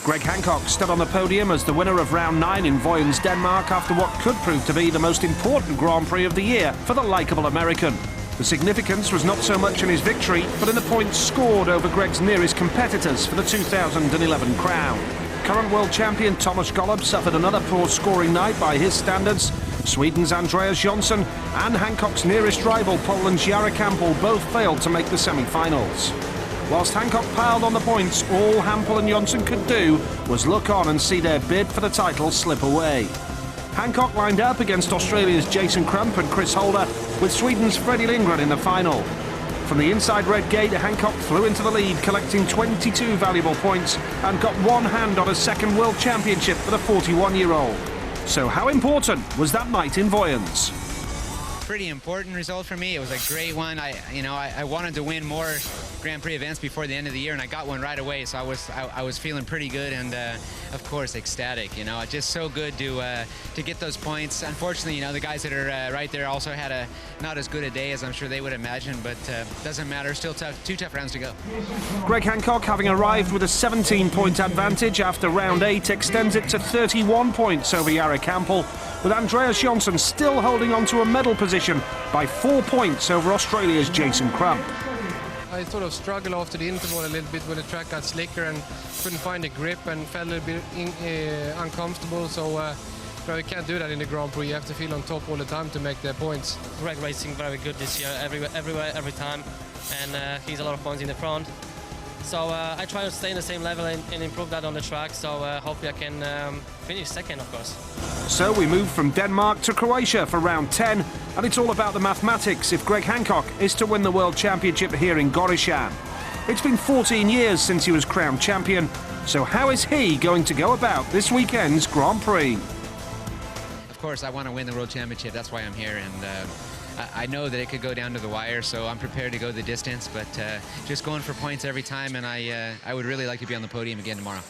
Greg Hancock stood on the podium as the winner of round 9 in Vojens, Denmark, after what could prove to be the most important Grand Prix of the year for the likeable American. The significance was not so much in his victory, but in the points scored over Greg's nearest competitors for the 2011 crown. Current world champion Thomas Golub suffered another poor scoring night by his standards. Sweden's Andreas Jonsson and Hancock's nearest rival Poland's Jari Campbell both failed to make the semi-finals. Whilst Hancock piled on the points, all Hampel and Jonsson could do was look on and see their bid for the title slip away. Hancock lined up against Australia's Jason Crump and Chris Holder, with Sweden's Freddie Lindgren in the final. From the inside red gate, Hancock flew into the lead, collecting 22 valuable points and got one hand on a second World Championship for the 41-year-old. So how important was that night in Vojens? Pretty important result for me. It was a great one. I wanted to win more Grand Prix events before the end of the year, and I got one right away. So I was feeling pretty good, and of course ecstatic. Just so good to get those points. Unfortunately, the guys that are right there also had not as good a day as I'm sure they would imagine, but doesn't matter. Still tough. 2 tough rounds to go. Greg Hancock, having arrived with a 17-point advantage after round 8, extends it to 31 points over Jari Campbell, with Andreas Jonsson still holding on to a medal position by 4 points over Australia's Jason Crump. I sort of struggled after the interval a little bit when the track got slicker and couldn't find a grip and felt a little bit uncomfortable. So you can't do that in the Grand Prix. You have to feel on top all the time to make the points. Greg racing very good this year, everywhere, every time, and he's a lot of points in the front. So I try to stay in the same level and improve that on the track, so hopefully I can finish second, of course. So we move from Denmark to Croatia for round 10, and it's all about the mathematics if Greg Hancock is to win the World Championship here in Croatian. It's been 14 years since he was crowned champion, so how is he going to go about this weekend's Grand Prix? Of course, I want to win the World Championship. That's why I'm here, and I know that it could go down to the wire, so I'm prepared to go the distance, but just going for points every time, and I would really like to be on the podium again tomorrow.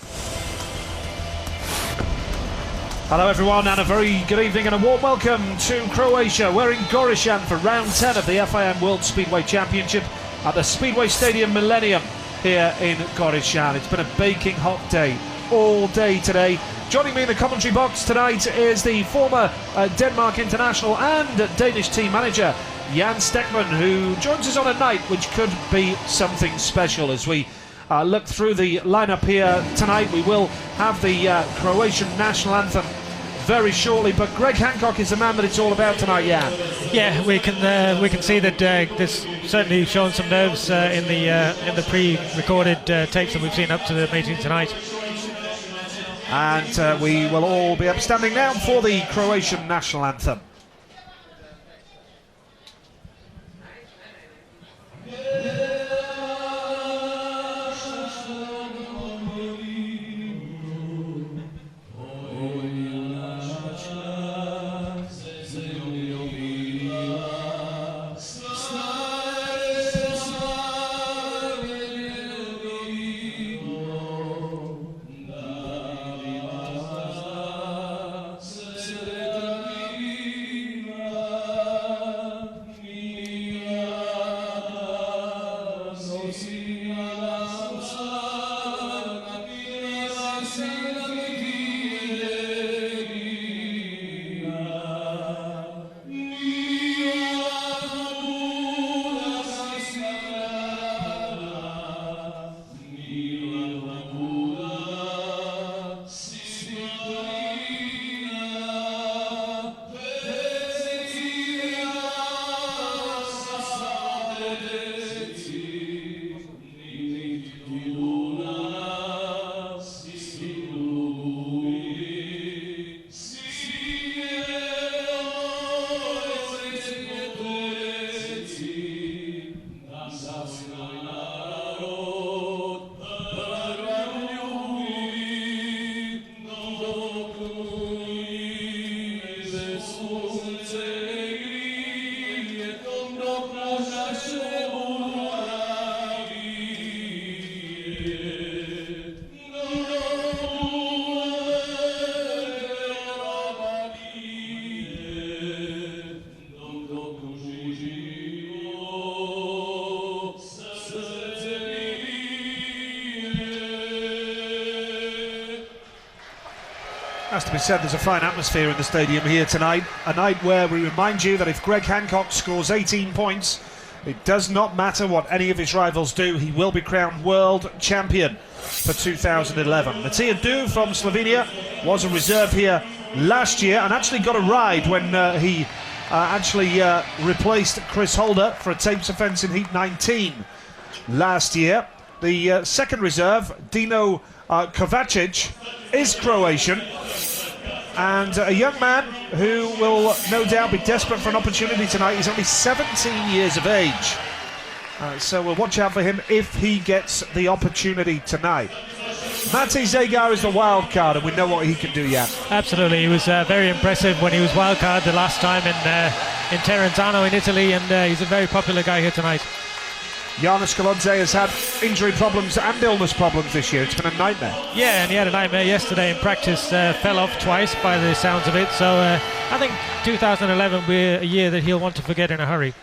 Hello everyone, and a very good evening and a warm welcome to Croatia. We're in Croatian for round 10 of the FIM World Speedway Championship at the Speedway Stadium Millennium here in Croatian. It's been a baking hot day all day today. Joining me in the commentary box tonight is the former Denmark international and Danish team manager Jan Steckman, who joins us on a night which could be something special. As we look through the lineup here tonight, we will have the Croatian national anthem very shortly, but Greg Hancock is the man that it's all about tonight, Jan. Yeah, we can see that there's certainly shown some nerves in the pre-recorded tapes that we've seen up to the meeting tonight. And we will all be upstanding now for the Croatian national anthem. has to be said, there's a fine atmosphere in the stadium here tonight. A night where we remind you that if Greg Hancock scores 18 points, it does not matter what any of his rivals do, he will be crowned world champion for 2011. Matija Du from Slovenia was a reserve here last year and actually got a ride when he replaced Chris Holder for a tapes offence in Heat 19 last year. The second reserve, Dino Kovacic, is Croatian, and a young man who will no doubt be desperate for an opportunity tonight. He's only 17 years of age, so we'll watch out for him if he gets the opportunity tonight. Mate Zagar is the wild card, and we know what he can do, Jan. Absolutely, he was very impressive when he was wild card the last time in Terenzano in Italy, and he's a very popular guy here tonight. Jan Escalante has had injury problems and illness problems this year. It's been a nightmare. Yeah, and he had a nightmare yesterday in practice, fell off twice by the sounds of it, so I think 2011 will be a year that he'll want to forget in a hurry.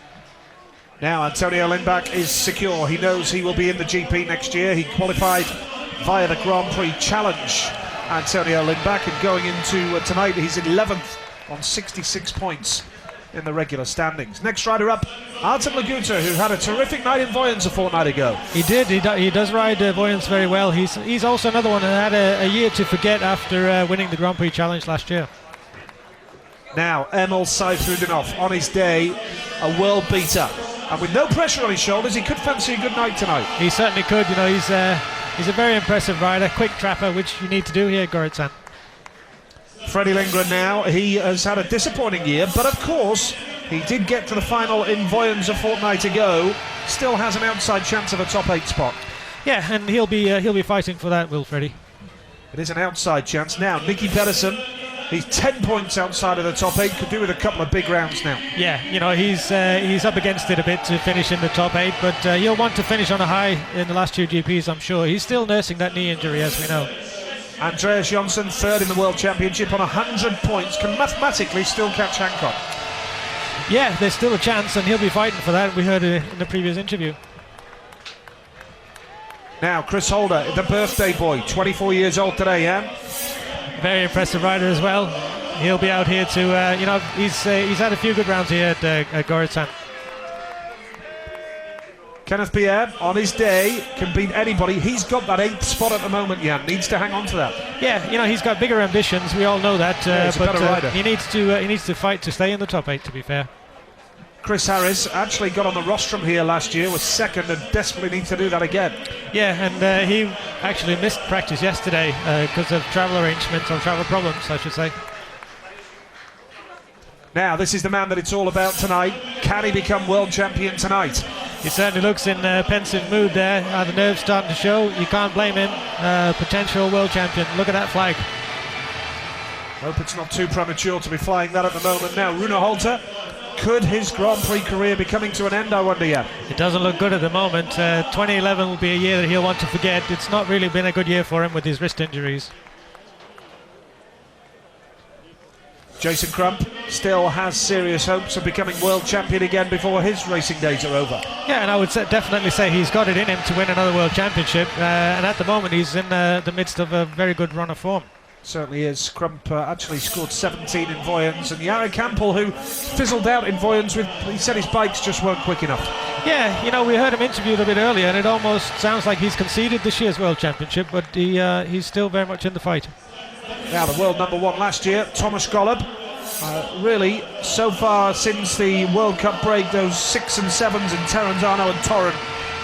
Now Antonio Lindback is secure. He knows he will be in the GP next year. He qualified via the Grand Prix Challenge, Antonio Lindback, and going into tonight he's 11th on 66 points in the regular standings. Next rider up, Artem Laguta, who had a terrific night in Voyens a fortnight ago. He did. He does ride Voyens very well. He's also another one that had a year to forget after winning the Grand Prix Challenge last year. Now Emil Seyfriedenoff, on his day, a world beater, and with no pressure on his shoulders, he could fancy a good night tonight. He certainly could. You know, he's a very impressive rider, quick trapper, which you need to do here at Goritsan. Freddie Lindgren now, he has had a disappointing year, but of course he did get to the final in Voyens a fortnight ago. Still has an outside chance of a top 8 spot. Yeah, and he'll be fighting for that, will Freddie. It is an outside chance. Now Nicky Pedersen, he's 10 points outside of the top 8, could do with a couple of big rounds now. Yeah, you know, he's up against it a bit to finish in the top 8, but he'll want to finish on a high in the last 2 GPs, I'm sure. He's still nursing that knee injury, as we know. Andreas Jonsson, third in the World Championship on 100 points, can mathematically still catch Hancock. Yeah, there's still a chance, and he'll be fighting for that. We heard it in the previous interview. Now Chris Holder, the birthday boy, 24 years old today, yeah? Very impressive rider as well. He'll be out here to, he's had a few good rounds here at Goritsan. Kenneth Pierre, on his day, can beat anybody. He's got that 8th spot at the moment, Jan. Needs to hang on to that. Yeah, you know, he's got bigger ambitions. We all know that. He's a better rider. He needs to fight to stay in the top 8, to be fair. Chris Harris actually got on the rostrum here last year, was second, and desperately needs to do that again. Yeah, and he actually missed practice yesterday because of travel arrangements or travel problems, I should say. Now, this is the man that it's all about tonight. Can he become world champion tonight? He certainly looks in a pensive mood there. The nerves starting to show. You can't blame him. Potential world champion. Look at that flag. Hope it's not too premature to be flying that at the moment. Now, Rune Holter, could his Grand Prix career be coming to an end, I wonder yet? It doesn't look good at the moment. 2011 will be a year that he'll want to forget. It's not really been a good year for him with his wrist injuries. Jason Crump still has serious hopes of becoming world champion again before his racing days are over. Yeah, and I would definitely say he's got it in him to win another world championship, and at the moment he's in the midst of a very good run of form. Certainly is. Crump actually scored 17 in Voyens, and Jari Campbell, who fizzled out in Voyens, he said his bikes just weren't quick enough. Yeah, you know, we heard him interviewed a bit earlier, and it almost sounds like he's conceded this year's world championship, but he's still very much in the fight. Now, the world number 1 last year, Thomas Golub. Really, so far since the World Cup break, those 6 and 7s in Terenzano and Torren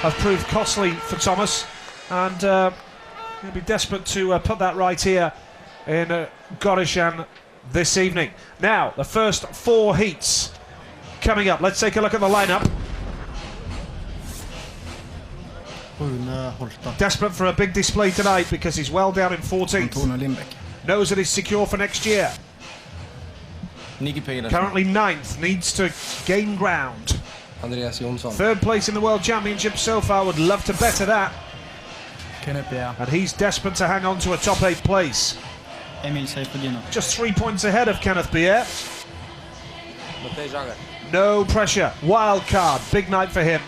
have proved costly for Thomas, and he'll be desperate to put that right here in Gorishan this evening. Now, the first 4 heats coming up. Let's take a look at the lineup. Desperate for a big display tonight because he's well down in 14th. Knows that he's secure for next year. Currently 9th, needs to gain ground. Andreas Jonsson. 3rd place in the World Championship so far, would love to better that. And he's desperate to hang on to a top 8 place. Just 3 points ahead of Kenneth Pierre. No pressure, wild card, big night for him.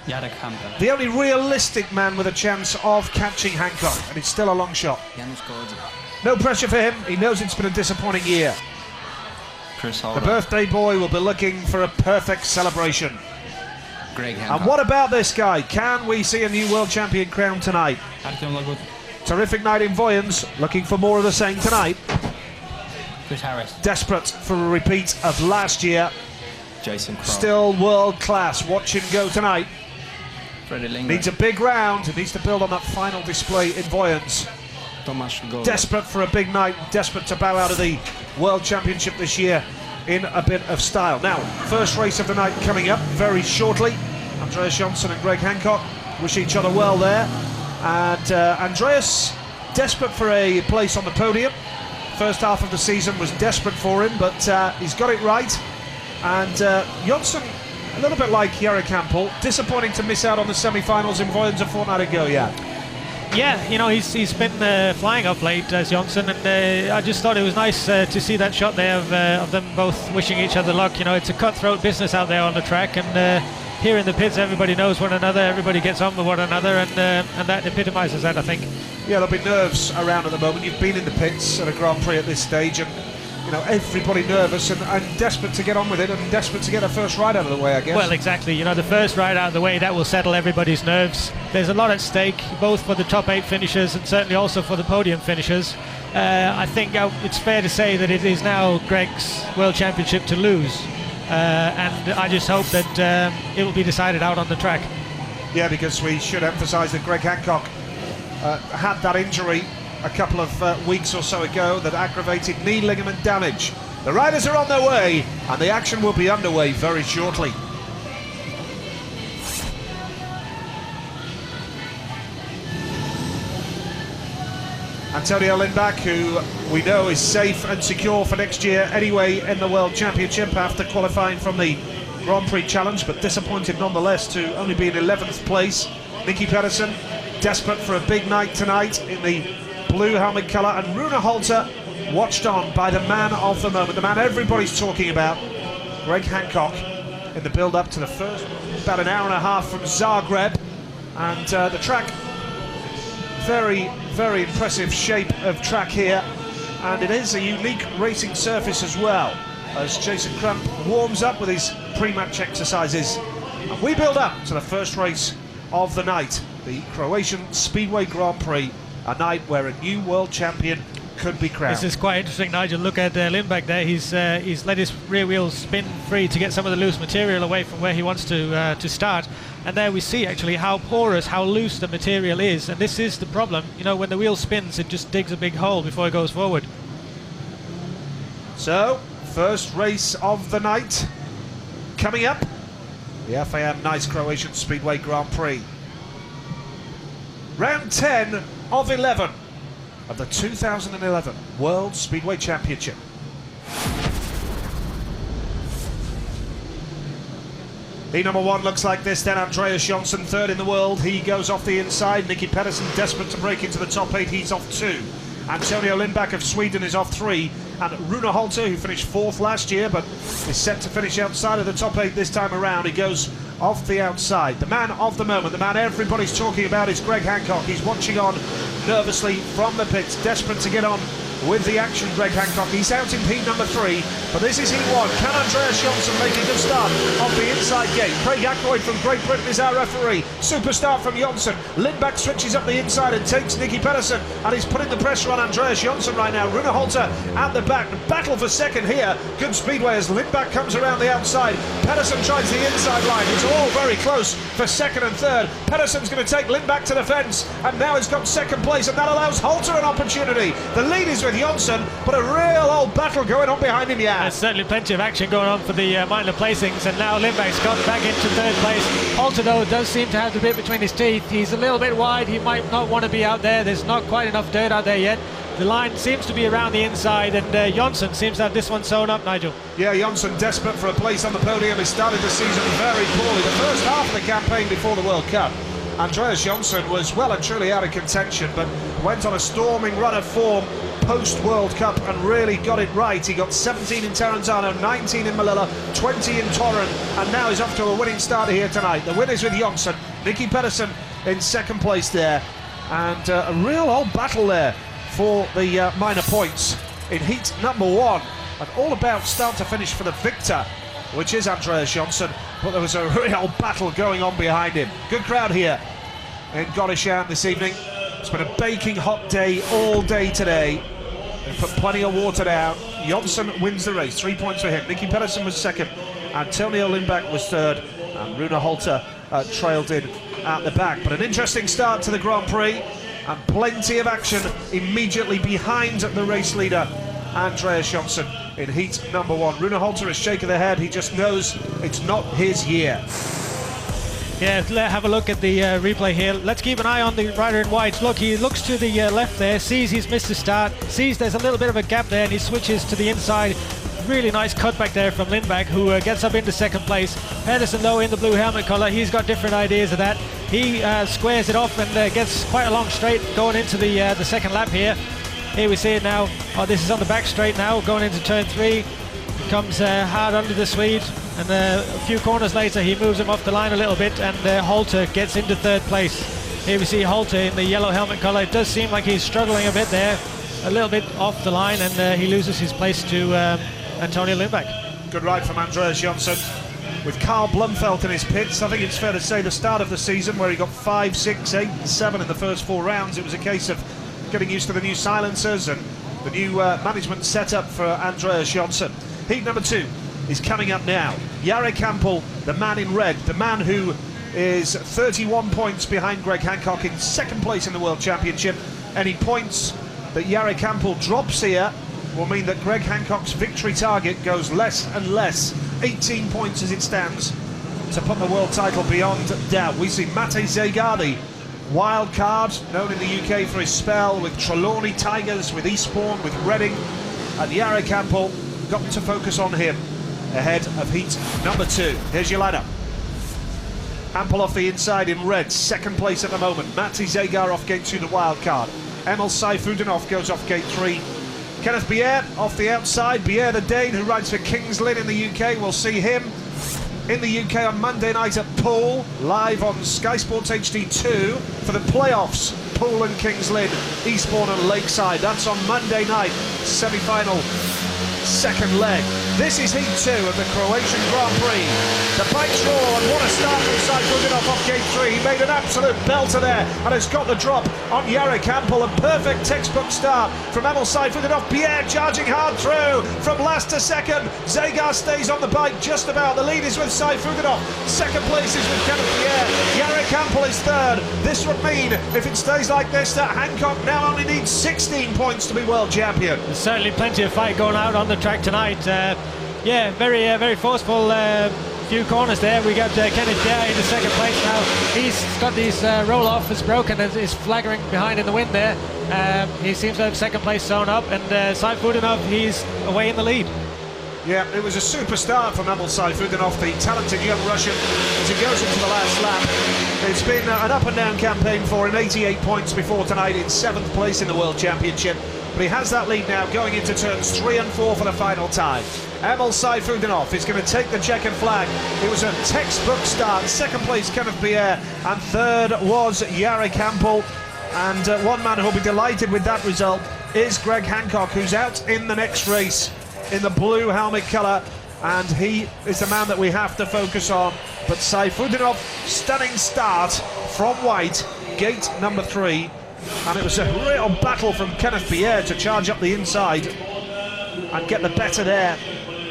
The only realistic man with a chance of catching Hancock, and it's still a long shot. No pressure for him. He knows it's been a disappointing year. The birthday boy will be looking for a perfect celebration. Greg Hancock. And what about this guy? Can we see a new world champion crown tonight? Terrific night in Voyens. Looking for more of the same tonight. Chris Harris. Desperate for a repeat of last year. Jason Crow. Still world class. Watch him go tonight. Freddie Lindgren. Needs a big round. He needs to build on that final display in Voyens. Desperate for a big night. Desperate to bow out of the World Championship this year in a bit of style. Now, first race of the night coming up very shortly. Andreas Jonsson and Greg Hancock wish each other well there. And Andreas, desperate for a place on the podium. First half of the season was desperate for him, but he's got it right. And Jonsson, a little bit like Jere Campbell, disappointing to miss out on the semi-finals in Voyens a fortnight ago, Yeah, you know, he's been flying up late as Jonsson, and I just thought it was nice to see that shot there of them both wishing each other luck. You know, it's a cutthroat business out there on the track, and here in the pits everybody knows one another, everybody gets on with one another, and that epitomises that, I think. Yeah, there'll be nerves around at the moment. You've been in the pits at a Grand Prix at this stage, and you know, everybody nervous and desperate to get on with it and desperate to get a first ride out of the way, I guess. Well, exactly. You know, the first ride out of the way, that will settle everybody's nerves. There's a lot at stake, both for the top 8 finishers and certainly also for the podium finishers. I think it's fair to say that it is now Greg's World Championship to lose. And I just hope that it will be decided out on the track. Yeah, because we should emphasise that Greg Hancock had that injury a couple of weeks or so ago that aggravated knee ligament damage. The riders are on their way, and the action will be underway very shortly. Antonio Lindback, who we know is safe and secure for next year anyway in the World Championship after qualifying from the Grand Prix Challenge, but disappointed nonetheless to only be in 11th place. Nicky Pedersen, desperate for a big night tonight in the blue helmet colour, and Rune Holter watched on by the man of the moment, the man everybody's talking about, Greg Hancock, in the build-up to the first, about an hour and a half from Zagreb, and the track, very, very impressive shape of track here, and it is a unique racing surface as well, as Jason Crump warms up with his pre-match exercises, and we build up to the first race of the night, the Croatian Speedway Grand Prix, a night where a new world champion could be crowned. This is quite interesting, Nigel. Look at Lindback there. He's let his rear wheels spin free to get some of the loose material away from where he wants to start. And there we see actually how porous, how loose the material is. And this is the problem. You know, when the wheel spins, it just digs a big hole before it goes forward. So, first race of the night coming up. The FIM Nice Croatian Speedway Grand Prix. Round 10 of 11 of the 2011 World Speedway Championship. The number 1 looks like this then. Andreas Jonsson, 3rd in the world. He goes off the inside. Nicky Pedersen desperate to break into the top 8. He's off 2. Antonio Lindback of Sweden is off 3. And Rune Holter, who finished 4th last year but is set to finish outside of the top 8 this time around, he goes off the outside. The man of the moment, the man everybody's talking about, is Greg Hancock. He's watching on nervously from the pits, desperate to get on with the action. Greg Hancock, he's out in heat number 3, but this is heat 1. Can Andreas Jonsson make a good start off the inside gate? Craig Ackroyd from Great Britain is our referee. Super start from Jonsson. Lindback switches up the inside and takes Nicky Pedersen, and he's putting the pressure on Andreas Jonsson right now. Rune Holter at the back. Battle for second here. Good speedway as Lindback comes around the outside. Pedersen tries the inside line. It's all very close for 2nd and 3rd. Pedersen's going to take Lindback to the fence, and now he's got 2nd place, and that allows Holter an opportunity. The lead is with Jonsson, but a real old battle going on behind him, yeah. There's certainly plenty of action going on for the minor placings, and now Lindback's got back into 3rd place. Holter, though, does seem to have the bit between his teeth. He's a little bit wide. He might not want to be out there. There's not quite enough dirt out there yet. The line seems to be around the inside, and Jonsson seems to have this one sewn up, Nigel. Yeah, Jonsson desperate for a place on the podium. He started the season very poorly. The first half of the campaign before the World Cup, Andreas Jonsson was well and truly out of contention, but went on a storming run of form post-World Cup and really got it right. He got 17 in Terranzano, 19 in Melilla, 20 in Torren, and now he's off to a winning start here tonight. The win is with Jonsson. Nicky Pedersen in 2nd place there, and a real old battle there for the minor points in heat number 1. And all about start to finish for the victor, which is Andreas Jonsson, but there was a real battle going on behind him. Good crowd here in Croatian this evening. It's been a baking hot day all day today. They've put plenty of water down. Jonsson wins the race, 3 points for him. Nicky Pedersen was second, Antonio Lindback was third, and Rune Holter trailed in at the back. But an interesting start to the Grand Prix, and plenty of action immediately behind the race leader, Andreas Jonsson, in heat number 1. Rune Holter is shaking the head. He just knows it's not his year. Yeah, let's have a look at the replay here. Let's keep an eye on the rider in white. Look, he looks to the left there, sees he's missed the start, sees there's a little bit of a gap there, and he switches to the inside. Really nice cutback there from Lindback, who gets up into second place. Pedersen, though, in the blue helmet colour, he's got different ideas of that. He squares it off and gets quite a long straight going into the second lap here. Here we see it now. Oh, this is on the back straight now, going into turn 3. He comes hard under the Swede, and a few corners later he moves him off the line a little bit, and Holter gets into third place. Here we see Holter in the yellow helmet colour. It does seem like he's struggling a bit there, a little bit off the line, and he loses his place to Antonio Lindback. Good ride from Andreas Jonsson. With Carl Blumfelt in his pits, I think it's fair to say the start of the season, where he got 5, 6, 8 and 7 in the first 4 rounds, it was a case of getting used to the new silencers and the new management setup for Andreas Jonsson. Heat number 2 is coming up now. Jarek Hampel, the man in red, the man who is 31 points behind Greg Hancock in second place in the World Championship. Any points that Jarek Hampel drops here will mean that Greg Hancock's victory target goes less and less. 18 points as it stands to put the world title beyond doubt. We see Mate Zeghardi, wild card, known in the UK for his spell with Trelawney Tigers, with Eastbourne, with Reading, and Jarek Hampel. Got to focus on him ahead of heat number 2. Here's your lineup. Hampel off the inside in red, second place at the moment. Mate Zegar off gate 2, the wild card. Emil Saifudanov goes off gate 3. Kenneth Bier off the outside. Bier, the Dane who rides for Kings Lynn in the UK. We'll see him in the UK on Monday night at Poole, live on Sky Sports HD2 for the playoffs. Poole and Kings Lynn, Eastbourne and Lakeside. That's on Monday night, semi-final, second leg. This is heat 2 of the Croatian Grand Prix. The bikes roar, and what a start from Saifudanov off gate 3. He made an absolute belter there and has got the drop on Jarek Hampel. A perfect textbook start from Emil Saifudanov. Pierre charging hard through from last to second. Zegar stays on the bike just about. The lead is with Saifudanov. Second place is with Kenneth Pierre. Jarek Hampel is third. This would mean, if it stays like this, that Hancock now only needs 16 points to be world champion. There's certainly plenty of fight going out on the track tonight. Yeah, very forceful few corners there. We got Kenneth Pierre into second place now. He's got his roll-off is broken and is flagging behind in the wind there. He seems to have second place sewn up, and Saifudanov, he's away in the lead. Yeah, it was a super start from Emil Saifudanov, the talented young Russian, as he goes into the last lap. It's been an up-and-down campaign for him, 88 points before tonight in 7th place in the World Championship. But he has that lead now going into turns 3 and 4 for the final time. Emil Saifudanov is going to take the checkered flag. It was a textbook start. Second place, Kenneth Pierre, and third was Jarek Hampel. And one man who'll be delighted with that result is Greg Hancock, who's out in the next race in the blue helmet colour, and he is the man that we have to focus on. But Saifudanov, stunning start from white, gate number 3, and it was a real battle from Kenneth Pierre to charge up the inside and get the better there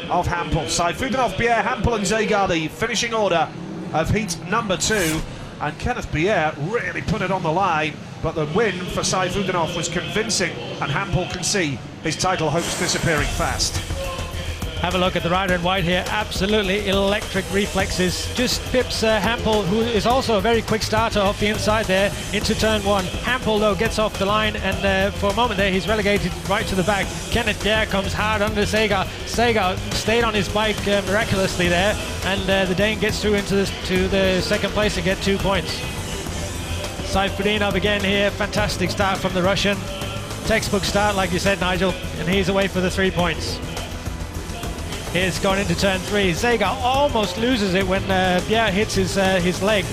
of Hampel. Saifudanov, Pierre, Hampel and Zegardi, finishing order of heat number 2, and Kenneth Pierre really put it on the line, but the win for Saifudanov was convincing, and Hampel can see his title hopes disappearing fast. Have a look at the rider in white here. Absolutely electric reflexes. Just pips Hampel, who is also a very quick starter off the inside there, into turn 1. Hampel, though, gets off the line, and for a moment there, he's relegated right to the back. Kenneth Pierre comes hard under Zegar. Zegar stayed on his bike miraculously there, and the Dane gets through into the second place and get 2 points. Saifudanov again here. Fantastic start from the Russian. Textbook start, like you said, Nigel, and he's away for the 3 points. Here's going into turn 3. Zegar almost loses it when Pierre hits his leg.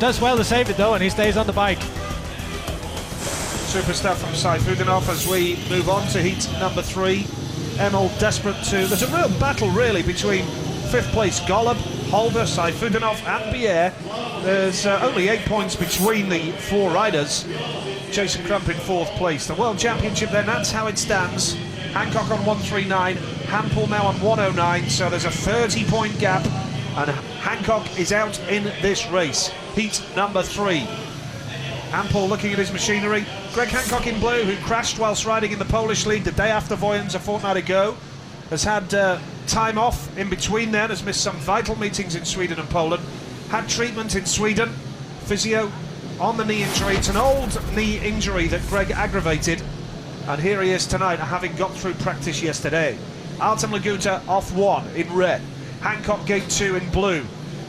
Does well to save it though, and he stays on the bike. Super stuff from Saifutinov as we move on to heat number 3. Emil desperate to... There's a real battle, really, between 5th place Golub, Holder, Saifutinov and Bier. There's only 8 points between the 4 riders. Jason Crump in 4th place. The World Championship then, that's how it stands. Hancock on 139, Hampel now on 109, so there's a 30-point gap, and Hancock is out in this race. Heat number 3. Hampel looking at his machinery. Greg Hancock in blue, who crashed whilst riding in the Polish League the day after Wojens a fortnight ago, has had time off in between then, has missed some vital meetings in Sweden and Poland, had treatment in Sweden, physio on the knee injury. It's an old knee injury that Greg aggravated, and here he is tonight, having got through practice yesterday. Artem Laguta off 1 in red, Hancock gate 2 in blue,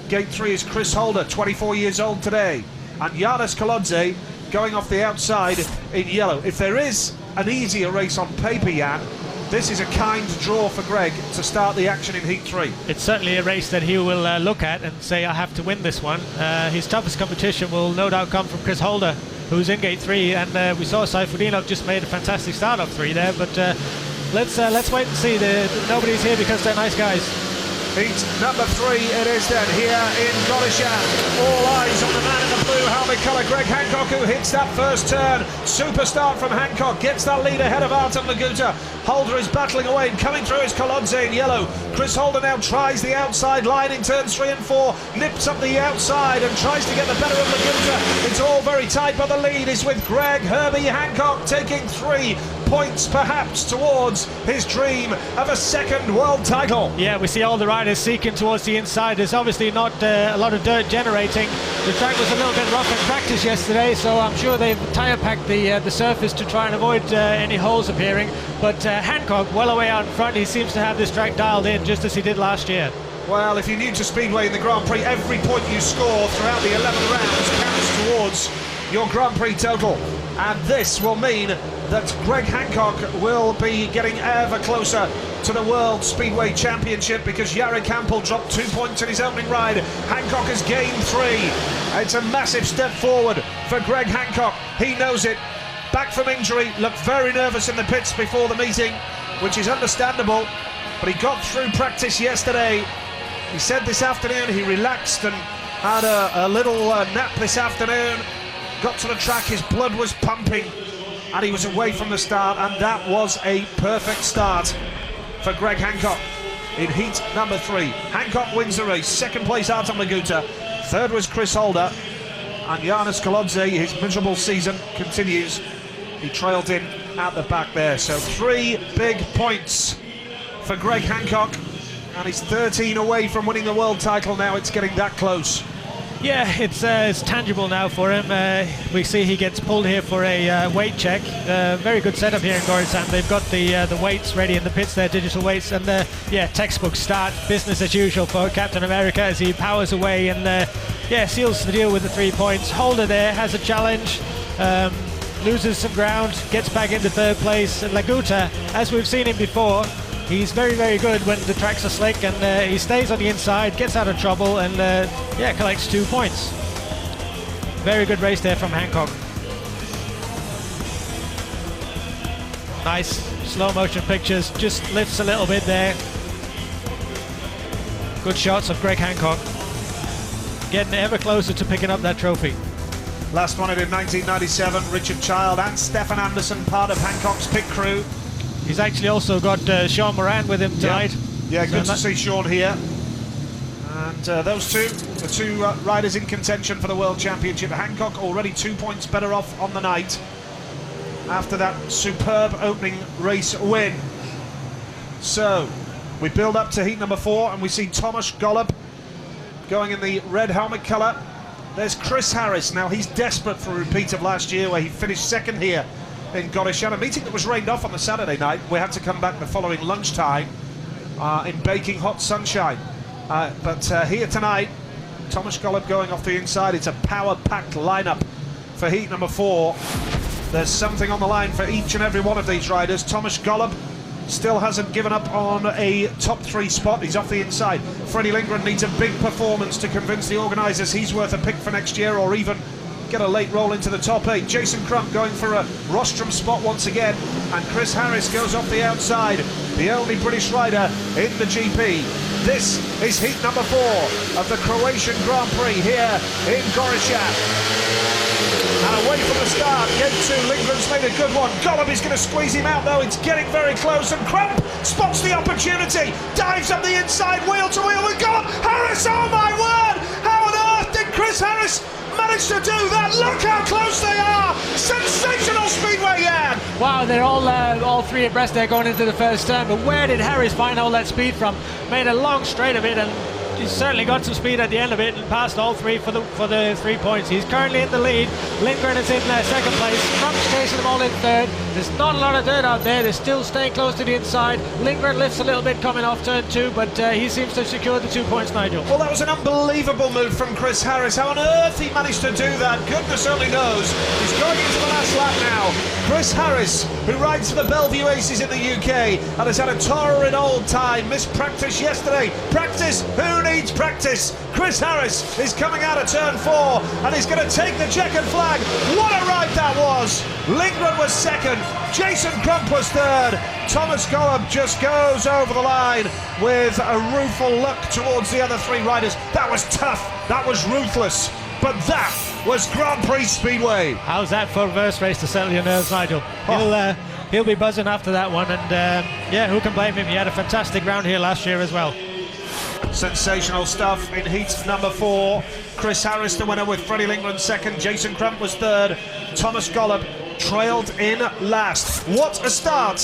gate 3 is Chris Holder, 24 years old today, and Janis Kolodze going off the outside in yellow. If there is an easier race on paper, Jan, this is a kind draw for Greg to start the action in Heat 3. It's certainly a race that he will look at and say, I have to win this one. His toughest competition will no doubt come from Chris Holder, who's in gate 3, and we saw Saifutinov just made a fantastic start off 3 there, but let's wait and see. Nobody's here because they're nice guys. Heat number 3 it is then, here in Gorishan. All eyes on the man in the blue helmet colour, Greg Hancock, who hits that first turn. Super start from Hancock, gets that lead ahead of Artem Laguta. Holder is battling away, and coming through is Kolodze in yellow. Chris Holder now tries the outside line in turns 3 and 4, nips up the outside and tries to get the better of Laguta. It's all very tight, but the lead is with Greg Herbie Hancock, taking 3 points perhaps towards his dream of a second world title. Yeah, we see all the riders seeking towards the inside. There's obviously not a lot of dirt generating. The track was a little bit rough in practice yesterday, so I'm sure they've tyre packed the surface to try and avoid any holes appearing. But Hancock, well away out in front, he seems to have this track dialed in just as he did last year. Well, if you're new to Speedway in the Grand Prix, every point you score throughout the 11 rounds counts towards your Grand Prix total. And this will mean that Greg Hancock will be getting ever closer to the World Speedway Championship, because Jarek Hampel dropped 2 points in his opening ride. Hancock has gained 3. It's a massive step forward for Greg Hancock. He knows it. Back from injury, looked very nervous in the pits before the meeting, which is understandable, but he got through practice yesterday. He said this afternoon he relaxed and had a little nap this afternoon. Got to the track, his blood was pumping, and he was away from the start, and that was a perfect start for Greg Hancock in heat number 3. Hancock wins the race. 2nd place Artem Laguta, 3rd was Chris Holder, and Janis Kolodze, his miserable season continues. He trailed in at the back there. So 3 big points for Greg Hancock, and he's 13 away from winning the world title now. It's getting that close. Yeah, it's tangible now for him. We see he gets pulled here for a weight check. Very good setup here in Gorishan. They've got the weights ready in the pits there, digital weights, and textbook start, business as usual for Captain America as he powers away and seals the deal with the 3 points. Holder there has a challenge, loses some ground, gets back into 3rd place. And Laguta, as we've seen him before, he's very, very good when the tracks are slick, and he stays on the inside, gets out of trouble, and collects 2 points. Very good race there from Hancock. Nice slow motion pictures, just lifts a little bit there. Good shots of Greg Hancock, getting ever closer to picking up that trophy. Last won it in 1997, Richard Child and Stefan Anderson, part of Hancock's pit crew. He's actually also got Sean Moran with him tonight. Yeah, good to see Sean here. And those two, the 2 riders in contention for the World Championship. Hancock already 2 points better off on the night after that superb opening race win. So we build up to heat number 4, and we see Tomasz Golub going in the red helmet colour. There's Chris Harris. Now he's desperate for a repeat of last year, where he finished 2nd here in Gorishan, a meeting that was rained off on the Saturday night. We had to come back the following lunchtime in baking hot sunshine. But here tonight, Tomasz Golub going off the inside. It's a power-packed lineup for heat number 4. There's something on the line for each and every one of these riders. Tomasz Golub still hasn't given up on a top 3 spot. He's off the inside. Freddie Lindgren needs a big performance to convince the organisers he's worth a pick for next year, or even get a late roll into the top 8. Jason Crump going for a rostrum spot once again, and Chris Harris goes off the outside, the only British rider in the GP. This is heat number 4 of the Croatian Grand Prix here in Croatian. And away from the start, Gate 2, Lindgren's made a good one. Golub is going to squeeze him out though, it's getting very close, and Crump spots the opportunity, dives up the inside, wheel to wheel with Golub. Harris, oh my word! How on earth did Chris Harris manage to do that? Look how close they are! Sensational speedway, Jan! Wow, they're all three abreast there going into the first turn, but where did Harris find all that speed from? Made a long straight of it, and he's certainly got some speed at the end of it and passed all three for the 3 points. He's currently in the lead. Lindgren is in second place. Crump's chasing them all in third. There's not a lot of dirt out there. They're still staying close to the inside. Lindgren lifts a little bit coming off turn 2, but he seems to have secured the 2 points, Nigel. Well, that was an unbelievable move from Chris Harris. How on earth he managed to do that, goodness only knows. He's going into the last lap now. Chris Harris, who rides for the Bellevue Aces in the UK and has had a torrid old time, missed practice yesterday. Practice? Who needs practice? Chris Harris is coming out of turn 4 and he's going to take the checkered flag. What a ride that was! Lindgren was second, Jason Crump was third. Thomas Golub just goes over the line with a rueful look towards the other 3 riders. That was tough, that was ruthless, but that was Grand Prix Speedway. How's that for a reverse race to settle your nerves, Nigel? He'll be buzzing after that one, and yeah, who can blame him? He had a fantastic round here last year as well. Sensational stuff in heat number 4. Chris Harris the winner with Freddie Lindgren second, Jason Crump was third, Thomas Golub trailed in last. What a start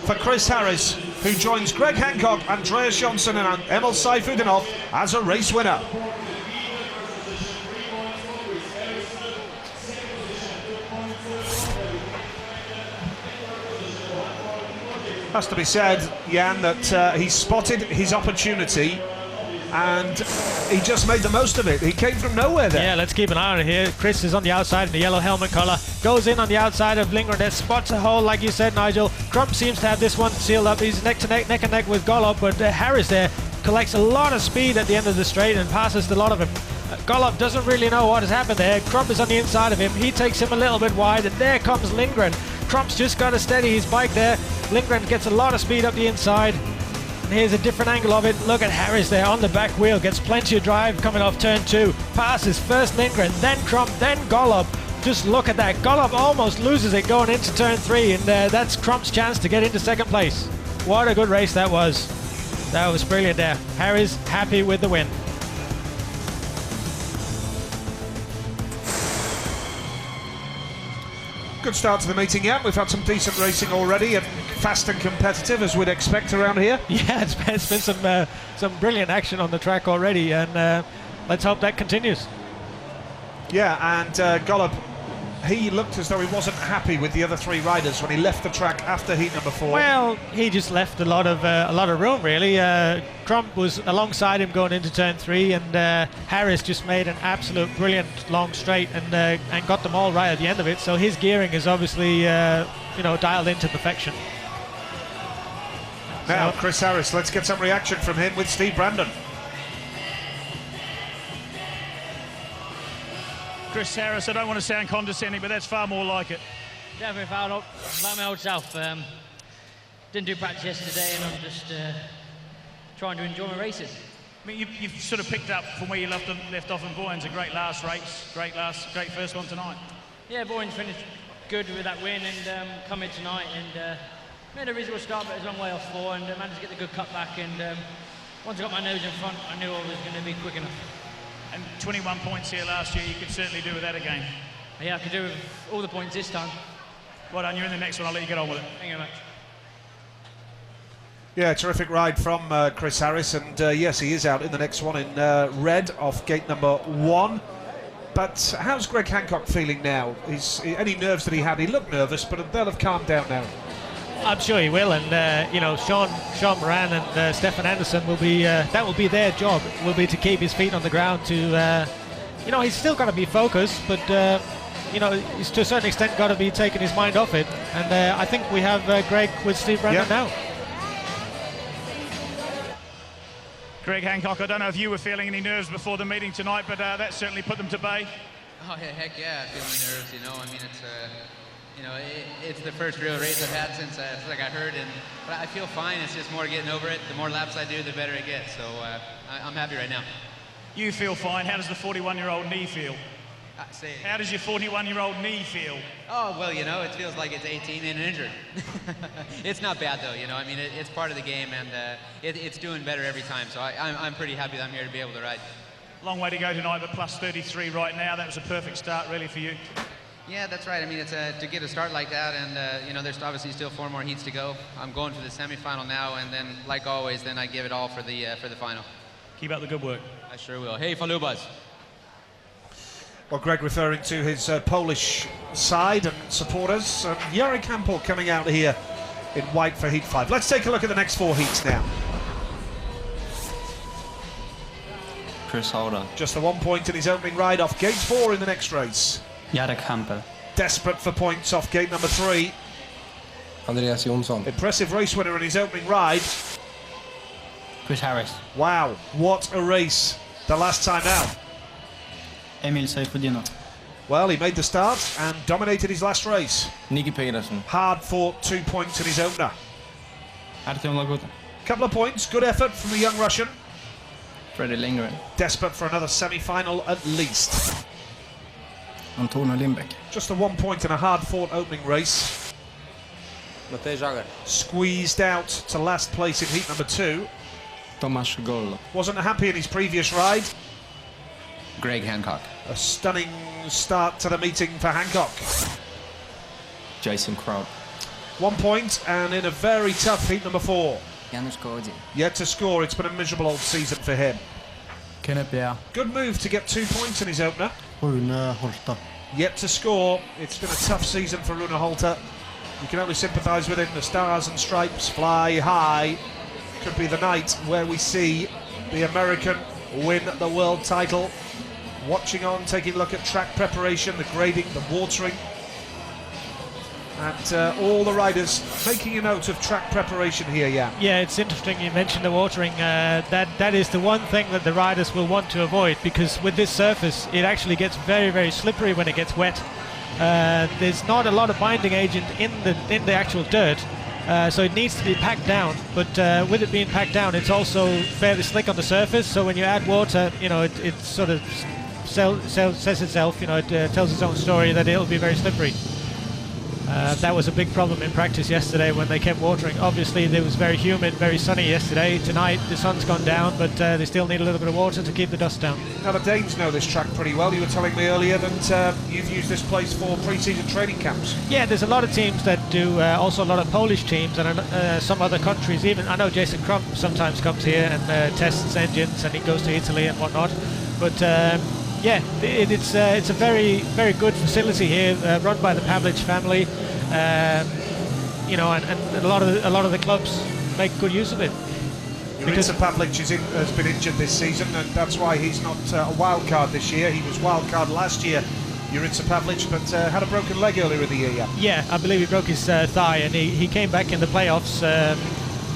for Chris Harris, who joins Greg Hancock, Andreas Johnson and Emil Sayfudinov as a race winner. Has to be said, Jan, that he spotted his opportunity and he just made the most of it. He came from nowhere there. Yeah, let's keep an eye on it here. Chris is on the outside in the yellow helmet colour, goes in on the outside of Lindgren, there spots a hole like you said, Nigel. Crump seems to have this one sealed up. He's neck and neck with Golub, but Harris there collects a lot of speed at the end of the straight and passes a lot of him. Golub doesn't really know what has happened there. Crump is on the inside of him, he takes him a little bit wide, and there comes Lindgren. Crump's just got to steady his bike there. Lindgren gets a lot of speed up the inside. And here's a different angle of it. Look at Harris there on the back wheel. Gets plenty of drive coming off turn 2. Passes first Lindgren, then Crump, then Golub. Just look at that. Golub almost loses it going into turn 3. And that's Crump's chance to get into second place. What a good race that was. That was brilliant there. Harris happy with the win. Good start to the meeting, yeah. We've had some decent racing already and fast and competitive as we'd expect around here. Yeah, it's been some brilliant action on the track already, and let's hope that continues. Yeah, and Golub, he looked as though he wasn't happy with the other 3 riders when he left the track after heat number 4. Well, he just left a lot of room really. Crump was alongside him going into turn 3, and Harris just made an absolute brilliant long straight and got them all right at the end of it. So his gearing is obviously dialed into perfection. Now Chris Harris, let's get some reaction from him with Steve Brandon. Chris Harris, I don't want to sound condescending, but that's far more like it. Definitely fouled up like my old self. Didn't do practice yesterday, and I'm just trying to enjoy my races. I mean, you've sort of picked up from where you left off in Boyens. A great last race, great first one tonight. Yeah, Boyens finished good with that win, and come in tonight and made a reasonable start, but it was a long way off 4, and managed to get the good cut back. And once I got my nose in front, I knew I was going to be quick enough. And 21 points here last year, you could certainly do with that again. Yeah, I could do with all the points this time. Well done, you're in the next one, I'll let you get on with it. Thank you very much. Yeah, terrific ride from Chris Harris, and yes, he is out in the next one in red off gate number 1. But how's Greg Hancock feeling now? Any nerves that he had? He looked nervous, but they'll have calmed down now. I'm sure he will, and Sean Moran and Stefan Anderson will be that will be their job. Will be to keep his feet on the ground. He's still got to be focused, but he's to a certain extent got to be taking his mind off it. And I think we have Greg with Steve Brandon now. Greg Hancock, I don't know if you were feeling any nerves before the meeting tonight, but that certainly put them to bay. Oh yeah, heck yeah, I feel the nerves. You know, I mean it's you know, it's the first real race I've had since like I heard, but I feel fine. It's just more getting over it. The more laps I do, the better it gets. So I'm happy right now. You feel fine. How does the 41-year-old knee feel? Say it. How does your 41-year-old knee feel? Oh, well, you know, it feels like it's 18 and injured. It's not bad, though, you know. I mean, it's part of the game, and it's doing better every time. So I'm pretty happy that I'm here to be able to ride. Long way to go tonight, but plus 33 right now. That was a perfect start, really, for you. Yeah, that's right. I mean, it's to get a start like that, and, you know, there's obviously still 4 more heats to go. I'm going for the semifinal now, and then, like always, then I give it all for the final. Keep up the good work. I sure will. Hey, Falubas. Well, Greg referring to his Polish side and supporters. Jarek Hampel coming out here in white for Heat 5. Let's take a look at the next 4 heats now. Chris Holder. Just the 1 point in his opening ride off gate 4 in the next race. Jarek Hampel. Desperate for points off gate number 3. Andreas Jonsson. Impressive race winner in his opening ride. Chris Harris. Wow, what a race the last time out. Emil Seyfudinov. Well, he made the start and dominated his last race. Nicky Pedersen. Hard fought 2 points in his opener. Artem Lagota. Couple of points, good effort from the young Russian. Freddie Lindgren. Desperate for another semi-final at least. Antonio Lindbäck. Just a 1 point in a hard fought opening race. Matej Jager. Squeezed out to last place in heat number 2. Tomasz Gollo. Wasn't happy in his previous ride. Greg Hancock. A stunning start to the meeting for Hancock. Jason Crow. 1 point and in a very tough heat number 4. Janusz Kodzi. Yet to score, it's been a miserable old season for him. Kenneth Pierre. Good move to get 2 points in his opener. Rune Holta. Yet to score, it's been a tough season for Rune Holter. You can only sympathise with him. The stars and stripes fly high. Could be the night where we see the American win the world title. Watching on, taking a look at track preparation, the grading, the watering, and all the riders making a note of track preparation here. Yeah, it's interesting you mentioned the watering. That is the one thing that the riders will want to avoid, because with this surface it actually gets very, very slippery when it gets wet. There's not a lot of binding agent in the actual dirt, so it needs to be packed down. But with it being packed down, it's also fairly slick on the surface. So when you add water, you know, it sort of says itself. You know, it tells its own story that it'll be very slippery. That was a big problem in practice yesterday when they kept watering. Obviously, it was very humid, very sunny yesterday. Tonight, the sun's gone down, but they still need a little bit of water to keep the dust down. Now, the Danes know this track pretty well. You were telling me earlier that you've used this place for pre-season training camps. Yeah, there's a lot of teams that do, also a lot of Polish teams and some other countries even. I know Jason Crump sometimes comes here and tests engines, and he goes to Italy and whatnot. But yeah, it's a very, very good facility here, run by the Pavlich family. You know, and a lot of the clubs make good use of it. Because Pavlich has been injured this season, and that's why he's not a wild card this year. He was wild card last year, Jurica Pavlich, but had a broken leg earlier in the year. Yeah, I believe he broke his thigh, and he came back in the playoffs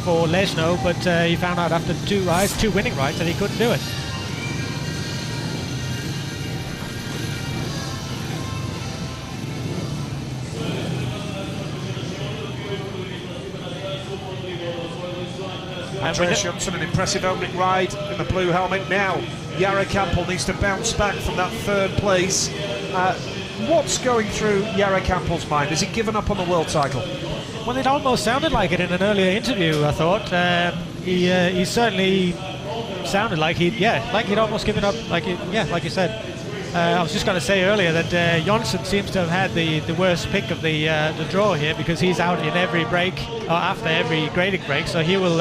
for Leszno, but he found out after 2 winning rides, that he couldn't do it. Andreas Jonsson, an impressive opening ride in the blue helmet. Now, Jarek Hampel needs to bounce back from that 3rd place. What's going through Jarek Hampel's mind? Has he given up on the world title? Well, it almost sounded like it in an earlier interview, I thought. He certainly sounded like he'd almost given up, like you said. I was just going to say earlier that Jonsson seems to have had the worst pick of the draw here, because he's out in every break, or after every grading break, so he will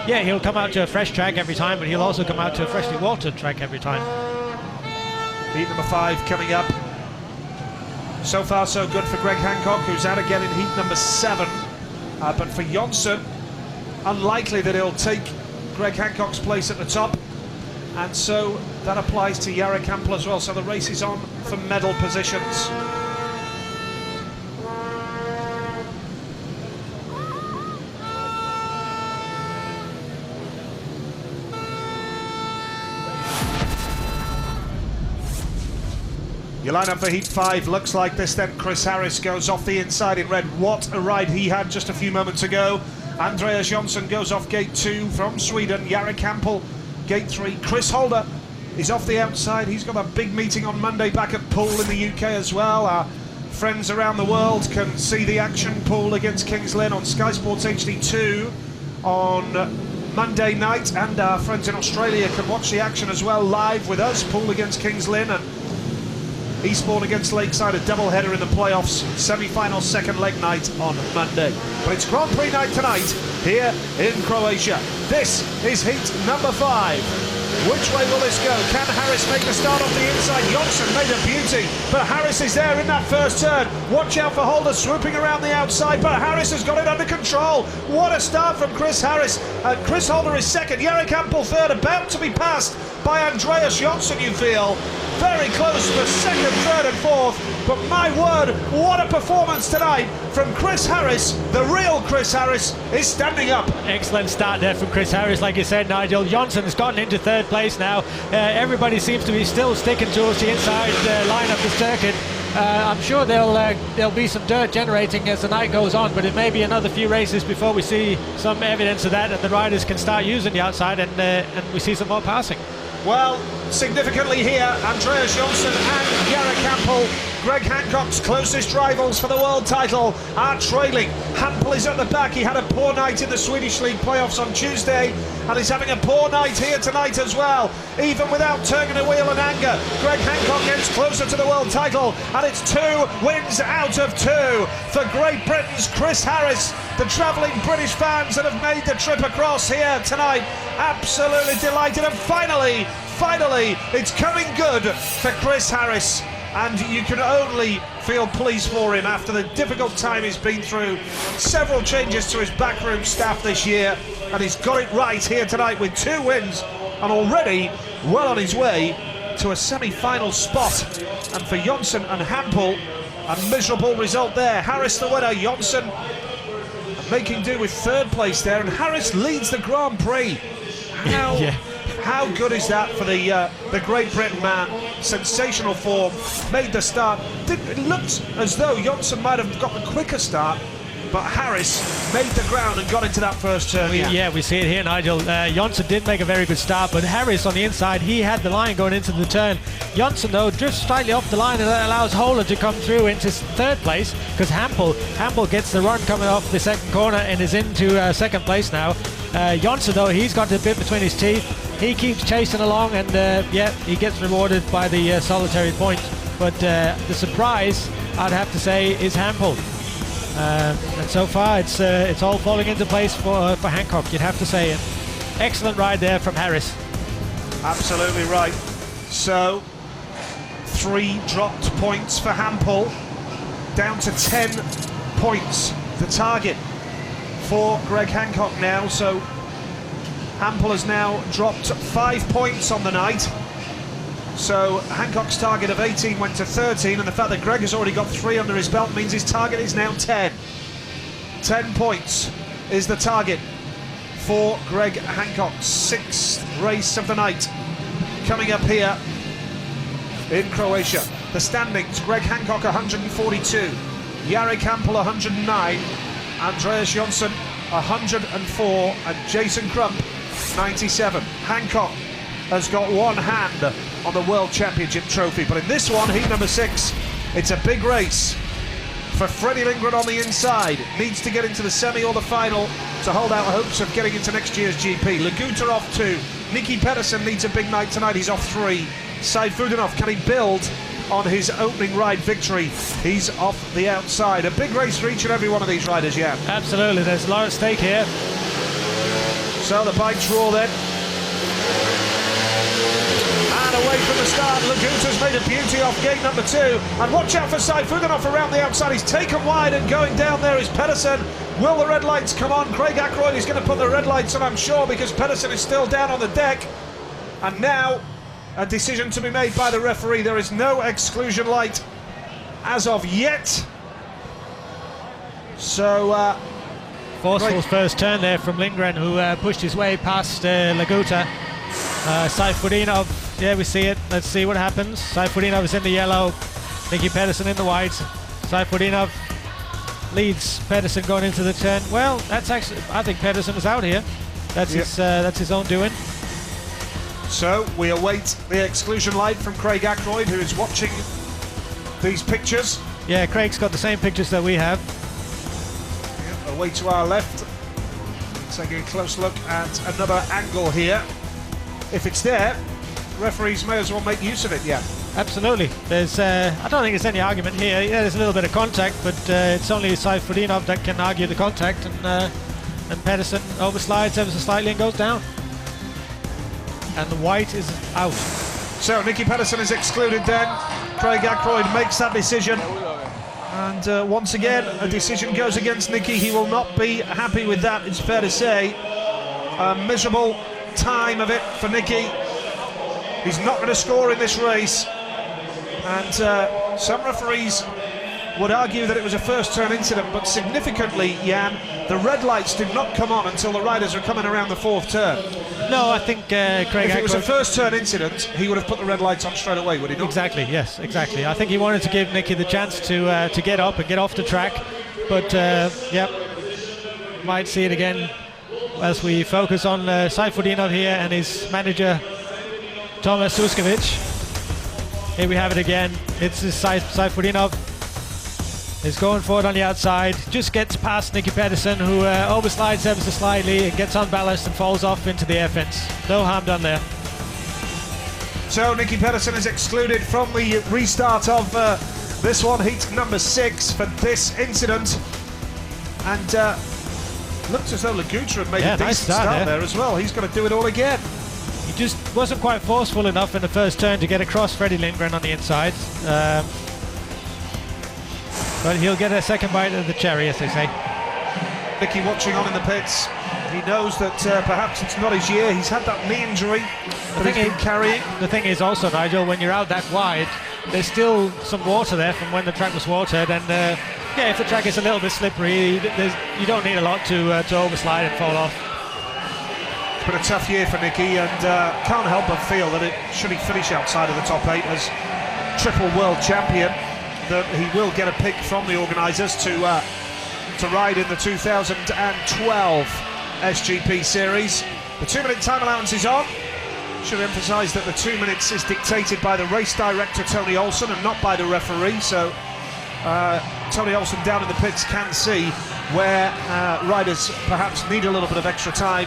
he'll come out to a fresh track every time, but he'll also come out to a freshly watered track every time. Heat number 5 coming up. So far so good for Greg Hancock, who's out again in heat number 7, but for Jonsson, unlikely that he'll take Greg Hancock's place at the top. And so that applies to Jarek Hampel as well. So the race is on for medal positions. Your lineup for Heat 5 looks like this then. Chris Harris goes off the inside in red. What a ride he had just a few moments ago. Andreas Jonsson goes off gate 2 from Sweden. Jarek Hampel, gate 3. Chris Holder is off the outside. He's got a big meeting on Monday back at Poole in the UK as well. Our friends around the world can see the action. Poole against Kings Lynn on Sky Sports HD2 on Monday night, and our friends in Australia can watch the action as well live with us. Poole against Kings Lynn and Eastbourne against Lakeside, a double-header in the playoffs, semi-final second leg night on Monday. But it's Grand Prix night tonight here in Croatia. This is heat number 5. Which way will this go? Can Harris make the start off the inside? Jonsson made a beauty, but Harris is there in that first turn. Watch out for Holder swooping around the outside, but Harris has got it under control. What a start from Chris Harris. Chris Holder is second, Jarek Hampel third, about to be passed by Andreas Jonsson, you feel. Very close for second, third and fourth, but my word, what a performance tonight from Chris Harris. The real Chris Harris is standing up. Excellent start there from Chris Harris, like you said, Nigel. Jonsson has gotten into third place now. Everybody seems to be still sticking towards the inside line of the circuit. I'm sure there'll be some dirt generating as the night goes on, but it may be another few races before we see some evidence of that, and the riders can start using the outside, and we see some more passing. Well, significantly here, Andreas Jonsson and Jarek Hampel, Greg Hancock's closest rivals for the world title, are trailing. Hampel is at the back. He had a poor night in the Swedish League playoffs on Tuesday, and he's having a poor night here tonight as well. Even without turning a wheel and anger, Greg Hancock gets closer to the world title, and it's 2 wins out of 2 for Great Britain's Chris Harris. The travelling British fans that have made the trip across here tonight, absolutely delighted, and finally, it's coming good for Chris Harris, and you can only feel pleased for him after the difficult time he's been through. Several changes to his backroom staff this year, and he's got it right here tonight with 2 wins and already well on his way to a semi-final spot. And for Jonsson and Hampel, a miserable result there. Harris the winner, Jonsson making do with third place there, and Harris leads the Grand Prix. How good is that for the Great Britain man? Sensational form, made the start. It looked as though Jonsson might have got the quicker start, but Harris made the ground and got into that first turn. We see it here, Nigel. Jonsson did make a very good start, but Harris on the inside, he had the line going into the turn. Jonsson, though, drifts slightly off the line, and that allows Holder to come through into third place, because Hampel gets the run coming off the second corner and is into second place now. Jonsson, though, he's got a bit between his teeth. He keeps chasing along, and he gets rewarded by the solitary point. But the surprise, I'd have to say, is Hampel. And so far, it's all falling into place for Hancock, you'd have to say. It. Excellent ride there from Harris. Absolutely right. So, 3 dropped points for Hampel, down to 10 points, the target for Greg Hancock now. So, Hampel has now dropped 5 points on the night. So Hancock's target of 18 went to 13, and the fact that Greg has already got 3 under his belt means his target is now 10. 10 points is the target for Greg Hancock. 6th race of the night coming up here in Croatia. The standings: Greg Hancock 142, Jarek Hampel 109, Andreas Jonsson 104, and Jason Crump 97. Hancock has got one hand on the World Championship trophy, but in this one, heat number 6, it's a big race for Freddie Lindgren on the inside. Needs to get into the semi or the final to hold out hopes of getting into next year's GP. Laguta off 2. Nicky Pedersen needs a big night tonight. He's off 3. Saifudanov, can he build on his opening ride victory? He's off the outside. A big race for each and every one of these riders, yeah. Absolutely, there's a lot at stake here. So the bikes roar then. And away from the start, Laguta's made a beauty off gate number 2. And watch out for Saifudanov around the outside. He's taken wide, and going down there is Pedersen. Will the red lights come on? Craig Ackroyd is going to put the red lights on, I'm sure, because Pedersen is still down on the deck. And now a decision to be made by the referee. There is no exclusion light as of yet. So forceful first turn there from Lindgren, who pushed his way past Laguta. Saifudinov, yeah, we see it. Let's see what happens. Saifudinov is in the yellow, Nicky Pedersen in the white. Saifudinov leads Pedersen going into the turn. Well, that's actually, I think Pedersen is out here. That's his own doing. So we await the exclusion light from Craig Ackroyd, who is watching these pictures. Yeah, Craig's got the same pictures that we have. Away to our left, taking a close look at another angle here. If it's there, referees may as well make use of it. Yeah, absolutely. There's, I don't think there's any argument here. Yeah, there's a little bit of contact, but it's only Saifudinov that can argue the contact, and Pedersen overslides ever so slightly and goes down. And the white is out. So Nicky Pedersen is excluded then. Craig Ackroyd makes that decision. And once again, a decision goes against Nicky. He will not be happy with that, it's fair to say. A miserable time of it for Nicky. He's not going to score in this race. And some referees would argue that it was a first turn incident, but significantly, Jan, the red lights did not come on until the riders were coming around the fourth turn. No, I think Craig If it was a first turn incident, he would have put the red lights on straight away, would he not? Exactly, yes, exactly. I think he wanted to give Nicky the chance to get up and get off the track, but yeah, might see it again as we focus on Saifudinov here and his manager Tomas Suskovic. Here we have it again. It's Saifudinov. Is going forward on the outside, just gets past Nicky Pedersen, who overslides ever so slightly and gets unbalanced and falls off into the air fence. No harm done there. So Nicky Pedersen is excluded from the restart of this one, heat number 6 for this incident. And looks as though Laguta had made a decent start there as well. He's got to do it all again. He just wasn't quite forceful enough in the first turn to get across Freddie Lindgren on the inside. But he'll get a second bite of the cherry, as they say. Nicky watching on in the pits. He knows that perhaps it's not his year. He's had that knee injury that he's been carrying. The thing is also, Nigel, when you're out that wide, there's still some water there from when the track was watered. And yeah, if the track is a little bit slippery, you don't need a lot to overslide and fall off. It's been a tough year for Nicky, and can't help but feel that should he finish outside of the top 8 as triple world champion, that he will get a pick from the organisers to ride in the 2012 SGP series. The 2-minute time allowance is on. Should emphasise that the 2 minutes is dictated by the race director Tony Olsen and not by the referee, so Tony Olsen down in the pits can see where riders perhaps need a little bit of extra time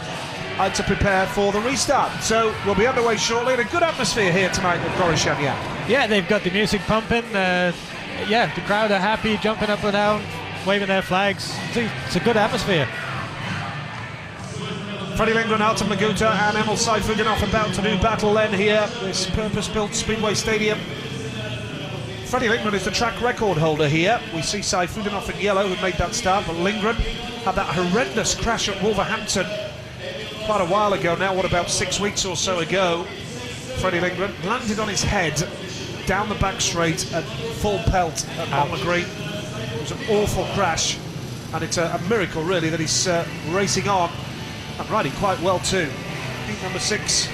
to prepare for the restart. So we'll be underway shortly, and a good atmosphere here tonight at Croatian. Yeah, they've got the music pumping. Yeah, the crowd are happy, jumping up and down, waving their flags. It's a good atmosphere. Freddie Lindgren, Artem Laguta and Emil Saifudinov about to do battle then here, this purpose-built Speedway Stadium. Freddie Lindgren is the track record holder here. We see Saifudinov in yellow who made that start, but Lindgren had that horrendous crash at Wolverhampton quite a while ago now, what, about 6 weeks or so ago. Freddie Lindgren landed on his head down the back straight at full pelt at Palmer Green. It was an awful crash, and it's a miracle really that he's racing on and riding quite well too. Heat number 6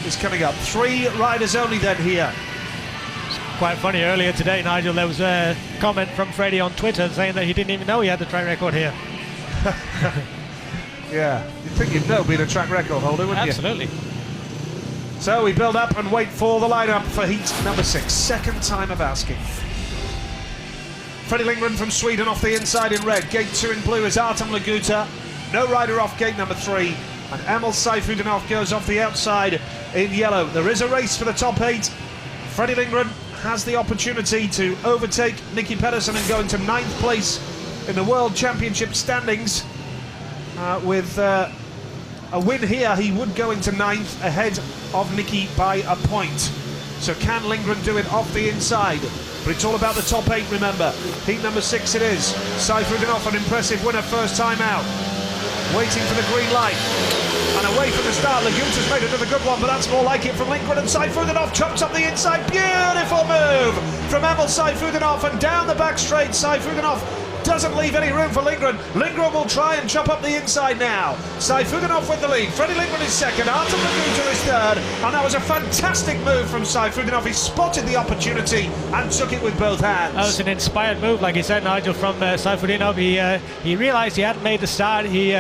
is coming up. 3 riders only then here. It's quite funny, earlier today, Nigel, there was a comment from Freddie on Twitter saying that he didn't even know he had the track record here. Yeah, you'd think you'd know being a track record holder, wouldn't you? Absolutely. So we build up and wait for the lineup for heat number 6. Second time of asking. Freddie Lindgren from Sweden off the inside in red. Gate 2 in blue is Artem Laguta. No rider off gate number 3. And Emil Saifudinov goes off the outside in yellow. There is a race for the top 8. Freddie Lindgren has the opportunity to overtake Nicky Pedersen and go into 9th place in the World Championship standings. With a win here, he would go into 9th ahead of Nicky by a point. So can Lindgren do it off the inside? But it's all about the top 8, remember. Heat number 6 it is. Saifudinov, an impressive winner first time out. Waiting for the green light. And away from the start, Laguta's made another good one, but that's more like it from Lindgren, and Saifudinov chomps up the inside. Beautiful move from Emil Saifudinov, and down the back straight, Saifudinov doesn't leave any room for Lindgren. Lindgren will try and chop up the inside now. Sayfutdinov with the lead. Freddie Lindgren is second. Artem Laguta is third. And that was a fantastic move from Sayfutdinov. He spotted the opportunity and took it with both hands. That was an inspired move, like you said, Nigel, from Sayfutdinov. He realised he hadn't made the start. He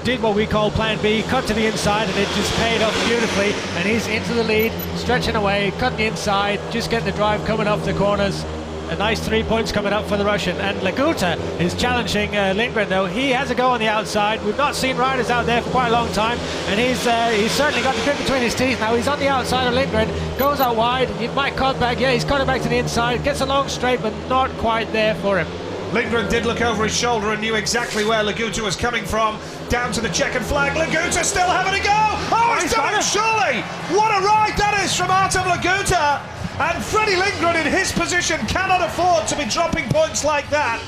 did what we call plan B, cut to the inside, and it just paid off beautifully. And he's into the lead, stretching away, cutting the inside, just getting the drive coming off the corners. A nice 3 points coming up for the Russian. And Laguta is challenging Lindgren, though. He has a go on the outside. We've not seen riders out there for quite a long time, and he's certainly got the grip between his teeth now. He's on the outside of Lindgren, goes out wide. He might cut back. Yeah, he's cutting back to the inside, gets a long straight, but not quite there for him. Lindgren did look over his shoulder and knew exactly where Laguta was coming from. Down to the checkered flag. Laguta still having a go. Oh, he's done it, surely. What a ride that is from Artem Laguta. And Freddie Lindgren in his position cannot afford to be dropping points like that.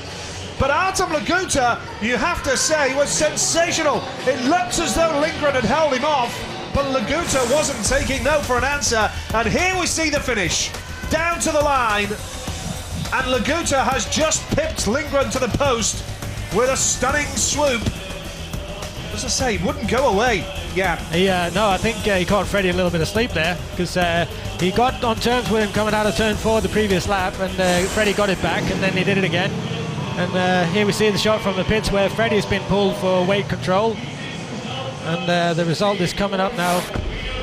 But Artem Laguta, you have to say, was sensational. It looks as though Lindgren had held him off, but Laguta wasn't taking no for an answer. And here we see the finish. Down to the line. And Laguta has just pipped Lindgren to the post with a stunning swoop. As I say, wouldn't go away. Yeah. No, I think he caught Freddie a little bit of sleep there, because he got on terms with him coming out of turn 4 the previous lap, and Freddie got it back, and then he did it again. And here we see the shot from the pits where Freddie's been pulled for weight control, and the result is coming up now.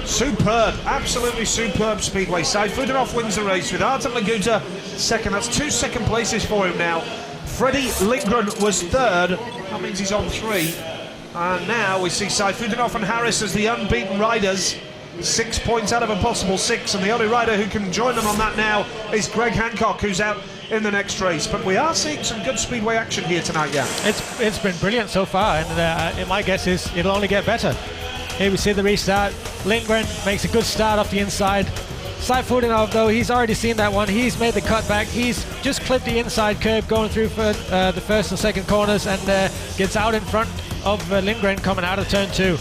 Superb, absolutely superb speedway. Sayfutdinov wins the race with Artem Laguta second. That's 2 second places for him now. Freddie Lindgren was third. That means he's on 3. And now we see Sayfutdinov and Harris as the unbeaten riders. 6 points out of a possible 6, and the only rider who can join them on that now is Greg Hancock, who's out in the next race. But we are seeing some good speedway action here tonight, yeah. It's been brilliant so far, and my guess is it'll only get better. Here we see the restart. Lindgren makes a good start off the inside. Sayfutdinov, though, he's already seen that one. He's made the cut back. He's just clipped the inside curb going through for the first and second corners, and gets out in front of Lindgren coming out of turn 2.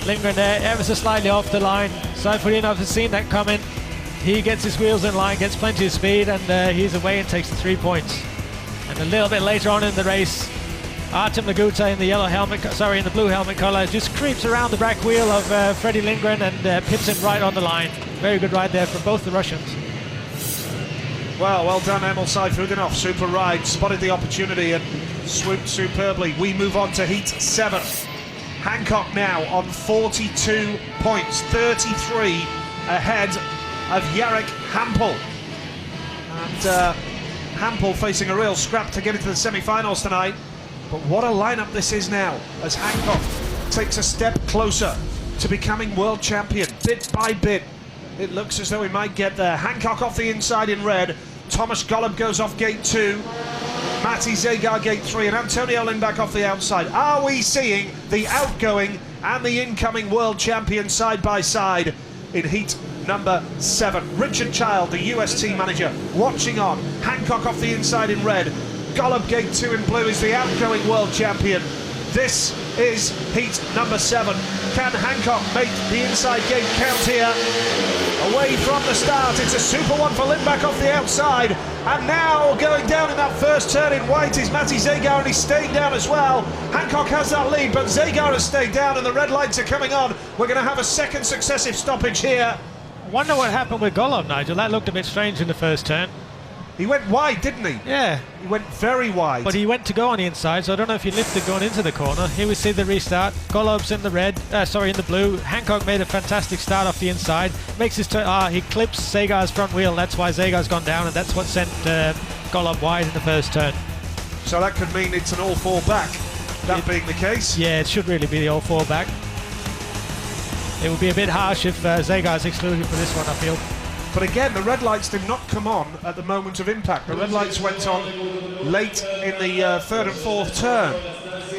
Lindgren there ever so slightly off the line. Sayfutdinov has seen that coming. He gets his wheels in line, gets plenty of speed, and he's away and takes the 3 points. And a little bit later on in the race, Artem Laguta in the yellow helmet, in the blue helmet colour, just creeps around the back wheel of Freddie Lindgren and pips him right on the line. Very good ride there from both the Russians. Well done, Emil Sayfutdinov. Super ride, spotted the opportunity and swooped superbly. We move on to Heat 7. Hancock now on 42 points, 33 ahead of Jarek Hampel. And Hampel facing a real scrap to get into the semi-finals tonight. But what a lineup this is now, as Hancock takes a step closer to becoming world champion, bit by bit. It looks as though we might get there. Hancock off the inside in red. Thomas Golub goes off gate 2. Matti Zagar gate 3, and Antonio Lindback off the outside. Are we seeing the outgoing and the incoming world champion side by side in heat number 7? Richard Child, the US team manager, watching on. Hancock off the inside in red. Golub gate 2 in blue is the outgoing world champion. This is heat number 7. Can Hancock make the inside gate count here? Away from the start, it's a super one for Lindback off the outside. And now going down in that first turn in white is Matti Zagar, and he's staying down as well. Hancock has that lead, but Zagar has stayed down and the red lights are coming on. We're going to have a second successive stoppage here. Wonder what happened with Golub, Nigel. That looked a bit strange in the first turn. He went wide, didn't he? Yeah. He went very wide. But he went to go on the inside, so I don't know if he lifted going into the corner. Here we see the restart. Golub's in the red, in the blue. Hancock made a fantastic start off the inside. Makes his turn. He clips Zagar's front wheel. That's why Zagar's gone down, and that's what sent Golub wide in the first turn. So that could mean it's an all-four back, that being the case? Yeah, it should really be the all-four back. It would be a bit harsh if Zagar's excluded for this one, I feel. But again, the red lights did not come on at the moment of impact. The red lights went on late in the third and fourth turn.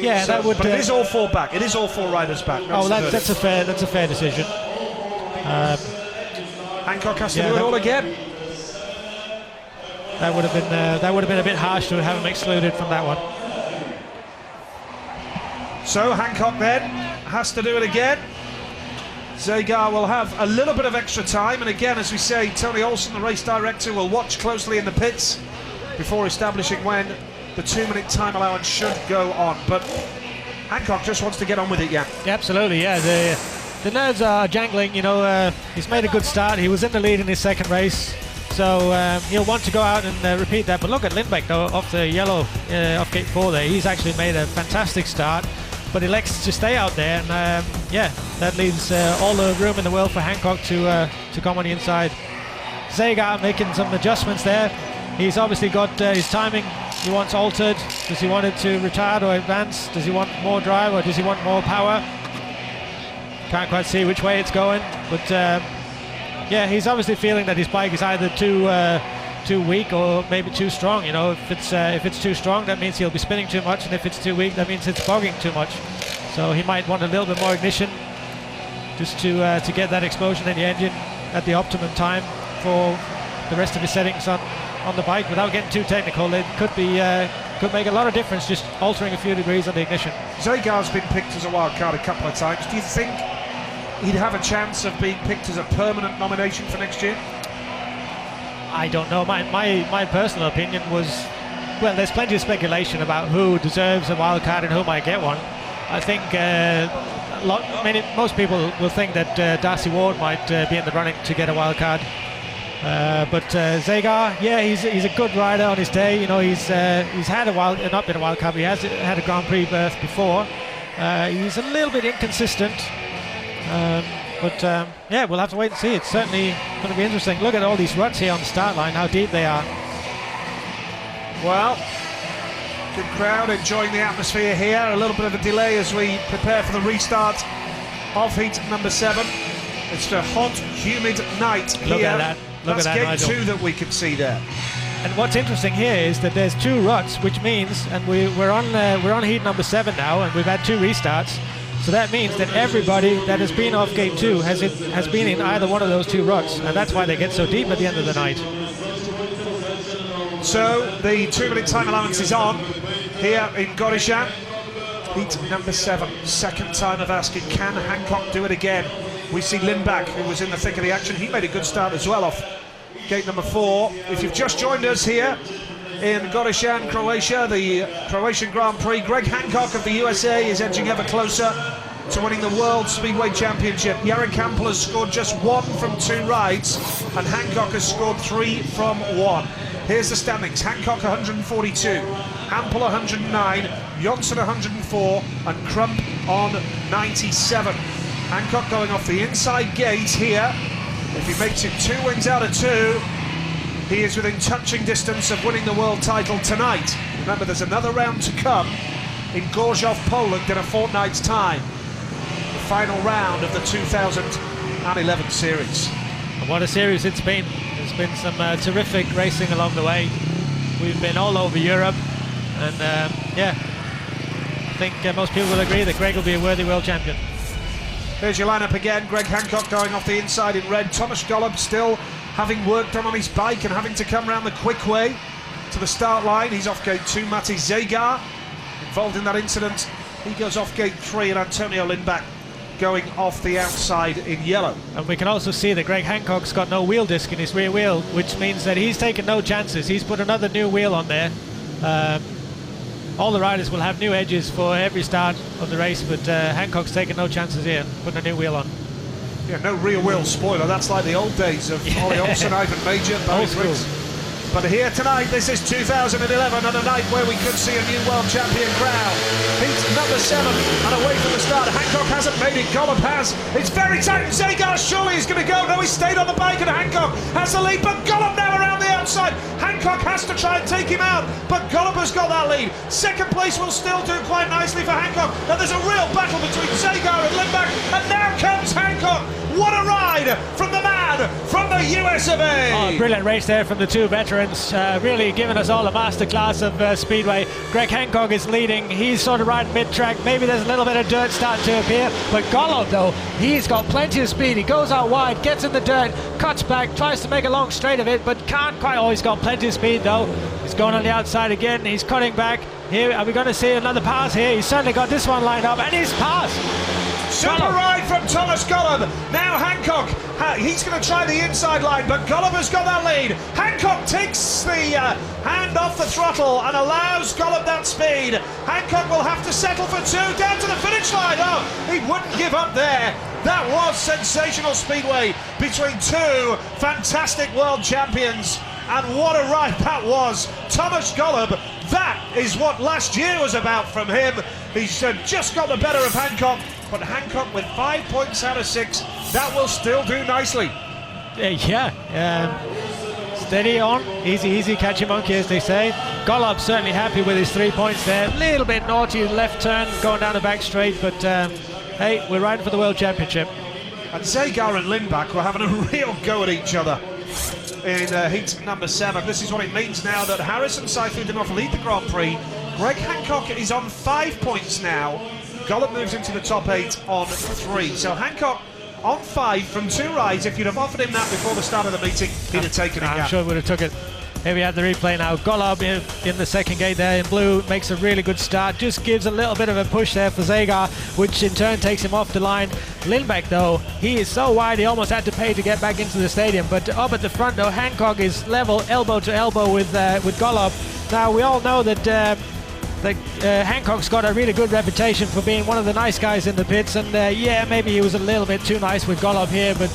Yeah, so, that would. But it is all 4 back. It is all 4 riders back. That's a fair decision. Hancock has to do it all again. That would have been a bit harsh to have him excluded from that one. So Hancock then has to do it again. Zagar will have a little bit of extra time, and again, as we say, Tony Olsen, the race director, will watch closely in the pits before establishing when the 2-minute time allowance should go on. But Hancock just wants to get on with it, yeah. Absolutely, yeah. The nerves are jangling, you know. He's made a good start. He was in the lead in his second race. So he'll want to go out and repeat that. But look at Lindbäck, though, off the yellow, off gate 4 there. He's actually made a fantastic start, but elects to stay out there. And yeah, that leaves all the room in the world for Hancock to come on the inside. Zagar making some adjustments there. He's obviously got his timing he wants altered. Does he want it to retard or advance? Does he want more drive or does he want more power? Can't quite see which way it's going, but yeah, he's obviously feeling that his bike is either too weak or maybe too strong. You know, if it's too strong, that means he'll be spinning too much, and if it's too weak, that means it's bogging too much. So he might want a little bit more ignition just to get that explosion in the engine at the optimum time for the rest of his settings on the bike. Without getting too technical, it could make a lot of difference just altering a few degrees on the ignition. Zagar's been picked as a wild card a couple of times. Do you think he'd have a chance of being picked as a permanent nomination for next year? I don't know. My personal opinion was, well, there's plenty of speculation about who deserves a wild card and who might get one. I think most people will think that Darcy Ward might be in the running to get a wild card. But Zagar, yeah, he's a good rider on his day. You know, he's had not been a wild card, but he has had a Grand Prix berth before. He's a little bit inconsistent. But yeah, we'll have to wait and see. It's certainly going to be interesting. Look at all these ruts here on the start line, how deep they are. Well, good crowd enjoying the atmosphere here. A little bit of a delay as we prepare for the restart of heat number 7. It's a hot, humid night here. Look at that. Look That's at that, gate Nigel. 2 that we can see there. And what's interesting here is that there's 2 ruts, which means, and we're on heat number 7 now, and we've had 2 restarts. So that means that everybody that has been off gate 2 has been in either one of those 2 ruts, and that's why they get so deep at the end of the night. So the 2-minute time allowance is on here in Croatian. Heat number 7. Second time of asking, can Hancock do it again? We see Lindbäck, who was in the thick of the action. He made a good start as well off gate number 4. If you've just joined us here in Croatian, Croatia, the Croatian Grand Prix, Greg Hancock of the USA is edging ever closer to winning the World Speedway Championship. Jaren Kampel has scored just 1 from 2 rides, and Hancock has scored 3 from 1. Here's the standings. Hancock 142, Hampel 109, Jonsson 104, and Crump on 97. Hancock going off the inside gate here. If he makes it 2 wins out of 2, he is within touching distance of winning the world title tonight. Remember, there's another round to come in Gorzów, Poland in a fortnight's time. The final round of the 2011 series. And what a series it's been. There's been some terrific racing along the way. We've been all over Europe, and yeah, I think most people will agree that Greg will be a worthy world champion. Here's your lineup again. Greg Hancock going off the inside in red. Thomas Golub still having work done on his bike and having to come round the quick way to the start line. He's off gate 2. Matti Zagar involved in that incident. He goes off gate 3, and Antonio Lindbäck going off the outside in yellow. And we can also see that Greg Hancock's got no wheel disc in his rear wheel, which means that he's taken no chances. He's put another new wheel on there. All the riders will have new edges for every start of the race, but Hancock's taken no chances here, putting a new wheel on. Yeah, no rear wheel spoiler. That's like the old days of Ollie Olsen, Ivan Major, Barry Briggs. But here tonight, this is 2011, and a night where we could see a new world champion crowned. Heat number 7, and away from the start. Hancock hasn't made it, Golub has. It's very tight. Zagar surely is going to go. No, he stayed on the bike, and Hancock has the lead, but Golub now around the outside. Hancock has to try and take him out, but Golub has got that lead. Second place will still do quite nicely for Hancock, and there's a real battle between Zagar and Lindbäck, and now comes Hancock. What a ride from the man from the US of A. Oh, brilliant race there from the 2 veterans, really giving us all a masterclass of speedway. Greg Hancock is leading. He's sort of riding mid-track. Maybe there's a little bit of dirt starting to appear, but Golub, though, he's got plenty of speed. He goes out wide, gets in the dirt, cuts back, tries to make a long straight of it, but can't quite. Oh, he's got plenty of speed, though. He's going on the outside again. He's cutting back. Here, are we going to see another pass here? He's certainly got this one lined up, and he's passed. Super ride from Thomas Golub. Now Hancock, he's going to try the inside line, but Golub has got that lead. Hancock takes the hand off the throttle and allows Golub that speed. Hancock will have to settle for 2 down to the finish line. Oh, he wouldn't give up there. That was sensational speedway between 2 fantastic world champions. And what a ride that was. Thomas Golub, that is what last year was about from him. He's just got the better of Hancock, but Hancock with 5 points out of 6, that will still do nicely. Steady on, easy catchy monkey, as they say. Golub certainly happy with his 3 points there. A little bit naughty left turn going down the back straight, but hey, we're riding for the World Championship. And Zagar and Lindbach were having a real go at each other in heat number 7. This is what it means now that Harris and Saifudinov lead the Grand Prix. Greg Hancock is on 5 points now. Golub moves into the top 8 on 3. So Hancock on 5 from 2 rides. If you'd have offered him that before the start of the meeting, he'd have taken it. I'm sure he would have took it. Here we have the replay now. Golub in the second gate there in blue makes a really good start. Just gives a little bit of a push there for Zagar, which in turn takes him off the line. Lindbach, though, he is so wide he almost had to pay to get back into the stadium. But up at the front, though, Hancock is level, elbow to elbow with Golub. Now, we all know that Hancock's got a really good reputation for being one of the nice guys in the pits, and yeah, maybe he was a little bit too nice with Golub here, but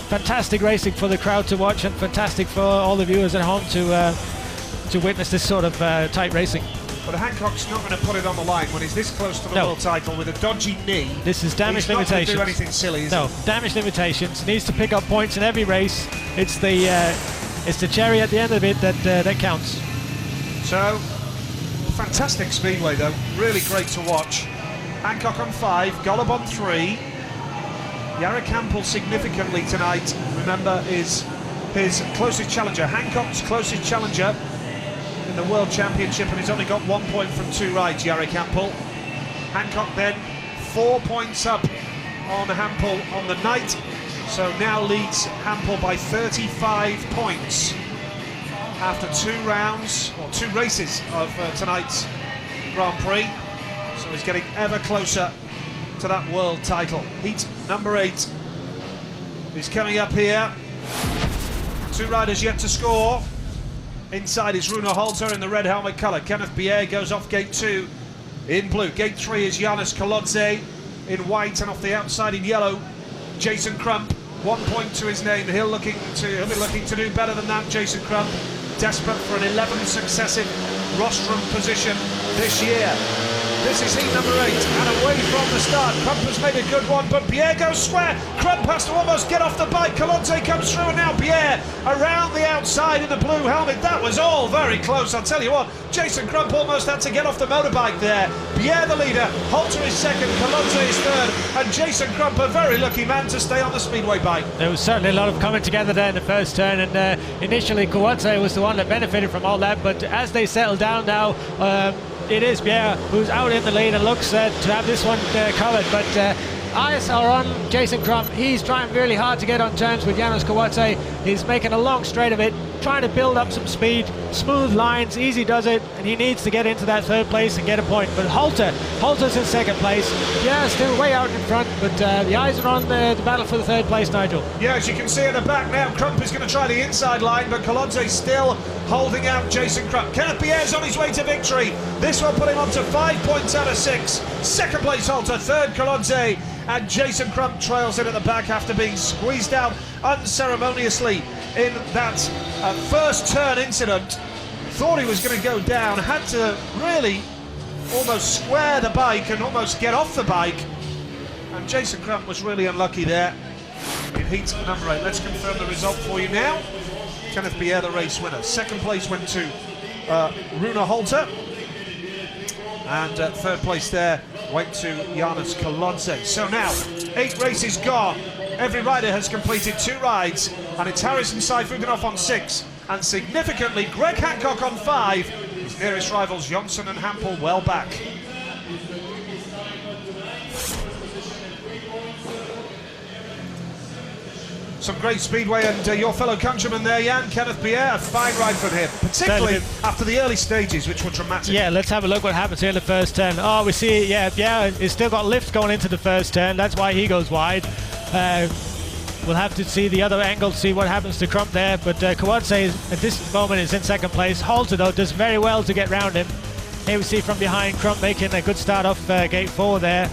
fantastic racing for the crowd to watch, and fantastic for all the viewers at home to witness this sort of tight racing. But Hancock's not going to put it on the line when he's this close to the world title with a dodgy knee. This is damage limitations. He's not going to do anything silly, is he? Damage limitations. Needs to pick up points in every race. It's the cherry at the end of it that counts. So, fantastic speedway though, really great to watch. Hancock on 5, Golub on 3. Jarek Hampel significantly tonight, remember, is his closest challenger. Hancock's closest challenger in the World Championship, and he's only got 1 point from 2 rides, Jarek Hampel. Hancock then 4 points up on Hampel on the night, so now leads Hampel by 35 points. After 2 rounds, or 2 races of tonight's Grand Prix. So he's getting ever closer to that world title. Heat number 8 is coming up here. 2 riders yet to score. Inside is Rune Holter in the red helmet colour. Kenneth Bier goes off gate 2 in blue. Gate 3 is Janis Kolodze in white, and off the outside in yellow, Jason Crump. 1 point to his name. He'll be looking to do better than that, Jason Crump. Desperate for an 11th successive rostrum position this year. This is heat number 8, and away from the start. Crump has made a good one, but Bier goes square. Crump has to almost get off the bike. Kolodze comes through, and now Bier around the outside in the blue helmet. That was all very close, I'll tell you what. Jason Crump almost had to get off the motorbike there. Bier the leader, Holter is second, Kolodze is third, and Jason Crump a very lucky man to stay on the speedway bike. There was certainly a lot of coming together there in the first turn, and initially Kolodze was the one that benefited from all that, but as they settle down now, it is Bier who's out in the lead and looks to have this one covered, but eyes are on Jason Crump. He's trying really hard to get on terms with Janis Kolodze. He's making a long straight of it, trying to build up some speed, smooth lines, easy does it, and he needs to get into that 3rd place and get a point. But Holter's in 2nd place. Bier still way out in front, but the eyes are on the battle for the 3rd place, Nigel. Yeah, as you can see at the back now, Crump is going to try the inside line, but Kolodze still holding out Jason Crump. Kenneth Bier's on his way to victory. This will put him on to 5 points out of 6. 2nd place Holter, 3rd Kolodze, and Jason Crump trails in at the back after being squeezed out unceremoniously in that first turn incident. Thought he was going to go down, had to really almost square the bike and almost get off the bike, and Jason Crump was really unlucky there in heat number 8. Let's confirm the result for you now. Kenneth Bier, the race winner. 2nd place went to Rune Holter, and 3rd place there went to Janis Kolodze. So now 8 races gone. Every rider has completed 2 rides, and it's Harrison Saifudinov on 6, and significantly Greg Hancock on 5. His nearest rivals Jonsson and Hampel well back. Some great speedway, and your fellow countryman there, Jan, Kenneth Pierre, a fine ride from him, particularly after the early stages, which were dramatic. Yeah, let's have a look what happens here in the first turn. Oh, we see, yeah, he's still got lift going into the first turn. That's why he goes wide. We'll have to see the other angle, see what happens to Crump there. But Kwadze at this moment is in second place. Halter, though, does very well to get round him. Here we see from behind Crump making a good start off gate 4 there.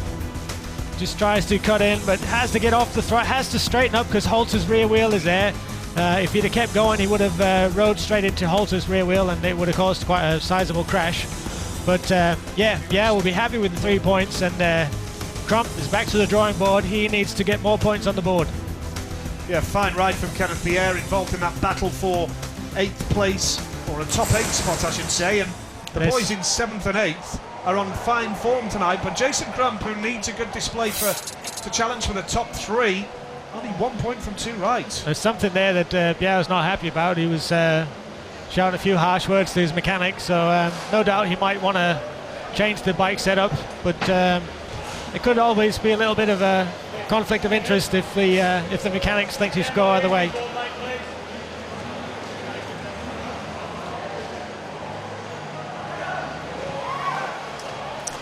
Just tries to cut in, but has to get off the throttle, has to straighten up because Halter's rear wheel is there. If he'd have kept going, he would have rode straight into Halter's rear wheel, and it would have caused quite a sizable crash. But yeah, we'll be happy with the 3 points, and Crump is back to the drawing board. He needs to get more points on the board. Yeah, fine ride from Kenneth Pierre, involved in that battle for 8th place, or a top 8 spot, I should say, and the boys in 7th and 8th are on fine form tonight, but Jason Crump, who needs a good display to challenge for the top 3, only 1 point from 2 rides. There's something there that Pierre was not happy about. He was shouting a few harsh words to his mechanic, so no doubt he might want to change the bike setup, but it could always be a little bit of a conflict of interest if the mechanics think he should go either way.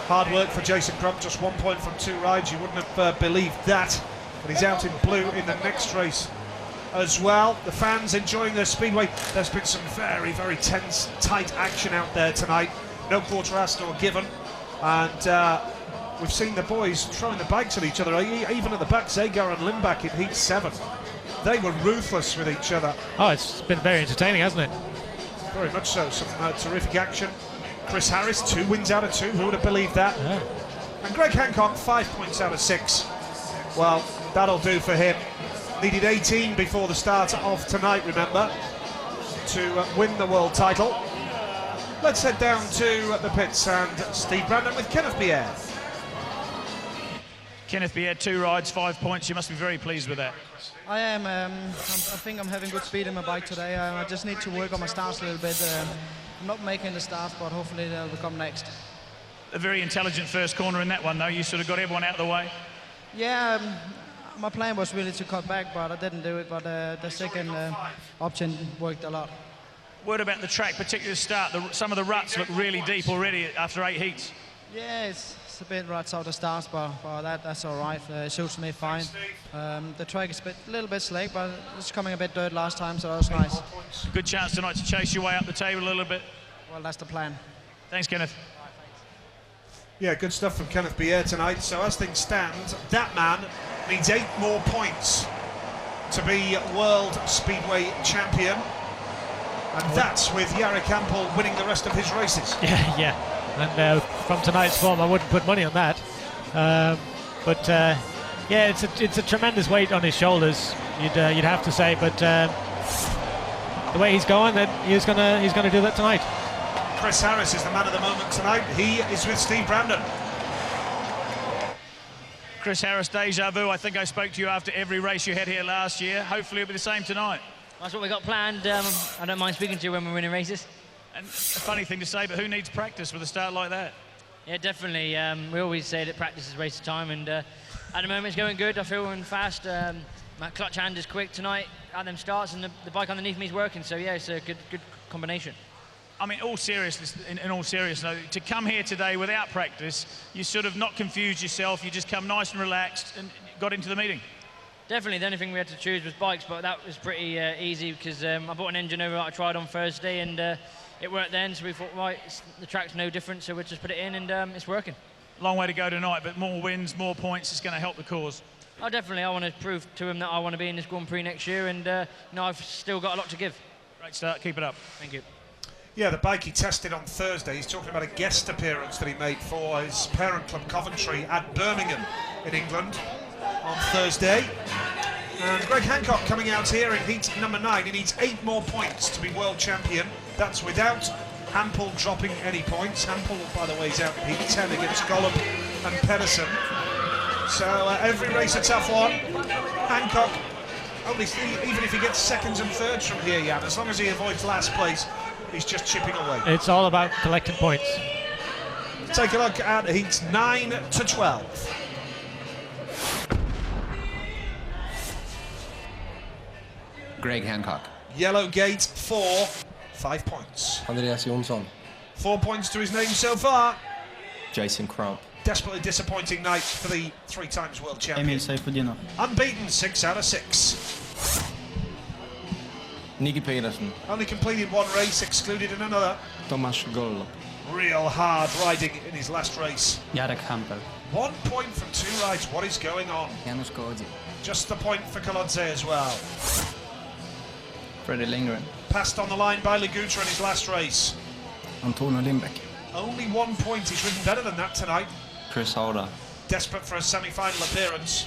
Hard work for Jason Crump, just 1 point from 2 rides. You wouldn't have believed that, but he's out in blue in the next race as well. The fans enjoying their speedway. There's been some very, very tense, tight action out there tonight. No quarter asked or given, and we've seen the boys throwing the bikes at each other, even at the back. Zagar and Limbach in heat 7. They were ruthless with each other. Oh, it's been very entertaining, hasn't it? Very much so. Some terrific action. Chris Harris, 2 wins out of 2. Who would have believed that? Yeah. And Greg Hancock, 5 points out of 6. Well, that'll do for him. Needed 18 before the start of tonight, remember, to win the world title. Let's head down to the pits and Steve Brandon with Kenneth Pierre. Kenneth Pierre, 2 rides, 5 points. You must be very pleased with that. I am. I think I'm having good speed in my bike today. I just need to work on my starts a little bit. I'm not making the start, but hopefully they'll come next. A very intelligent first corner in that one, though. You sort of got everyone out of the way. Yeah, my plan was really to cut back, but I didn't do it. But the second option worked a lot. Word about the track, particular start. Some of the ruts look really deep already after 8 heats. Yeah, it's a bit ruts out the starts, but that's all right. It suits me fine. The track is a little bit slick, but it's coming a bit dirt last time, so that was nice. Good chance tonight to chase your way up the table a little bit. Well, that's the plan. Thanks, Kenneth. Yeah, good stuff from Kenneth Pierre tonight. So as things stand, that man needs 8 more points to be World Speedway Champion. And that's with Jarek Hampel winning the rest of his races. Yeah. And from tonight's form, I wouldn't put money on that. Yeah, it's a tremendous weight on his shoulders. You'd have to say, but the way he's going, that he's gonna do that tonight. Chris Harris is the man of the moment tonight. He is with Steve Brandon. Chris Harris, deja vu. I think I spoke to you after every race you had here last year. Hopefully it'll be the same tonight. That's what we got planned. I don't mind speaking to you when we're winning races. And a funny thing to say, but who needs practice with a start like that? Yeah, definitely. We always say that practice is a waste of time, and at the moment it's going good. I feel we're fast. My clutch hand is quick tonight at them starts, and the bike underneath me is working. So yeah, it's a good combination. I mean, all seriousness, in all seriousness, to come here today without practice, you sort of not confused yourself. You just come nice and relaxed and got into the meeting. Definitely, the only thing we had to choose was bikes, but that was pretty easy because I bought an engine over that I tried on Thursday, and it worked then, so we thought, right, the track's no different, so we'll just put it in, and it's working. Long way to go tonight, but more wins, more points is going to help the cause. Oh, definitely. I want to prove to him that I want to be in this Grand Prix next year, and I've still got a lot to give. Great start. Keep it up. Thank you. Yeah, the bike he tested on Thursday, he's talking about a guest appearance that he made for his parent club Coventry at Birmingham in England on Thursday. And Greg Hancock coming out here in heat number 9. He needs 8 more points to be world champion. That's without Hampel dropping any points. Hampel, by the way, is out in heat 10 against Gollum and Pedersen. So every race a tough one. Hancock, only even if he gets seconds and thirds from here, Jan, as long as he avoids last place, he's just chipping away. It's all about collecting points. Take a look at heats 9 to 12. Greg Hancock. Yellow gate 4, 5 points. Andreas Jonsson. 4 points to his name so far. Jason Crump. Desperately disappointing night for the 3 times world champion. Emil Seyfudinov. Unbeaten, 6 out of 6. Nicky Pedersen. Only completed 1 race, excluded in another. Tomasz Gollo. Real hard riding in his last race. Jarek Hampel. 1 point from 2 rides. What is going on? Janusz Kołodziej. Just the point for Kolodze as well. Freddie Lindgren. Passed on the line by Legutra in his last race. Antonio Lindbäck. Only 1 point. He's ridden better than that tonight. Chris Hauda. Desperate for a semi-final appearance.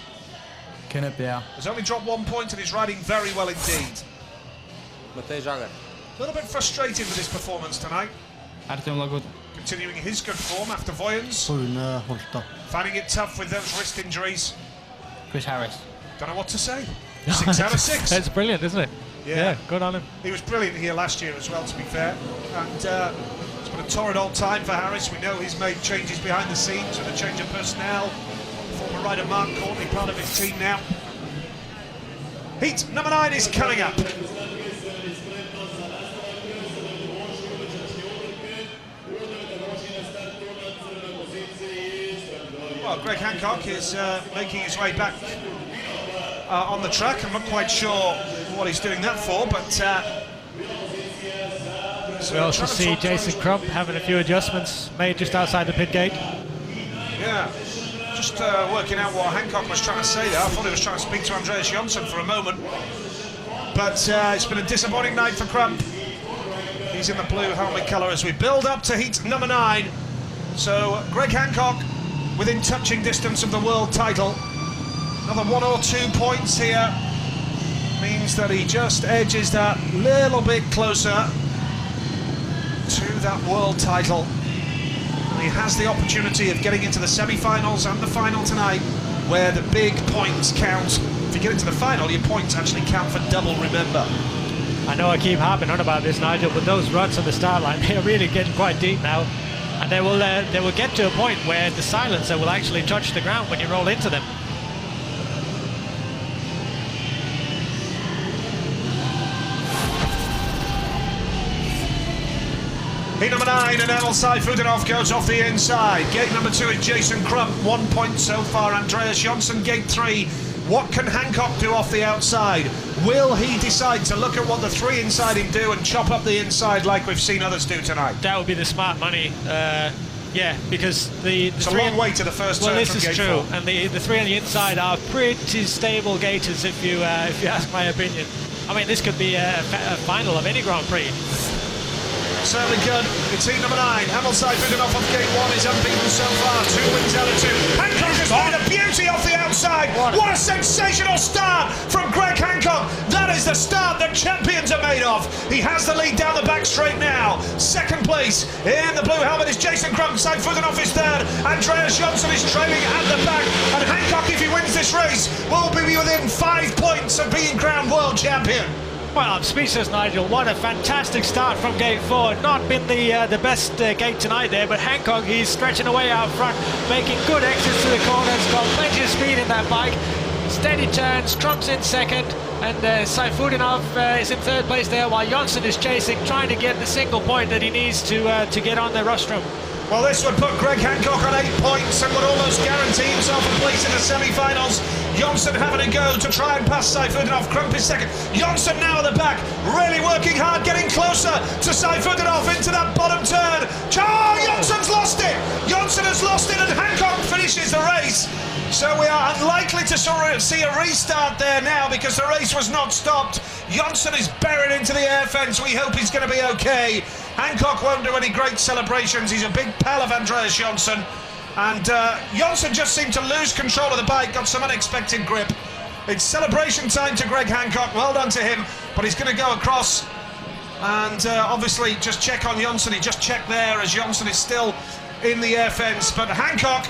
Kenneth Pierre. Has only dropped 1 point and is riding very well indeed. Matej Jager. A little bit frustrated with his performance tonight. Artem Lagota. Continuing his good form after Voyens. Rune Holta. Finding it tough with those wrist injuries. Chris Harris. Don't know what to say. 6 out of 6. That's brilliant, isn't it? Yeah, good on him. He was brilliant here last year as well, to be fair. And it's been a torrid old time for Harris. We know he's made changes behind the scenes with a change of personnel. Former rider Mark Courtney part of his team now. Heat number 9 is coming up. Well, Greg Hancock is making his way back on the track. I'm not quite sure what he's doing that for, but... we also see Jason Crump having a few adjustments made just outside the pit gate. Yeah, just working out what Hancock was trying to say there. I thought he was trying to speak to Andreas Jonsson for a moment. But it's been a disappointing night for Crump. He's in the blue helmet colour as we build up to heat number 9. So Greg Hancock within touching distance of the world title. Another 1 or 2 points here means that he just edges that little bit closer to that world title. And he has the opportunity of getting into the semi-finals and the final tonight, where the big points count. If you get into the final, your points actually count for double, remember. I know I keep harping on about this, Nigel, but those ruts on the start line, they're really getting quite deep now. And they will get to a point where the silencer will actually touch the ground when you roll into them. Heat number 9, and Emil Seyfudinov goes off the inside. Gate number 2 is Jason Crump, 1 point so far. Andreas Jonsson, gate 3. What can Hancock do off the outside? Will he decide to look at what the 3 inside him do and chop up the inside like we've seen others do tonight? That would be the smart money. Yeah, because it's a long way to the first turn from gate 4. Well, this is true, and the 3 on the inside are pretty stable gators, if you ask my opinion. I mean, this could be a final of any Grand Prix. Certainly good. It's heat number 9. Emil Seyfudinov off gate 1 is unbeaten so far. 2 wins out of 2. Hancock has made a beauty off the outside. What a sensational start from Greg Hancock. That is the start that champions are made of. He has the lead down the back straight now. Second place in the blue helmet is Jason Crump. Seyfudinov is third. Andreas Jonsson is trailing at the back. And Hancock, if he wins this race, will be within 5 points of being crowned world champion. Well, I'm speechless, Nigel. What a fantastic start from gate 4. Not been the best gate tonight there, but Hancock, he's stretching away out front, making good exits to the corners, got plenty of speed in that bike. Steady turns, Crump's in second, and Seyfudinov is in third place there, while Jonsson is chasing, trying to get the single point that he needs to get on the rostrum. Well, this would put Greg Hancock on 8 points and would almost guarantee himself a place in the semi-finals. Jonsson having a go to try and pass Seyfudinov. Crump is second. Jonsson now at the back, really working hard, getting closer to Seyfudinov into that bottom turn. Jonsson's lost it! Jonsson has lost it and Hancock finishes the race. So we are unlikely to see a restart there now because the race was not stopped. Jonsson is buried into the air fence. We hope he's going to be okay. Hancock won't do any great celebrations. He's a big pal of Andreas Jonsson. And Jonsson just seemed to lose control of the bike, got some unexpected grip. It's celebration time to Greg Hancock. Well done to him. But he's going to go across and obviously just check on Jonsson. He just checked there as Jonsson is still in the air fence. But Hancock,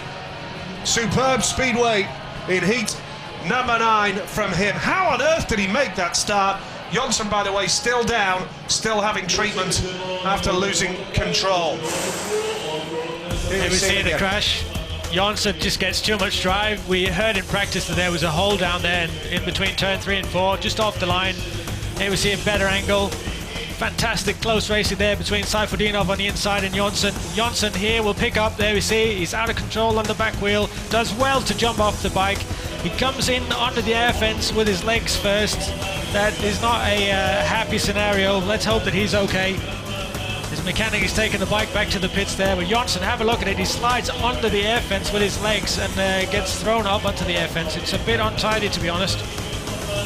superb speedway in heat number 9 from him. How on earth did he make that start? Jonsson, by the way, still down, still having treatment after losing control. Here we see the crash. Jonsson just gets too much drive. We heard in practice that there was a hole down there in between turn 3 and 4, just off the line. Here we see a better angle. Fantastic close racing there between Saifudinov on the inside and Jonsson. Jonsson here will pick up. There we see he's out of control on the back wheel. Does well to jump off the bike. He comes in onto the air fence with his legs first. That is not a happy scenario. Let's hope that he's okay. His mechanic is taking the bike back to the pits there. But Jonsson, have a look at it. He slides onto the air fence with his legs and gets thrown up onto the air fence. It's a bit untidy, to be honest.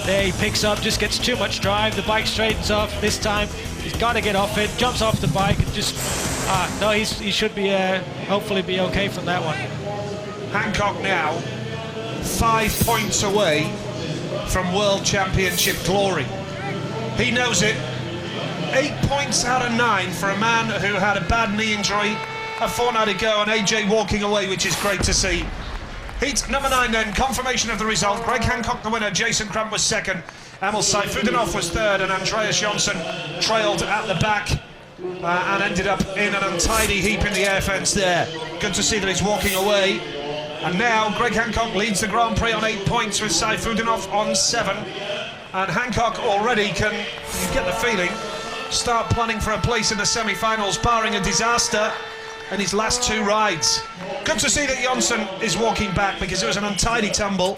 There he picks up, just gets too much drive. The bike straightens off. This time he's got to get off it. Jumps off the bike and just... no, he should be hopefully be okay from that one. Hancock now 5 points away from World Championship glory. He knows it. 8 points out of 9 for a man who had a bad knee injury a fortnight ago, and AJ walking away, which is great to see. Heat number 9 then, confirmation of the result. Greg Hancock the winner, Jason Crump was second, Emil Saifudinov was third, and Andreas Jonsson trailed at the back and ended up in an untidy heap in the air fence there. Good to see that he's walking away. And now Greg Hancock leads the Grand Prix on 8 points with Saifudinov on 7. And Hancock already can, you get the feeling, start planning for a place in the semi-finals, barring a disaster in his last 2 rides. Good to see that Jonsson is walking back, because it was an untidy tumble.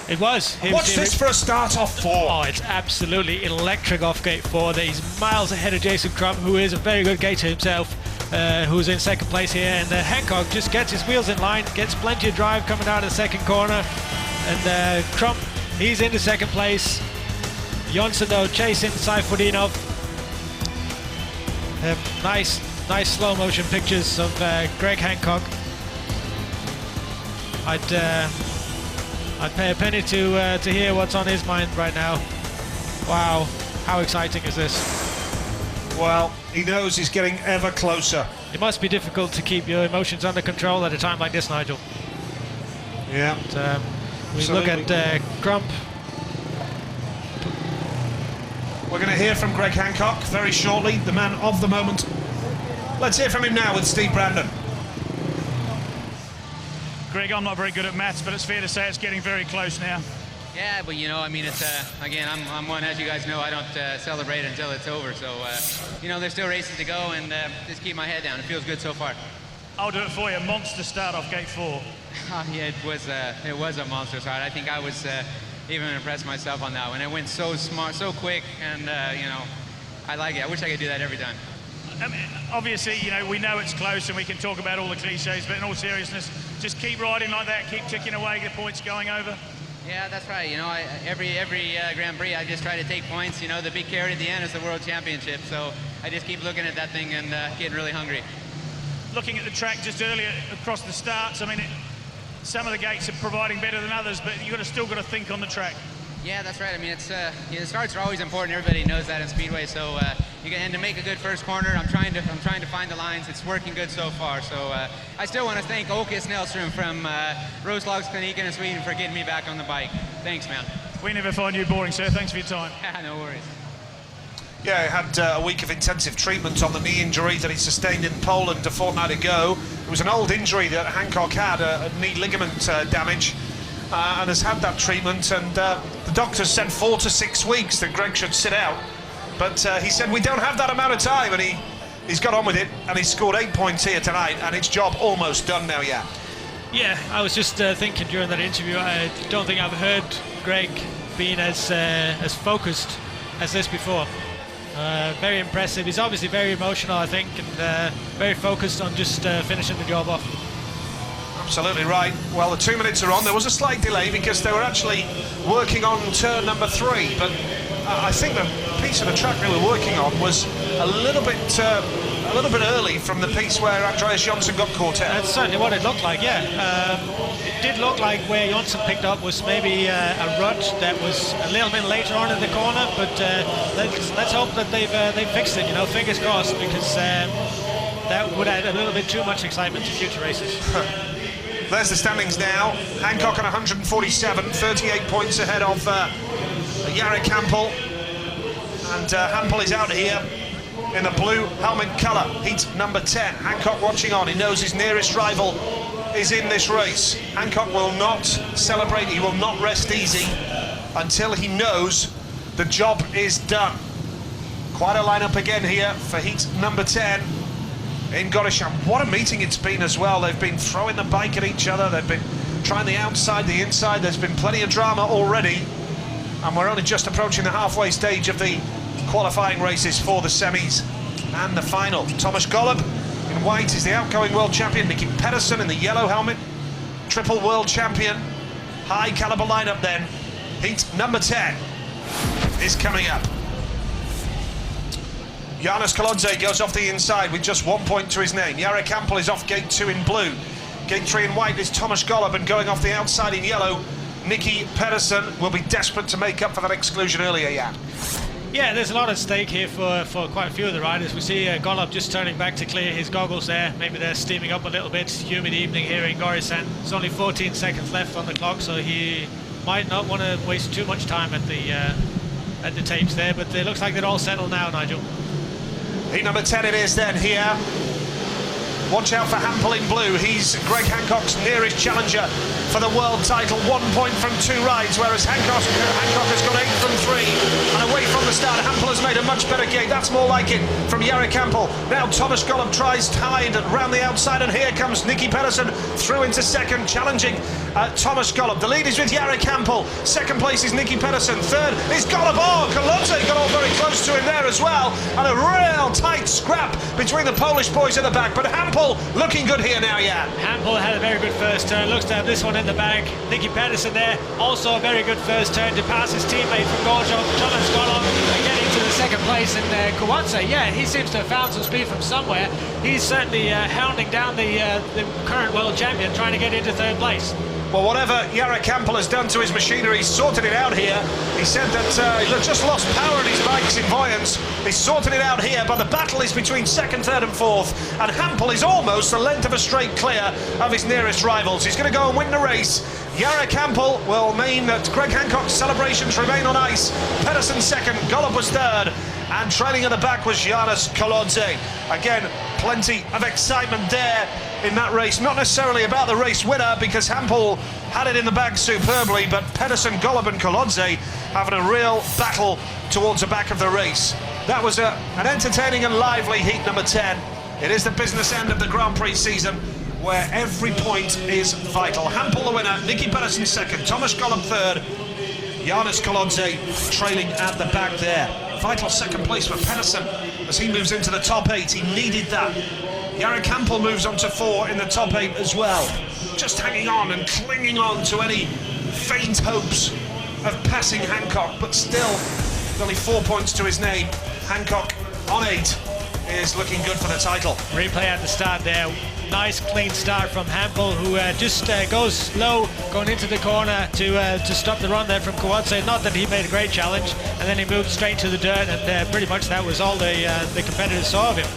It was. Watch this for a start off 4. Oh, it's absolutely electric off gate 4. He's miles ahead of Jason Crump, who is a very good gator himself, who's in second place here. And Hancock just gets his wheels in line, gets plenty of drive coming out of the second corner. And Crump, he's into second place. Jonsson, though, chasing Saifudinov. Nice slow motion pictures of Greg Hancock. I'd pay a penny to hear what's on his mind right now. Wow, how exciting is this? Well, he knows he's getting ever closer. It must be difficult to keep your emotions under control at a time like this, Nigel. Yeah. But, we look at Crump. We're going to hear from Greg Hancock very shortly, the man of the moment. Let's hear from him now with Steve Brandon. Greg, I'm not very good at maths, but it's fair to say it's getting very close now. Yeah, but you know, I mean, it's again, I'm one, as you guys know, I don't celebrate until it's over. So you know, there's still races to go, and just keep my head down. It feels good so far. I'll do it for you. Monster start off gate 4. Yeah, it was a monster start. I think I was even impressed myself on that one. It went so smart, so quick, and you know, I like it. I wish I could do that every time. I mean, obviously, you know, we know it's close and we can talk about all the cliches, but in all seriousness, just keep riding like that, keep ticking away, get points going over. Yeah, that's right. You know, every Grand Prix, I just try to take points. You know, the big carrot at the end is the World Championship, so I just keep looking at that thing and getting really hungry. Looking at the track just earlier across the starts, I mean, some of the gates are providing better than others, but you've still got to think on the track. Yeah, that's right. I mean, it's you know, the starts are always important. Everybody knows that in Speedway. So and to make a good first corner, I'm trying to find the lines. It's working good so far. So I still want to thank Åke Snellström from Roslagskliniken in Sweden for getting me back on the bike. Thanks, man. We never find you boring, sir. Thanks for your time. No worries. Yeah, he had a week of intensive treatment on the knee injury that he sustained in Poland a fortnight ago. It was an old injury that Hancock had, a knee ligament damage, and has had that treatment, and the doctors said 4 to 6 weeks that Greg should sit out. But he said, we don't have that amount of time, and he's got on with it, and he's scored 8 points here tonight, and his job almost done now, yeah. Yeah, I was just thinking during that interview, I don't think I've heard Greg being as focused as this before. Very impressive. He's obviously very emotional, I think, and very focused on just finishing the job off. Absolutely right. Well, the 2 minutes are on. There was a slight delay because they were actually working on turn number 3, but I think the piece of the track they were working on was a little bit early from the piece where Andreas Jonsson got caught out. That's certainly what it looked like, yeah. It did look like where Jonsson picked up was maybe a rut that was a little bit later on in the corner, but let's hope that they've fixed it, you know, fingers crossed, because that would add a little bit too much excitement to future races. There's the standings now. Hancock on 147, 38 points ahead of Jarek Hampel. And Hampel is out here in the blue helmet colour, heat number 10. Hancock watching on. He knows his nearest rival is in this race. Hancock will not celebrate, he will not rest easy until he knows the job is done. Quite a lineup again here for heat number 10 in Croatian. What a meeting it's been as well. They've been throwing the bike at each other. They've been trying the outside, the inside. There's been plenty of drama already. And we're only just approaching the halfway stage of the qualifying races for the semis and the final. Tomasz Golub in white is the outgoing world champion. Nicky Pedersen in the yellow helmet, triple world champion. High caliber lineup then. Heat number 10 is coming up. Janis Kolodze goes off the inside with just 1 point to his name. Jare Campbell is off gate 2 in blue. Gate 3 in white is Tomasz Golub, and going off the outside in yellow, Nicky Pedersen will be desperate to make up for that exclusion earlier, Jan. Yeah, there's a lot at stake here for quite a few of the riders. We see Golub just turning back to clear his goggles there. Maybe they're steaming up a little bit. Humid evening here in Croatian. There's only 14 seconds left on the clock, so he might not want to waste too much time at the tapes there, but it looks like they're all settled now, Nigel. Heat number 10 it is then here. Watch out for Hampel in blue. He's Greg Hancock's nearest challenger for the world title. 1 point from 2 rides, whereas Hancock has got 8 from 3. And away from the start, Hampel has made a much better gate. That's more like it from Jare Campbell. Now Tomasz Golub tries tied round the outside, and here comes Nicky Pedersen through into second, challenging Tomasz Golub. The lead is with Jare Campbell. Second place is Nicky Pedersen. Third is Golub. Oh, Kolodze got all very close to him there as well. And a real tight scrap between the Polish boys at the back. But Hampel looking good here now, Jan. Hampel had a very good first turn. Looks to have this one in the bag. Nicky Pedersen there, also a very good first turn to pass his teammate from Jonas Golub, getting to the second place. And Kowatse, yeah, he seems to have found some speed from somewhere. He's certainly hounding down the current world champion, trying to get into third place. Well, whatever Jare Campbell has done to his machinery, he's sorted it out here. He said that he just lost power in his bikes in Voyance. He's sorted it out here, but the battle is between second, third and fourth, and Hampel is almost the length of a straight clear of his nearest rivals. He's going to go and win the race. Jare Campbell will mean that Greg Hancock's celebrations remain on ice. Pedersen second, Golub was third, and trailing at the back was Janis Kolodze. Again, plenty of excitement there in that race. Not necessarily about the race winner, because Hampel had it in the bag superbly, but Pedersen, Golub and Kolodze having a real battle towards the back of the race. That was an entertaining and lively heat number 10. It is the business end of the Grand Prix season, where every point is vital. Hampel the winner, Nicky Pedersen second, Tomasz Golub third, Janis Kolodze trailing at the back there. Vital second place for Pedersen as he moves into the top 8. He needed that. Jare Campbell moves on to 4 in the top 8 as well. Just hanging on and clinging on to any faint hopes of passing Hancock, but still, with only 4 points to his name, Hancock on 8 is looking good for the title. Replay at the start there. Nice clean start from Hampel, who just goes low going into the corner to stop the run there from Kowatse. Not that he made a great challenge, and then he moved straight to the dirt, and pretty much that was all the competitors saw of him.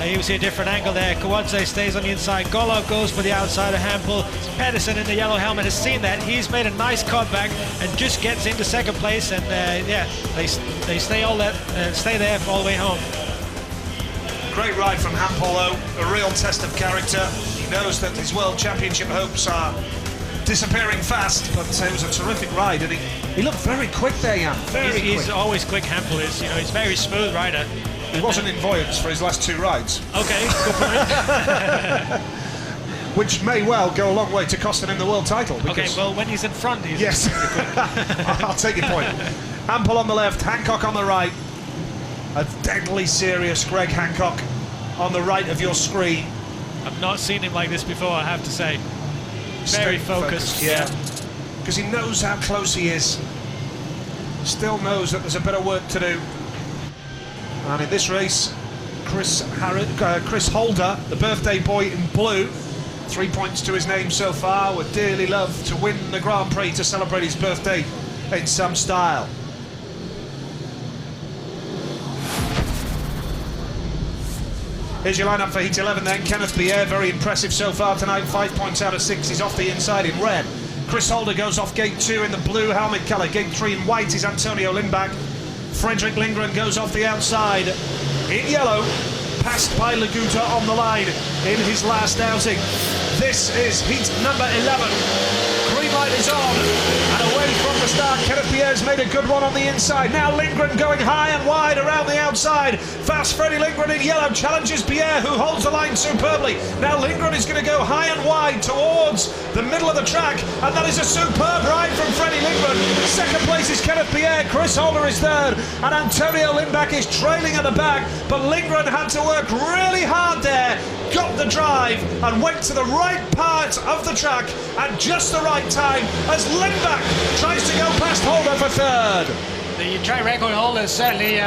You see a different angle there. Kowatse stays on the inside. Golub goes for the outside of Hampel. Pedersen in the yellow helmet has seen that. He's made a nice cutback and just gets into second place. And yeah, they stay there all the way home. Great ride from Hampel though. A real test of character. He knows that his World Championship hopes are disappearing fast, but it was a terrific ride, and he looked very quick there, Jan. He's always quick. Hampel is, he's a very smooth rider. He wasn't in Voyance for his last 2 rides. Okay, good point. Which may well go a long way to costing him the world title. Okay, well, when he's in front, he's yes. I'll take your point. Hampel on the left, Hancock on the right. A deadly serious Greg Hancock on the right of your screen. I've not seen him like this before, I have to say. Very focused. Yeah, because he knows how close he is. Still knows that there's a bit of work to do. And in this race, Chris Holder, the birthday boy in blue, 3 points to his name so far, would dearly love to win the Grand Prix to celebrate his birthday in some style. Here's your lineup for Heat 11 then. Kenneth Bier, very impressive so far tonight, 5 points out of 6. He's off the inside in red. Chris Holder goes off gate 2 in the blue helmet colour. Gate 3 in white is Antonio Lindbach. Fredrik Lindgren goes off the outside in yellow, passed by Laguta on the line in his last outing. This is heat number 11. Green light is on, and away from the start. Zagar. Kenneth Pierre's made a good one on the inside. Now Lindgren going high and wide around the outside. Fast Freddie Lindgren in yellow challenges Pierre, who holds the line superbly. Now Lindgren is going to go high and wide towards the middle of the track, and that is a superb ride from Freddie Lindgren. Second place is Kenneth Pierre. Chris Holder is third, and Antonio Lindback is trailing at the back. But Lindgren had to work really hard there, got the drive, and went to the right part of the track at just the right time as Lindback tries to go past Holder for third. The track record holder certainly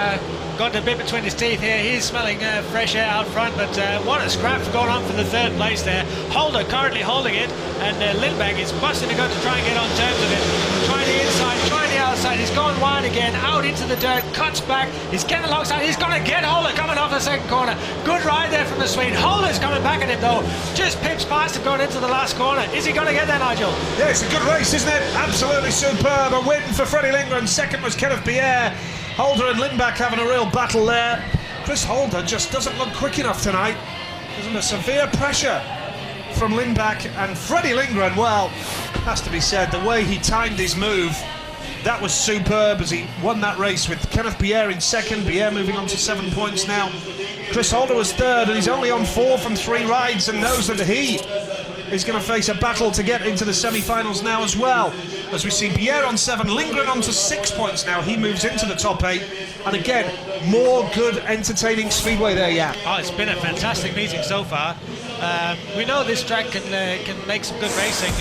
got a bit between his teeth here. He's smelling fresh air out front, but what a scrap going on for the third place there. Holder currently holding it, and Lindback is busting to go to try and get on terms of it. Trying the inside, trying the outside. He's gone wide again, out into the dirt, cuts back. He's getting alongside. He's going to get Holder coming off the second corner. Good ride there from the Swede. Holder's coming back at him though. Just pips past him going into the last corner. Is he going to get there, Nigel? Yeah, it's a good race, isn't it? Absolutely superb. A win for Freddie Lindgren. Second was Kenneth Pierre. Holder and Lindback having a real battle there. Chris Holder just doesn't look quick enough tonight. There's under severe pressure from Lindback, and Freddie Lindgren, well, has to be said, the way he timed his move, that was superb as he won that race with Kenneth Pierre in second. Pierre moving on to 7 points now. Chris Holder was third, and he's only on 4 from 3 rides and knows that he is going to face a battle to get into the semi-finals now as well. As we see Pierre on 7, Lindgren on to 6 points now. He moves into the top 8. And again, more good, entertaining speedway there, yeah. Oh, it's been a fantastic meeting so far. We know this track can make some good racing.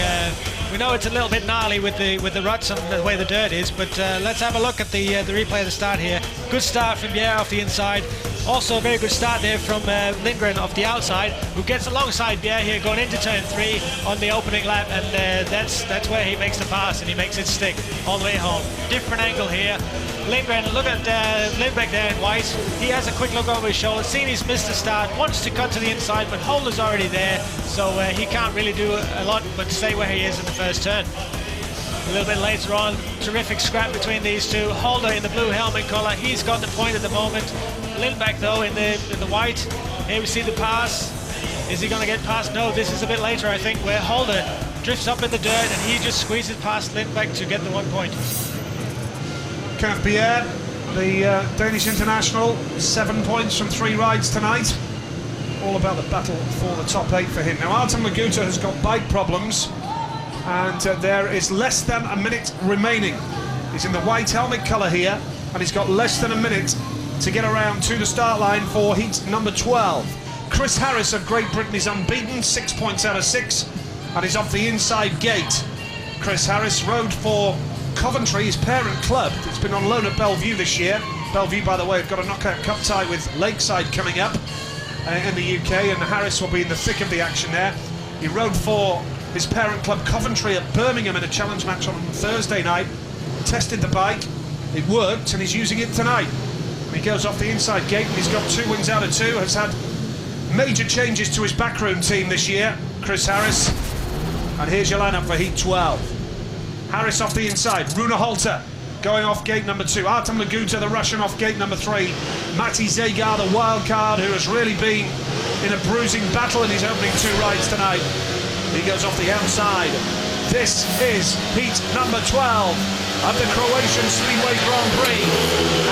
We know it's a little bit gnarly with the ruts and the way the dirt is, but let's have a look at the replay of the start here. Good start from Pierre off the inside. Also a very good start there from Lindgren off the outside, who gets alongside Pierre here going into turn 3 on the opening lap, and that's where he makes the pass and he makes it stick all the way home. Different angle here. Lindgren, look at Lindbeck there in white. He has a quick look over his shoulder, seen he's missed the start, wants to cut to the inside, but Holder's already there, so he can't really do a lot but stay where he is in the first turn. A little bit later on, terrific scrap between these two. Holder in the blue helmet colour, he's got the point at the moment. Lindback though in the white. Here we see the pass. Is he going to get past? No, this is a bit later I think, where Holder drifts up in the dirt and he just squeezes past Lindback to get the 1 point. Kenneth Pierre, the Danish international, 7 points from 3 rides tonight. All about the battle for the top 8 for him. Now Artem Laguta has got bike problems, and there is less than a minute remaining. He's in the white helmet colour here, and he's got less than a minute to get around to the start line for heat number 12. Chris Harris of Great Britain is unbeaten, 6 points out of 6, and is off the inside gate. Chris Harris rode for Coventry, his parent club. It's been on loan at Bellevue this year. Bellevue, by the way, have got a knockout cup tie with Lakeside coming up in the UK, and Harris will be in the thick of the action there. He rode for his parent club Coventry at Birmingham in a challenge match on Thursday night. Tested the bike, it worked, and he's using it tonight. And he goes off the inside gate, and he's got 2 wins out of 2, has had major changes to his backroom team this year, Chris Harris. And here's your lineup for heat 12. Harris off the inside, Rune Holter going off gate number 2, Artem Laguta, the Russian, off gate number 3, Matti Zagar, the wild card, who has really been in a bruising battle in his opening 2 rides tonight. He goes off the outside. This is heat number 12 of the Croatian Speedway Grand Prix.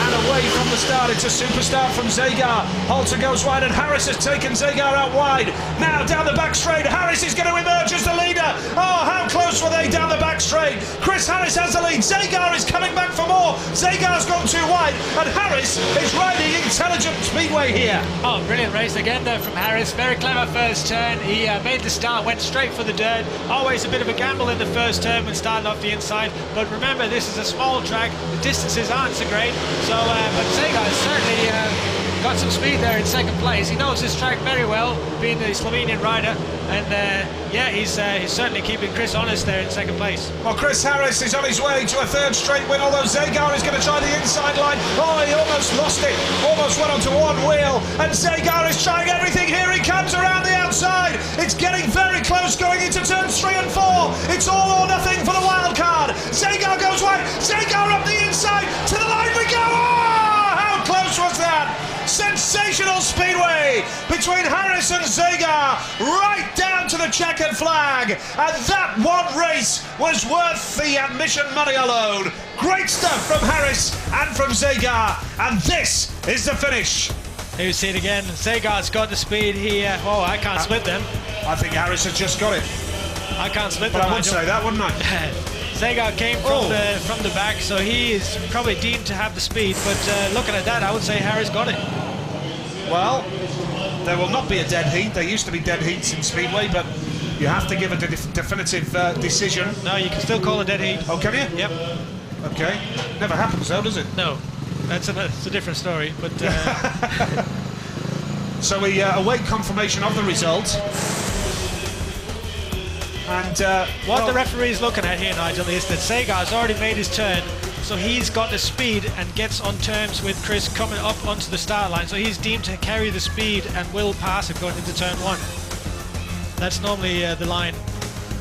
And away from the start, it's a super start from Zagar. Holter goes wide, and Harris has taken Zagar out wide. Now down the back straight, Harris is going to emerge as the leader. Oh, how close were they down the back straight? Chris Harris has the lead. Zagar is coming back for more. Zagar's gone too wide, and Harris is riding intelligent speedway here. Oh, brilliant race again there from Harris. Very clever first turn. He made the start, went straight for the dirt. Always a bit of a gamble in the first turn when starting off the inside. But remember, this is a small track. The distances aren't so great. So, but Zagar has certainly got some speed there in second place. He knows this track very well, being the Slovenian rider. And yeah, he's certainly keeping Chris honest there in second place. Well, Chris Harris is on his way to a 3rd straight win, although Zagar is going to try the inside line. Oh, he almost lost it, almost went onto one wheel, and Zagar is trying everything. Here he comes around the outside. It's getting very close going into turns 3 and 4. It's all or nothing for the wild card. Zagar goes wide, Zagar up the inside, to the line we go. Oh, how close was that? Sensational speedway between Harris and Zagar, right down to the checkered flag, and that one race was worth the admission money alone. Great stuff from Harris and from Zagar, and this is the finish. Here you see it again. Zagar's got the speed here. Oh, I can't split them. I think Harris has just got it. I can't split them. But I would say that, wouldn't I? Zagar came from the back, so he is probably deemed to have the speed. But looking at that, I would say Harris got it. Well, there will not be a dead heat. There used to be dead heats in Speedway, but you have to give a definitive decision. No, you can still call a dead heat. Oh, can you? Yep. Okay. Never happens though, does it? No. It's a different story, but... So we await confirmation of the result. And what the referee is looking at here, Nigel, is that Zagar's already made his turn, so he's got the speed and gets on terms with Chris coming up onto the start line, so he's deemed to carry the speed and will pass it going into turn 1. That's normally the line,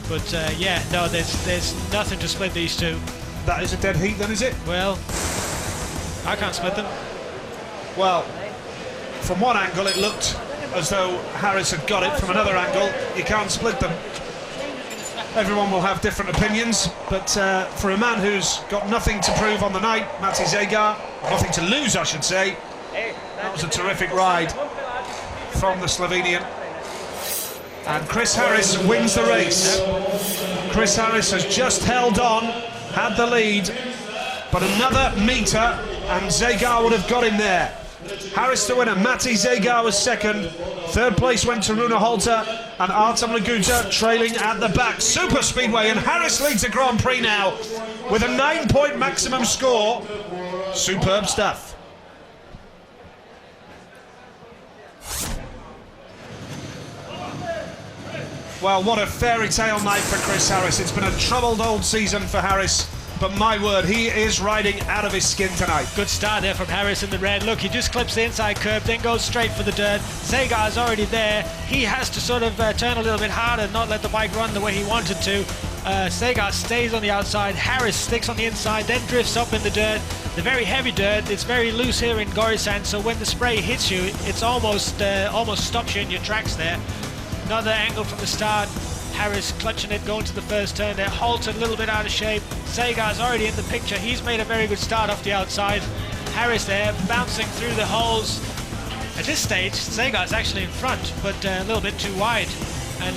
but yeah, no, there's nothing to split these two. That is a dead heat then, is it? Well, I can't split them. Well, from one angle it looked as though Harris had got it. From another angle, you can't split them. Everyone will have different opinions, but for a man who's got nothing to prove on the night, Matti Zagar, nothing to lose, I should say, that was a terrific ride from the Slovenian. And Chris Harris wins the race. Chris Harris has just held on, had the lead, but another metre and Zagar would have got him there. Harris the winner, Matti Zagar was second. Third place went to Rune Holter and Artem Laguta trailing at the back. Super Speedway, and Harris leads the Grand Prix now with a 9-point maximum score. Superb stuff. Well, what a fairy tale night for Chris Harris. It's been a troubled old season for Harris, but my word, he is riding out of his skin tonight. Good start there from Harris in the red. Look, he just clips the inside curb, then goes straight for the dirt. Zagar's already there. He has to sort of turn a little bit harder, not let the bike run the way he wanted to. Zagar stays on the outside. Harris sticks on the inside, then drifts up in the dirt. The very heavy dirt, it's very loose here in Gorisan, so when the spray hits you, it's almost stops you in your tracks there. Another angle from the start. Harris clutching it, going to the first turn there. Halted a little bit out of shape. Zagar's already in the picture. He's made a very good start off the outside. Harris there, bouncing through the holes. At this stage, Zagar's actually in front, but a little bit too wide. And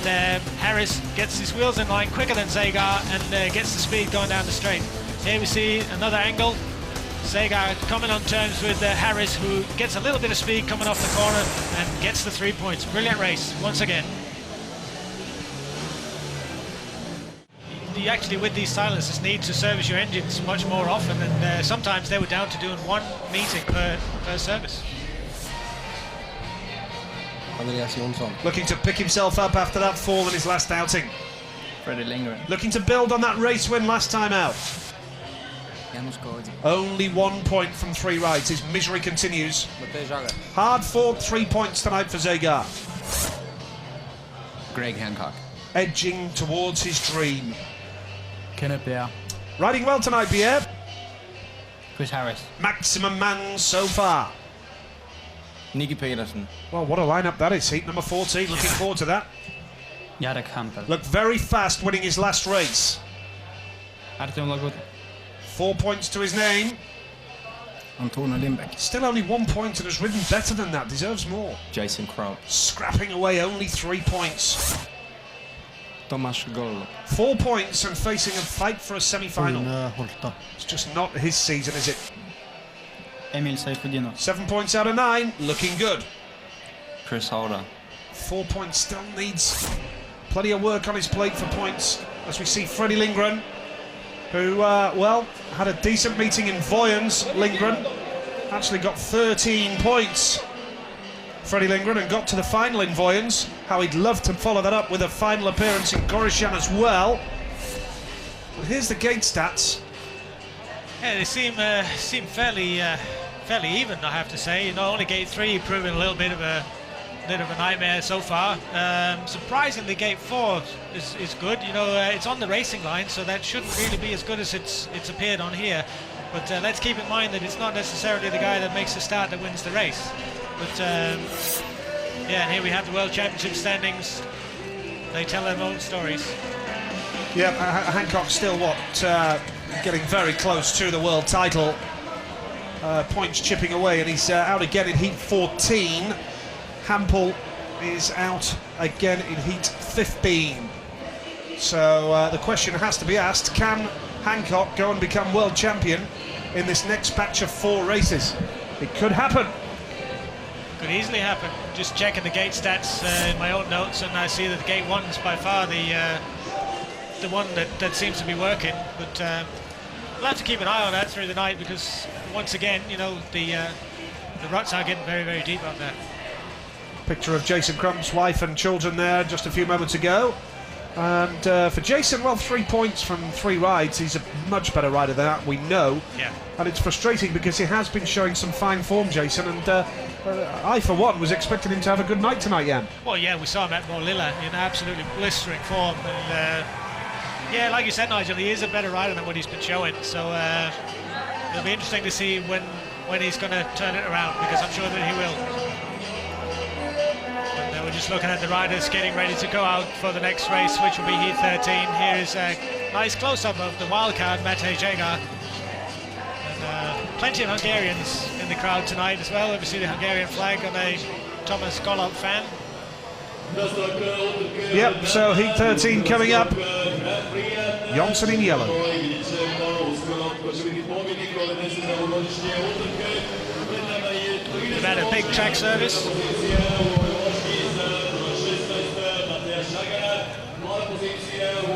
Harris gets his wheels in line quicker than Zagar and gets the speed going down the straight. Here we see another angle. Zagar coming on terms with Harris, who gets a little bit of speed coming off the corner and gets the 3 points. Brilliant race, once again. You actually, with these silencers, need to service your engines much more often, and sometimes they were down to doing one meeting per service. Looking to pick himself up after that fall in his last outing. Freddie Lindgren. Looking to build on that race win last time out. Only 1 point from 3 rides. His misery continues. Hard fought 3 points tonight for Zagar. Greg Hancock. Edging towards his dream. Kenneth Bear. Riding well tonight, Pierre. Chris Harris. Maximum man so far. Nicky Peterson. Well, what a lineup that is. Heat number 14. Looking forward to that. Jarek Hampel. Looked very fast winning his last race. Artem Lagut. 4 points to his name. Antonio Lindbäck. Still only 1 point and has ridden better than that. Deserves more. Jason Crump. Scrapping away only 3 points. Tomasz Gollo. 4 points and facing a fight for a semi-final. It's just not his season, is it? Emil Seifudinov. 7 points out of 9. Looking good. Chris Holder. 4 points, still needs plenty of work on his plate for points. As we see Freddie Lindgren, who, well, had a decent meeting in Voyens. Lindgren actually got 13 points. Freddie Lindgren, and got to the final in Voyens. How he'd love to follow that up with a final appearance in Gorisan as well. But here's the gate stats. Yeah, they seem fairly even, I have to say. You know, only gate 3 proving a little bit of a nightmare so far. Surprisingly, gate 4 is good. You know, it's on the racing line, so that shouldn't really be as good as it's appeared on here. But let's keep in mind that it's not necessarily the guy that makes the start that wins the race. But Yeah, and here we have the World Championship standings. They tell their own stories. Yeah, Hancock's still, getting very close to the world title. Points chipping away, and he's out again in heat 14. Hampel is out again in heat 15. So the question has to be asked, can Hancock go and become world champion in this next batch of 4 races? It could happen. Could easily happen. Just checking the gate stats in my own notes, and I see that gate 1 is by far the one that seems to be working. But we'll have to keep an eye on that through the night, because once again, you know, the ruts are getting very, very deep out there. Picture of Jason Crump's wife and children there just a few moments ago. And for Jason, well, 3 points from 3 rides. He's a much better rider than that, we know. Yeah. And it's frustrating because he has been showing some fine form, Jason, and I, for one, was expecting him to have a good night tonight, Jan. Well, yeah, we saw him at Morlilla in absolutely blistering form. And yeah, like you said, Nigel, he is a better rider than what he's been showing. So it'll be interesting to see when he's going to turn it around, because I'm sure that he will. And we're just looking at the riders getting ready to go out for the next race, which will be heat 13. Here is a nice close-up of the wildcard, Matej Jagar. And plenty of Hungarians in the crowd tonight as well. Obviously the Hungarian flag on a Thomas Golub fan. Yep, so heat 13 coming up. Jonsson in yellow. We've had a big track service.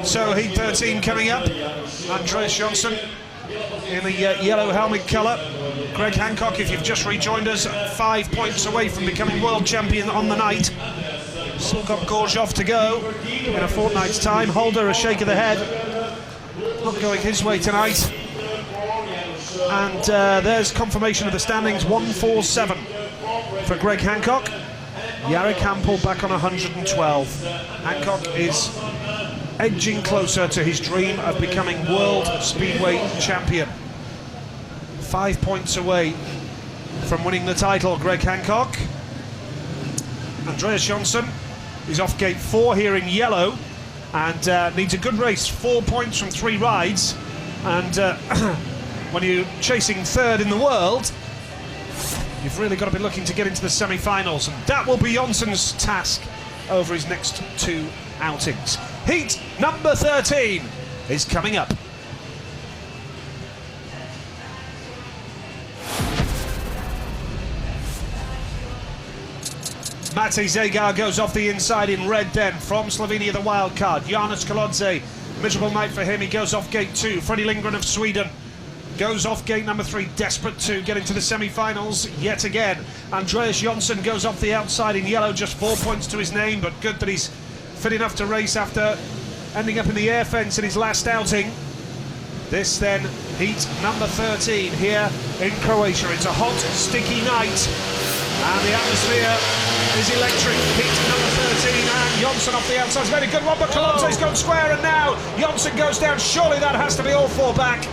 So heat 13 coming up. Andreas Jonsson in the yellow helmet colour. Greg Hancock, if you've just rejoined us, 5 points away from becoming world champion on the night. Still got Gorzhov to go in a fortnight's time. Holder, a shake of the head. Not going his way tonight. And there's confirmation of the standings, 147 for Greg Hancock. Jarek Hampel back on 112. Hancock is edging closer to his dream of becoming World Speedway Champion. 5 points away from winning the title, Greg Hancock. Andreas Jonsson is off gate 4 here in yellow, and needs a good race, 4 points from 3 rides. And when you're chasing 3rd in the world, you've really got to be looking to get into the semi-finals, and that will be Jonsson's task over his next 2 outings. Heat number 13 is coming up. Matej Jagar goes off the inside in red then, from Slovenia, the wild card. Janus Kolodze, miserable night for him, he goes off gate 2. Freddie Lindgren of Sweden goes off gate number 3, desperate to get into the semi-finals yet again. Andreas Jonsson goes off the outside in yellow, just 4 points to his name, but good that he's fit enough to race after ending up in the air fence in his last outing. This then, heat number 13 here in Croatia. It's a hot, sticky night, and the atmosphere is electric. Heat number 13, and Jonsson off the outside. It's made a good one, but Kolodze's gone square, and now Jonsson goes down. Surely that has to be all 4 back.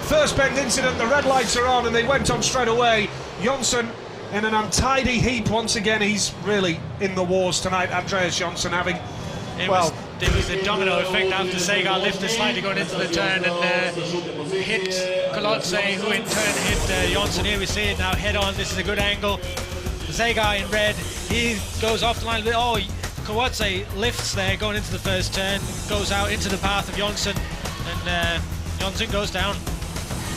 First bend incident, the red lights are on, and they went on straight away. Jonsson in an untidy heap once again. He's really in the wars tonight, Andreas Jonsson, having, It was a domino effect after Jagar lifted slightly going into the turn and hit Kolodze, who in turn hit Jonsson. Here we see it now head on. This is a good angle. Jagar in red, he goes off the line a bit. Oh, Kolodze lifts there going into the first turn, goes out into the path of Jonsson, and Jonsson goes down.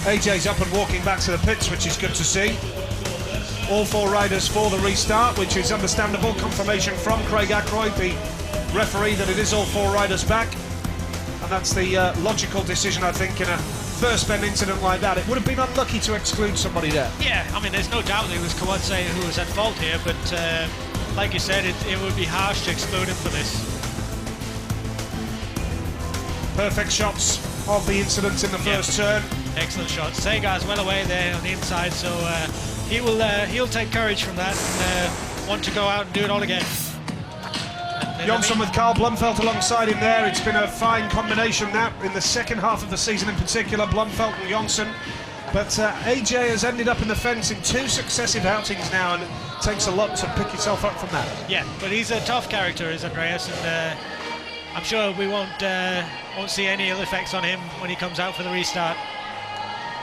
AJ's up and walking back to the pits, which is good to see. All 4 riders for the restart, which is understandable. Confirmation from Craig Ackroyd, the referee, that it is all 4 riders back, and that's the logical decision, I think, in a first bend incident like that. It would have been unlucky to exclude somebody there. Yeah, I mean, there's no doubt it was Kolodze who was at fault here, but like you said, it would be harsh to exclude him for this. Perfect shots of the incidents in the first turn. Excellent shots. Jagar's well away there on the inside, so he'll take courage from that and want to go out and do it all again. Jonsson with Carl Blumfelt alongside him there. It's been a fine combination that in the second half of the season in particular, Blumfelt and Jonsson. But AJ has ended up in the fence in 2 successive outings now, and takes a lot to pick yourself up from that. Yeah, but he's a tough character, is Andreas, and I'm sure we won't see any ill effects on him when he comes out for the restart.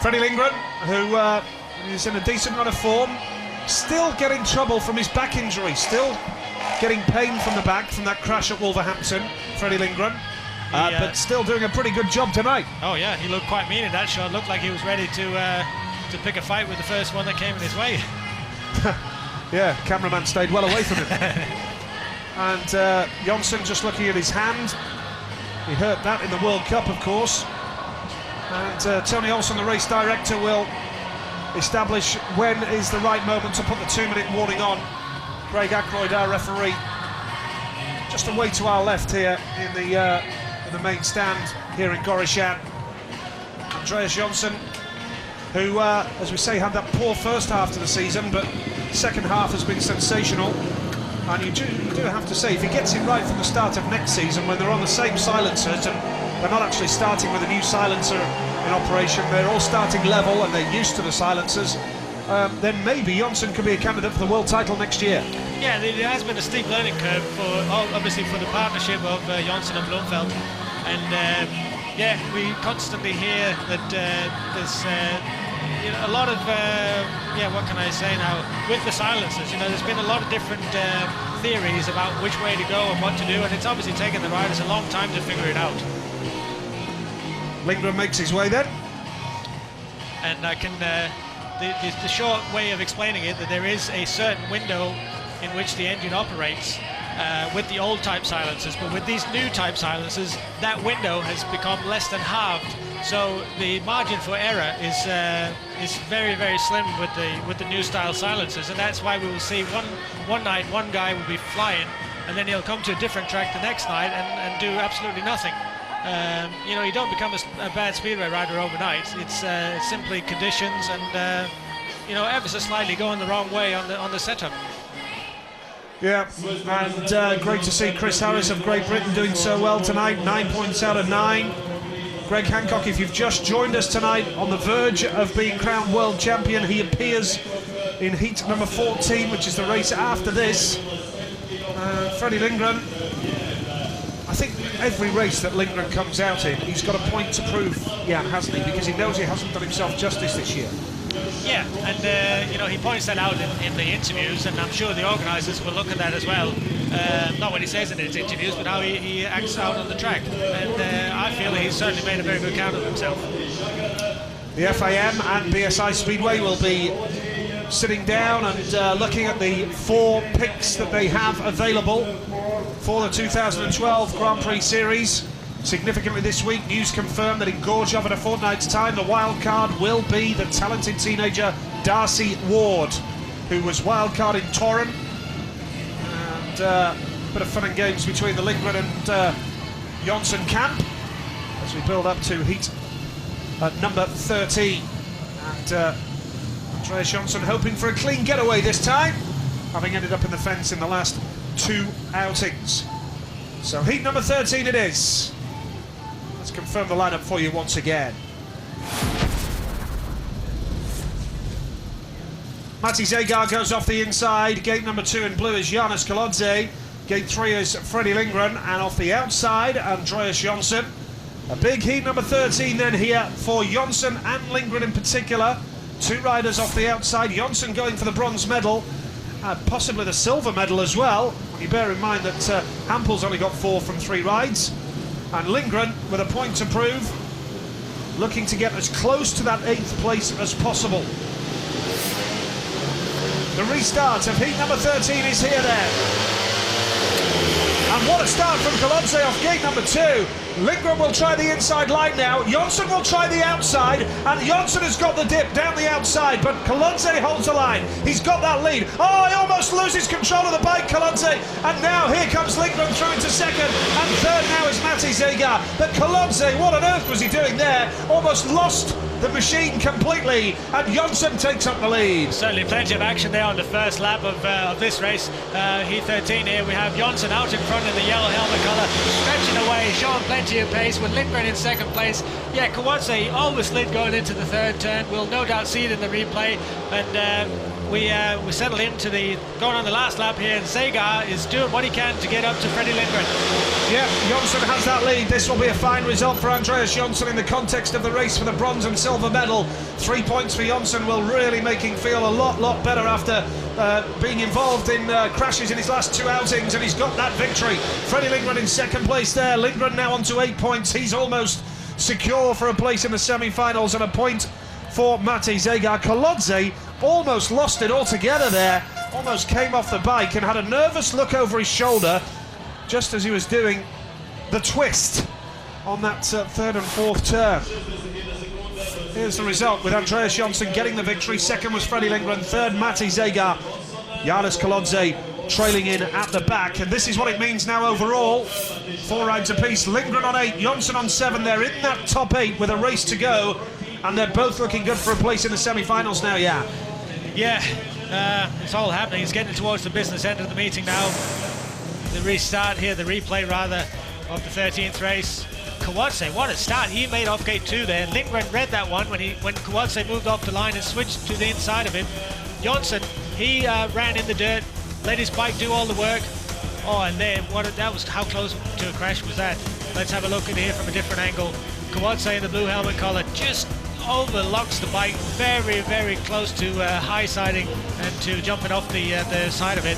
Freddie Lindgren, who is in a decent run of form, still getting trouble from his back injury, still getting pain from the back from that crash at Wolverhampton, Freddie Lindgren, but still doing a pretty good job tonight. Oh yeah, he looked quite mean in that shot. Looked like he was ready to pick a fight with the first one that came in his way. Yeah, cameraman stayed well away from him. And Jonsson just looking at his hand. He hurt that in the World Cup, of course. And Tony Olsen, the race director, will establish when is the right moment to put the 2-minute warning on. Craig Ackroyd, our referee, just away to our left here in the main stand here in Croatian. Andreas Jonsson, who, as we say, had that poor first half to the season, but second half has been sensational. And you do have to say, if he gets it right from the start of next season, when they're on the same silencers and they're not actually starting with a new silencer in operation, they're all starting level and they're used to the silencers, then maybe Jonsson could be a candidate for the world title next year. Yeah, there has been a steep learning curve obviously for the partnership of Jonsson and Blomfeldt, and yeah, we constantly hear that there's a lot of what can I say now, with the silencers, there's been a lot of different theories about which way to go and what to do, and it's obviously taken the riders a long time to figure it out. Lindgren makes his way then, and I can the short way of explaining it, that there is a certain window in which the engine operates with the old type silencers, but with these new type silencers, that window has become less than halved. So the margin for error is very, very slim with the new style silencers, and that's why we will see one night one guy will be flying, and then he'll come to a different track the next night and do absolutely nothing. You don't become a bad speedway rider overnight. It's simply conditions and ever so slightly going the wrong way on the setup. Yeah, and great to see Chris Harris of Great Britain doing so well tonight. 9 points out of 9. Greg Hancock, if you've just joined us tonight, on the verge of being crowned world champion. He appears in heat number 14, which is the race after this. Freddie Lindgren, I think every race that Lindgren comes out in, he's got a point to prove, Jan, hasn't he? Because he knows he hasn't done himself justice this year. Yeah, and he points that out in the interviews, and I'm sure the organisers will look at that as well. Not what he says in his interviews, but how he acts out on the track. And I feel he's certainly made a very good account of himself. The FIM and BSI Speedway will be sitting down and looking at the 4 picks that they have available for the 2012 Grand Prix Series. Significantly this week, news confirmed that in Gorjov in a fortnight's time, the wild card will be the talented teenager Darcy Ward, who was wild card in Torren. And a bit of fun and games between the Lindgren and Jonsson camp as we build up to heat at number 13. And Andreas Jonsson hoping for a clean getaway this time, having ended up in the fence in the last 2 outings. So heat number 13 it is. Let's confirm the lineup for you once again. Matti Zegar goes off the inside. Gate number 2 in blue is Janis Kolodze. Gate 3 is Freddie Lindgren. And off the outside, Andreas Jonsson. A big heat number 13 then here for Jonsson and Lindgren in particular. 2 riders off the outside. Jonsson going for the bronze medal. Possibly the silver medal as well, when you bear in mind that Hampel's only got 4 from 3 rides. And Lindgren with a point to prove, looking to get as close to that 8th place as possible. The restart of heat number 13 is here then. And what a start from Kolodze off gate number 2. Lindgren will try the inside line now. Jonsson will try the outside, and Jonsson has got the dip down the outside, but Kolodze holds the line. He's got that lead. Oh, he almost loses control of the bike, Kolodze. And now here comes Lindgren through into second, and third now is Matti Zegar. But Kolodze, what on earth was he doing there? Almost lost the machine completely, and Jonsson takes up the lead. Certainly plenty of action there on the first lap of this race. Heat 13 here, we have Jonsson out in front in the yellow helmet colour, stretching away, showing plenty of pace, with Lindgren in second place. Yeah, Kolodze always slid going into the third turn. We'll no doubt see it in the replay, and we settle into going on the last lap here, and Zagar is doing what he can to get up to Freddie Lindgren. Yeah, Jonsson has that lead. This will be a fine result for Andreas Jonsson in the context of the race for the bronze and silver medal. 3 points for Jonsson will really make him feel a lot better after being involved in crashes in his last 2 outings, and he's got that victory. Freddie Lindgren in second place there. Lindgren now on to 8 points. He's almost secure for a place in the semi-finals, and a point for Mate Zagar. Kolodze almost lost it altogether there, almost came off the bike and had a nervous look over his shoulder just as he was doing the twist on that third and fourth turn. Here's the result with Andreas Jonsson getting the victory. Second was Freddie Lindgren, third Mate Zagar, Janis Kolodze trailing in at the back, and this is what it means now overall. 4 rides apiece. Lindgren on 8, Jonsson on 7. They're in that top 8 with a race to go, and they're both looking good for a place in the semi-finals now. Yeah, it's all happening. It's getting towards the business end of the meeting now. The restart here, the replay rather, of the 13th race. Kawatse, what a start. He made off gate 2 there. Lindgren read that one when Kawatse moved off the line and switched to the inside of him. Jonsson, he ran in the dirt, let his bike do all the work. Oh, and there, how close to a crash was that? Let's have a look at here from a different angle. Kawatse in the blue helmet collar just overlocks the bike, very close to high siding and to jumping off the side of it.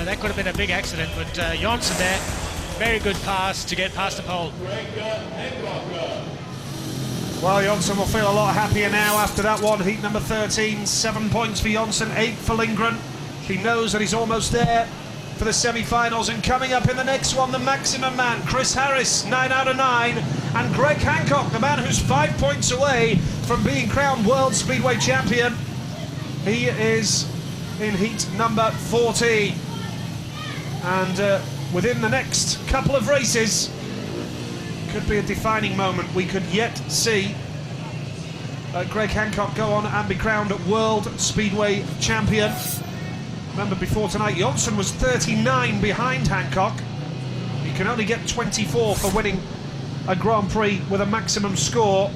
That could have been a big accident, but Jonsson there, very good pass to get past the pole. Well, Jonsson will feel a lot happier now after that one. Heat number 13, 7 points for Jonsson, 8 for Lindgren. He knows that he's almost there for the semi-finals, and coming up in the next one, the maximum man, Chris Harris, 9 out of 9, and Greg Hancock, the man who's 5 points away from being crowned World Speedway Champion. He is in heat number 14, and within the next couple of races could be a defining moment. We could yet see Greg Hancock go on and be crowned World Speedway Champion. Remember, before tonight, Jonsson was 39 behind Hancock. He can only get 24 for winning a Grand Prix with a maximum score.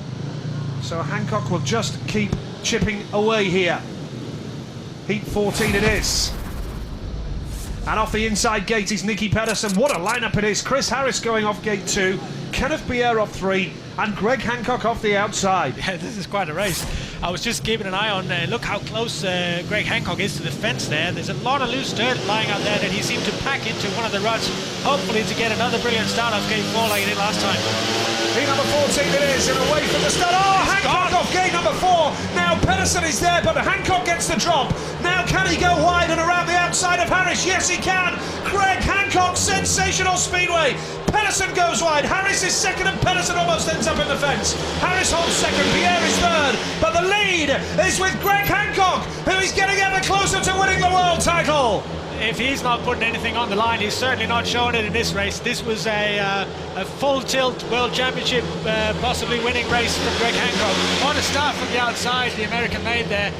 So Hancock will just keep chipping away here. Heat 14 it is. And off the inside gate is Nicky Pedersen. What a lineup it is. Chris Harris going off gate 2, Kenneth Pierre off 3, and Greg Hancock off the outside. Yeah, this is quite a race. I was just keeping an eye on, look how close Greg Hancock is to the fence there. There's a lot of loose dirt lying out there that he seemed to pack into one of the ruts, hopefully to get another brilliant start off gate 4 like he did last time. Heat number 14 it is, and away from the start. Oh, Hancock off gate number 4. Now Pedersen is there, but Hancock gets the drop. Now can he go wide and around the outside of Harris? Yes, he can. Greg Hancock, sensational speedway. Pedersen goes wide, Harris is second, and Pedersen almost ends up in the fence. Harris holds second, Pierre is third, but the lead is with Greg Hancock, who is getting ever closer to winning the world title. If he's not putting anything on the line, he's certainly not showing it in this race. This was a full tilt World Championship, possibly winning race from Greg Hancock. On a start from the outside, the American made there.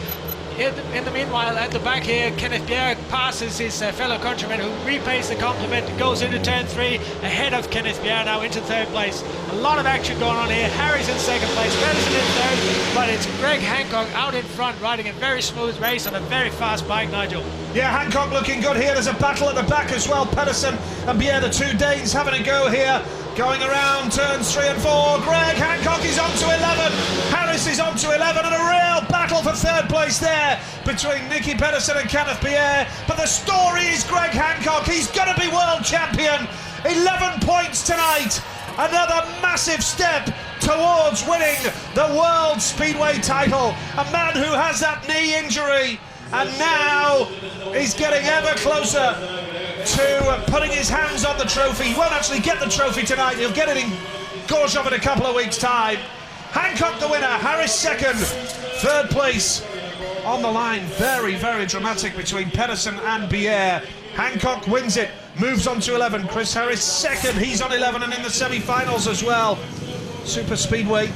In the meanwhile, at the back here, Kenneth Pierre passes his fellow countryman, who repays the compliment, goes into turn 3, ahead of Kenneth Pierre now into third place. A lot of action going on here. Harry's in second place, Pedersen in third, but it's Greg Hancock out in front, riding a very smooth race on a very fast bike, Nigel. Yeah, Hancock looking good here. There's a battle at the back as well. Pedersen and Pierre, the two Danes, having a go here. Going around turns 3 and 4. Greg Hancock is on to 11. Harris is on to 11, and a real battle for third place there between Nicky Pedersen and Kenneth Pierre. But the story is Greg Hancock. He's going to be world champion. 11 points tonight. Another massive step towards winning the World Speedway title. A man who has that knee injury and now is getting ever closer to putting his hands on the trophy. He won't actually get the trophy tonight. He'll get it in Gorshov in a couple of weeks' time. Hancock the winner, Harris second, third place on the line. Very dramatic between Pedersen and Pierre. Hancock wins it, moves on to 11. Chris Harris second, he's on 11 and in the semi-finals as well. Super Speedway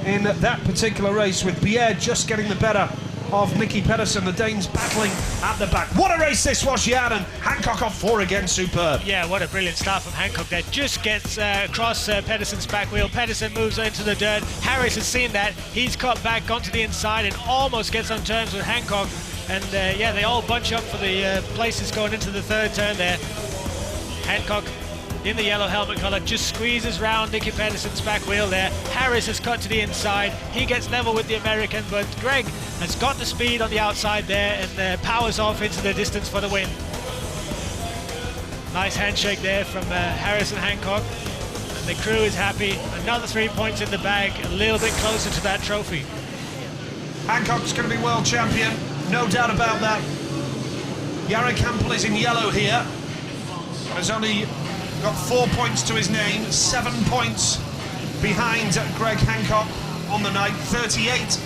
in that particular race, with Pierre just getting the better of Nicky Pedersen, the Danes battling at the back. What a race this was, Jan, and Hancock off 4 again, superb. Yeah, what a brilliant start from Hancock there. Just gets across Pedersen's back wheel. Pedersen moves into the dirt. Harris has seen that. He's cut back onto the inside and almost gets on terms with Hancock. And yeah, they all bunch up for the places going into the third turn there. Hancock in the yellow helmet colour just squeezes round Nicky Pedersen's back wheel there. Harris has cut to the inside. He gets level with the American, but Greg has got the speed on the outside there and powers off into the distance for the win. Nice handshake there from Harris and Hancock. And the crew is happy. Another 3 points in the bag, a little bit closer to that trophy. Hancock's going to be world champion, no doubt about that. Jarek Hampel is in yellow here. Has only got 4 points to his name, 7 points behind Greg Hancock on the night, 38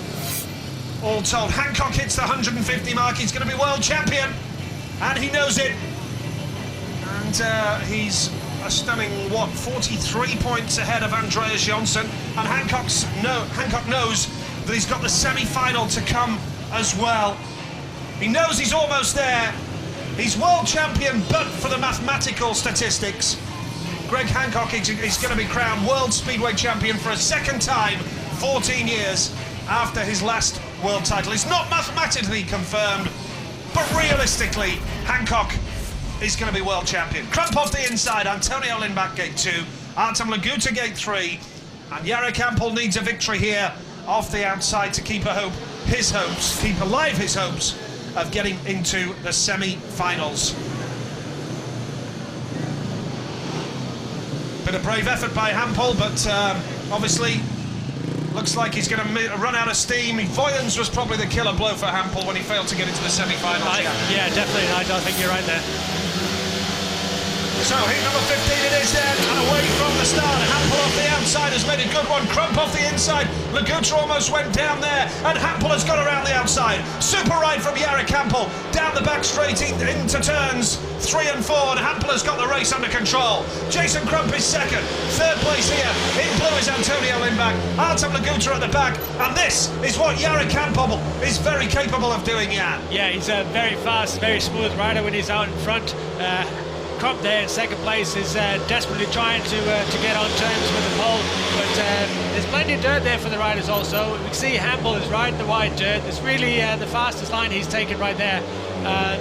all told. Hancock hits the 150 mark, he's going to be world champion, and he knows it. And he's a stunning, 43 points ahead of Andreas Jonsson, and Hancock knows that he's got the semi-final to come as well. He knows he's almost there. He's world champion, but for the mathematical statistics, Greg Hancock is going to be crowned world speedway champion for a second time, 14 years after his last world title. It's not mathematically confirmed, but realistically, Hancock is going to be world champion. Crump off the inside, Antonio Lindback gate 2, Artem Laguta gate 3, and Jarek Hampel needs a victory here off the outside to keep alive his hopes of getting into the semi-finals. Been a brave effort by Hampel, but obviously looks like he's going to run out of steam. Voyens was probably the killer blow for Hampel when he failed to get into the semi-finals. Yeah, definitely. I think you're right there. So heat number 15 it is then, and away from the start. Hampel off the outside has made a good one. Crump off the inside. Laguta almost went down there, and Hampel has got around the outside. Super ride from Jarek Hampel down the back straight into turns 3 and 4, and Hampel has got the race under control. Jason Crump is second. Third place here in blue is Antonio Lindback. Artem Laguta at the back, and this is what Jarek Hampel is very capable of doing, Jan. Yeah, he's a very fast, very smooth rider when he's out in front. Crump there in second place is desperately trying to get on terms with the pole, but there's plenty of dirt there for the riders also. We can see Hampel is riding the wide dirt. It's really the fastest line he's taken right there.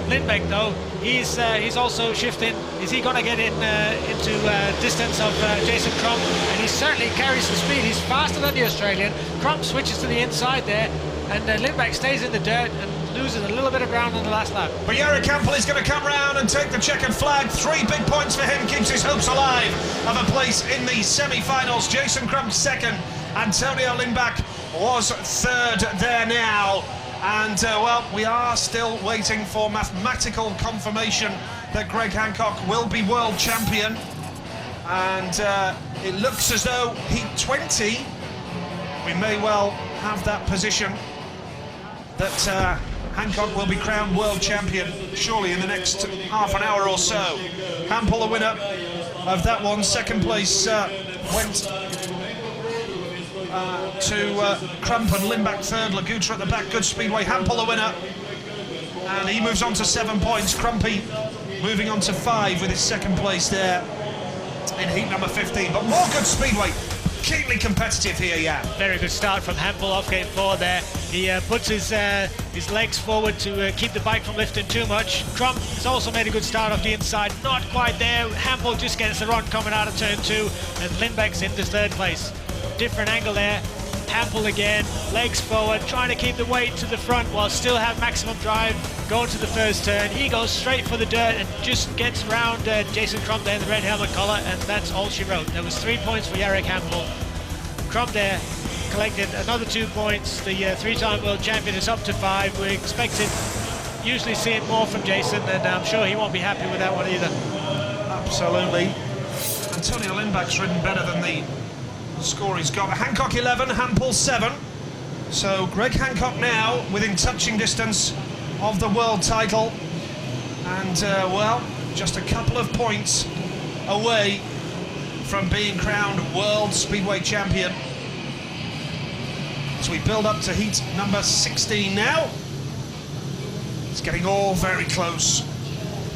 Lindbeck though, he's also shifting. Is he going to get into distance of Jason Crump? And he certainly carries the speed. He's faster than the Australian. Crump switches to the inside there, and Lindbeck stays in the dirt and loses a little bit of ground on the last lap. But Jarek Hampel is going to come round and take the checkered flag. 3 big points for him, keeps his hopes alive of a place in the semi-finals. Jason Crump second, Antonio Lindback was third there now. And well, we are still waiting for mathematical confirmation that Greg Hancock will be world champion. And it looks as though heat 20, we may well have that position that Hancock will be crowned world champion surely in the next half an hour or so. Hampel the winner of that one. Second place went to Crump, and Lindback third. Laguta at the back, good speedway. Hampel the winner, and he moves on to 7 points. Crumpy moving on to 5 with his second place there in heat number 15. But more good speedway. Keenly competitive here, yeah. Very good start from Hampel off gate 4 there. He puts his legs forward to keep the bike from lifting too much. Crump has also made a good start off the inside. Not quite there. Hampel just gets the run coming out of turn 2, and Lindbeck's into third place. Different angle there. Hampel again, legs forward, trying to keep the weight to the front while still have maximum drive. Going to the first turn, he goes straight for the dirt and just gets around Jason Crump there in the red helmet collar, and that's all she wrote. There was 3 points for Jarek Hampel. Crump there collected another 2 points. The 3-time world champion is up to 5. We're expected, usually seeing more from Jason, and I'm sure he won't be happy with that one either. Absolutely. Antonio Lindback's ridden better than the score he's got. Hancock 11, Hampel 7. So Greg Hancock now within touching distance of the world title, and well, just a couple of points away from being crowned world speedway champion. So we build up to heat number 16 now. It's getting all very close,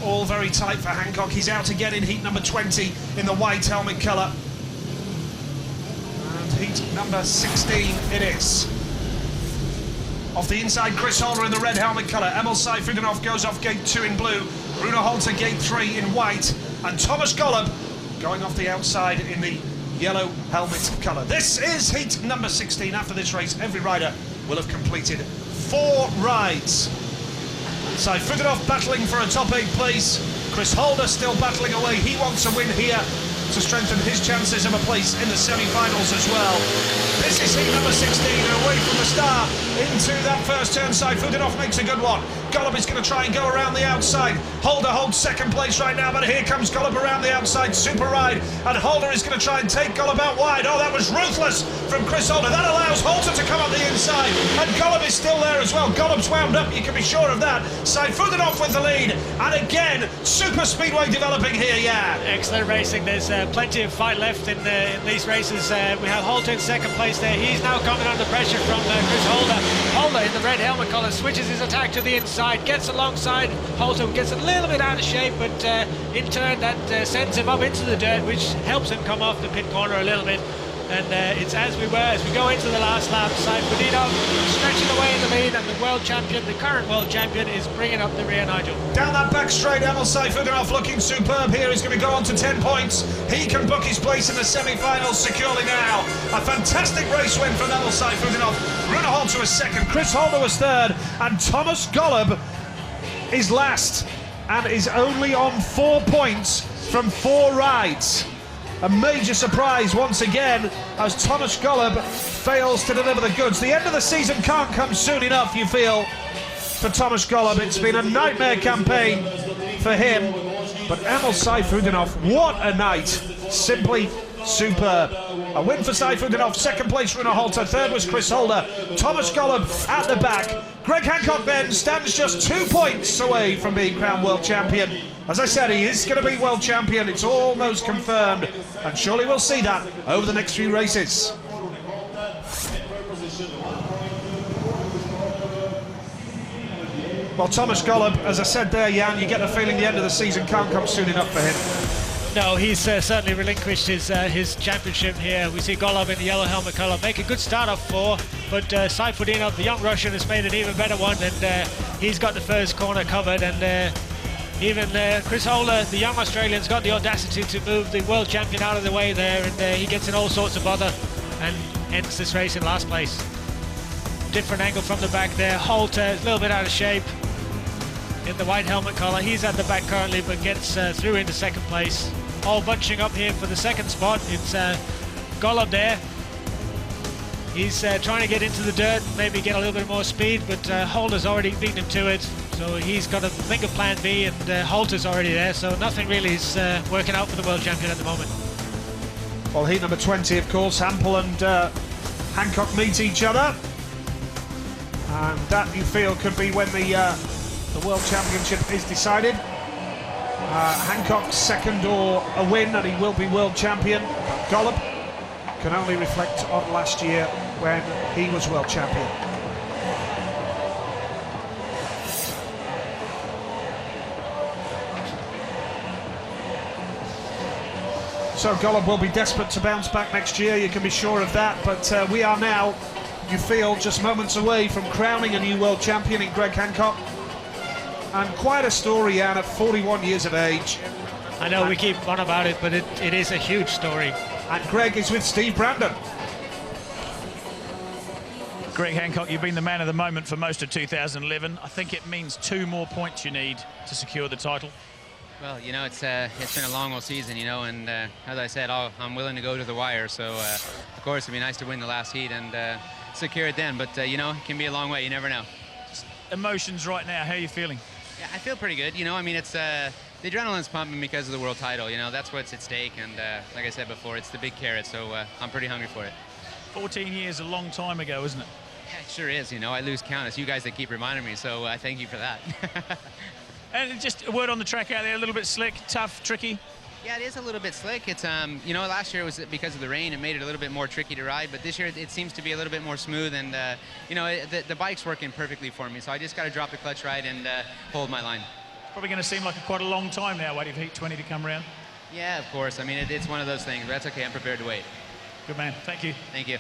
all very tight for Hancock. He's out again in heat number 20 in the white helmet colour. And heat number 16 it is. Off the inside, Chris Holder in the red helmet colour. Emil Saifuganov goes off gate 2 in blue. Bruno Holter gate 3 in white. And Thomas Golub going off the outside in the yellow helmet colour. This is heat number 16. After this race, every rider will have completed 4 rides. Saifuganov battling for a top 8 place. Chris Holder still battling away. He wants a win here to strengthen his chances of a place in the semi-finals as well. This is heat number 16, and away from the start into that first turn. Saifuganov makes a good one. Golub is going to try and go around the outside. Holder holds second place right now, but here comes Golub around the outside. Super ride, and Holder is going to try and take Golub out wide. Oh, that was ruthless from Chris Holder. That allows Holter to come up the inside, and Golub is still there as well. Golub's wound up, you can be sure of that. Saifuganov with the lead, and again, super speedway developing here, yeah. Excellent racing. There's plenty of fight left in these races. We have Holter in second place there. He's now coming under pressure from Chris Holder. Holder in the red helmet colour switches his attack to the inside, gets alongside Holter, gets a little bit out of shape, but in turn that sends him up into the dirt, which helps him come off the pit corner a little bit. And it's as we go into the last lap. Saifuganov stretching away in the lead, and the world champion, the current world champion, is bringing up the rear, Nigel. Down that back straight, Emil Saifuganov looking superb here. He's going to go on to 10 points. He can book his place in the semi-finals securely now. A fantastic race win from Emil Saifuganov. Bruno Holter was second, Chris Holder was third, and Thomas Golub is last and is only on 4 points from 4 rides. A major surprise once again as Thomas Golub fails to deliver the goods. The end of the season can't come soon enough, you feel, for Thomas Golub. It's been a nightmare campaign for him, but Emil Saifuganov, what a night. Simply superb. A win for Saifuganov, second place Bruno Holter, third was Chris Holder. Thomas Golub at the back. Greg Hancock then stands just 2 points away from being crowned world champion. As I said, he is going to be world champion. It's almost confirmed, and surely we'll see that over the next few races. Well, Thomas Golub, as I said there, Jan, you get the feeling the end of the season can't come soon enough for him. No, he's certainly relinquished his championship here. We see Golub in the yellow helmet colour make a good start off 4, but Saifuganov, the young Russian, has made an even better one, and he's got the first corner covered, and even Chris Holder, the young Australian's got the audacity to move the world champion out of the way there, and he gets in all sorts of bother and ends this race in last place. Different angle from the back there. Holter, a little bit out of shape in the white helmet collar. He's at the back currently, but gets through into second place. All bunching up here for the second spot. It's Golub there. He's trying to get into the dirt, maybe get a little bit more speed, but Holder's already beaten him to it. So he's got to think of plan B, and Holter's already there, so nothing really is working out for the world champion at the moment. Well, heat number 20, of course, Hampel and Hancock meet each other. And that, you feel, could be when the World Championship is decided. Hancock's second or a win, and he will be world champion. Golub can only reflect on last year when he was world champion. So Golub will be desperate to bounce back next year, you can be sure of that, but we are now, you feel, just moments away from crowning a new world champion in Greg Hancock. And quite a story, Jan, at 41 years of age. I know we keep on about it, but it is a huge story. And Greg is with Steve Brandon. Greg Hancock, you've been the man of the moment for most of 2011. I think it means 2 more points you need to secure the title. Well, you know, it's been a long old season, you know, and as I said, I'm willing to go to the wire. So, of course, it'd be nice to win the last heat and secure it then. But, you know, it can be a long way. You never know. Just emotions right now. How are you feeling? Yeah, I feel pretty good. You know, I mean, it's the adrenaline's pumping because of the world title. You know, that's what's at stake. And like I said before, it's the big carrot. So I'm pretty hungry for it. 14 years, a long time ago, isn't it? Yeah, it sure is. You know, I lose count. It's you guys that keep reminding me. So I thank you for that. And just a word on the track out there, a little bit slick, tough, tricky. Yeah, it is a little bit slick. It's you know, last year it was because of the rain. It made it a little bit more tricky to ride, but this year it seems to be a little bit more smooth, and you know, the bike's working perfectly for me. So I just got to drop the clutch right and hold my line. It's probably going to seem like quite a long time now waiting for heat 20 to come around. Yeah, of course. I mean, it's one of those things, but that's okay. I'm prepared to wait. Good man. Thank you. Thank you.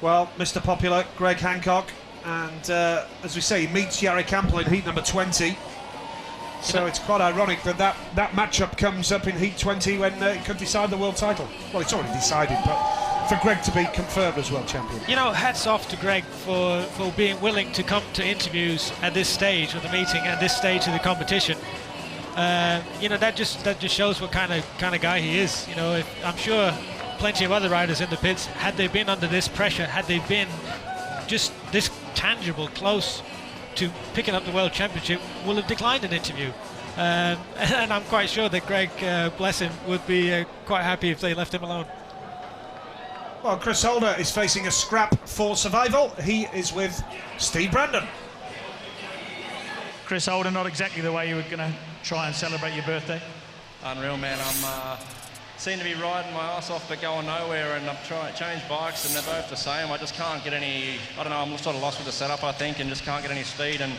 Well, Mr. Popular, Greg Hancock, and as we say, he meets Jarek Hampel in heat number 20. So it's quite ironic that matchup comes up in heat 20 when it could decide the world title. Well, it's already decided, but for Greg to be confirmed as world champion. You know, hats off to Greg for being willing to come to interviews at this stage of the meeting, at this stage of the competition. You know, that just shows what kind of guy he is. You know, I'm sure plenty of other riders in the pits, had they been under this pressure, had they been just this tangible, close to picking up the World Championship, will have declined an interview. And I'm quite sure that Greg, bless him, would be quite happy if they left him alone. Well, Chris Holder is facing a scrap for survival. He is with Steve Brandon. Chris Holder, not exactly the way you were going to try and celebrate your birthday. Unreal, man. I'm seem to be riding my ass off but going nowhere, and I've tried changed bikes and they're both the same. I just can't get any, I don't know, I'm sort of lost with the setup, I think, and just can't get any speed and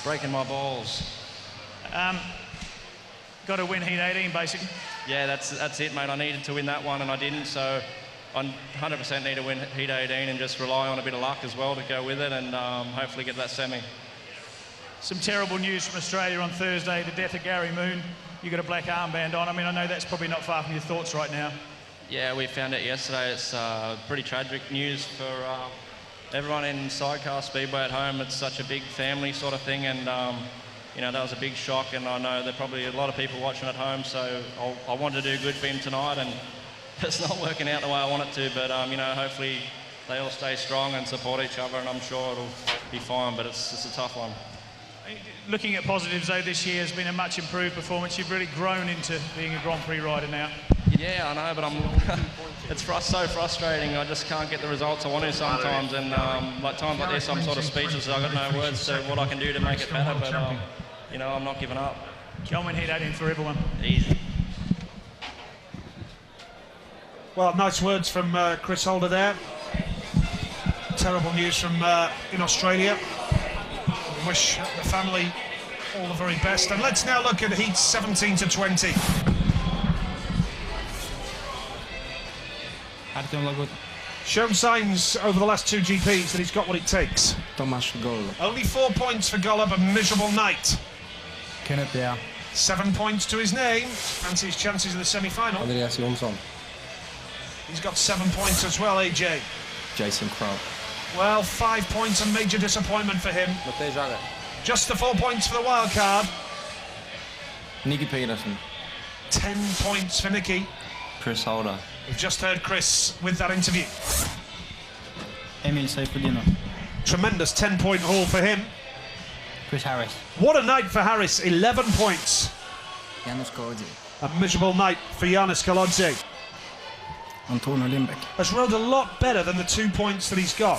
breaking my balls. Got to win heat 18 basically. Yeah, that's it, mate. I needed to win that one and I didn't, so I 100% need to win heat 18 and just rely on a bit of luck as well to go with it, and hopefully get that semi. Some terrible news from Australia on Thursday, the death of Gary Moon. You got a black armband on. I mean, I know that's probably not far from your thoughts right now. Yeah, we found out yesterday. It's pretty tragic news for everyone in Sidecar Speedway at home. It's such a big family sort of thing, and you know, that was a big shock, and I know there are probably a lot of people watching at home, so I wanted to do good for him tonight, and it's not working out the way I want it to, but you know, hopefully they all stay strong and support each other, and I'm sure it'll be fine, but it's a tough one. Looking at positives though, this year has been a much improved performance. You've really grown into being a Grand Prix rider now. Yeah, I know, but it's so frustrating. I just can't get the results I want to sometimes, and like times like this I'm sort of speechless. I've got no words to what I can do to make it better, but you know, I'm not giving up. Come and hit 18 for everyone. Easy. Well, nice words from Chris Holder there. Terrible news from in Australia. Wish the family all the very best. And let's now look at heats 17 to 20. Shown signs over the last two GPs that he's got what it takes. Only 4 points for Golub, a miserable night. 7 points to his name. Fancy his chances in the semi-final. He's got 7 points as well, AJ. Jason Crow. Well, 5 points, a major disappointment for him. Just the 4 points for the wild card. Nicky Peterson. 10 points for Nicky. Chris Holder. We've just heard Chris with that interview. Emil Seyfudino. Tremendous 10-point haul for him. Chris Harris. What a night for Harris, 11 points. Janusz Kolodzi. A miserable night for Janusz Kolodzi. Antonio Lindbäck. Has rode a lot better than the 2 points that he's got.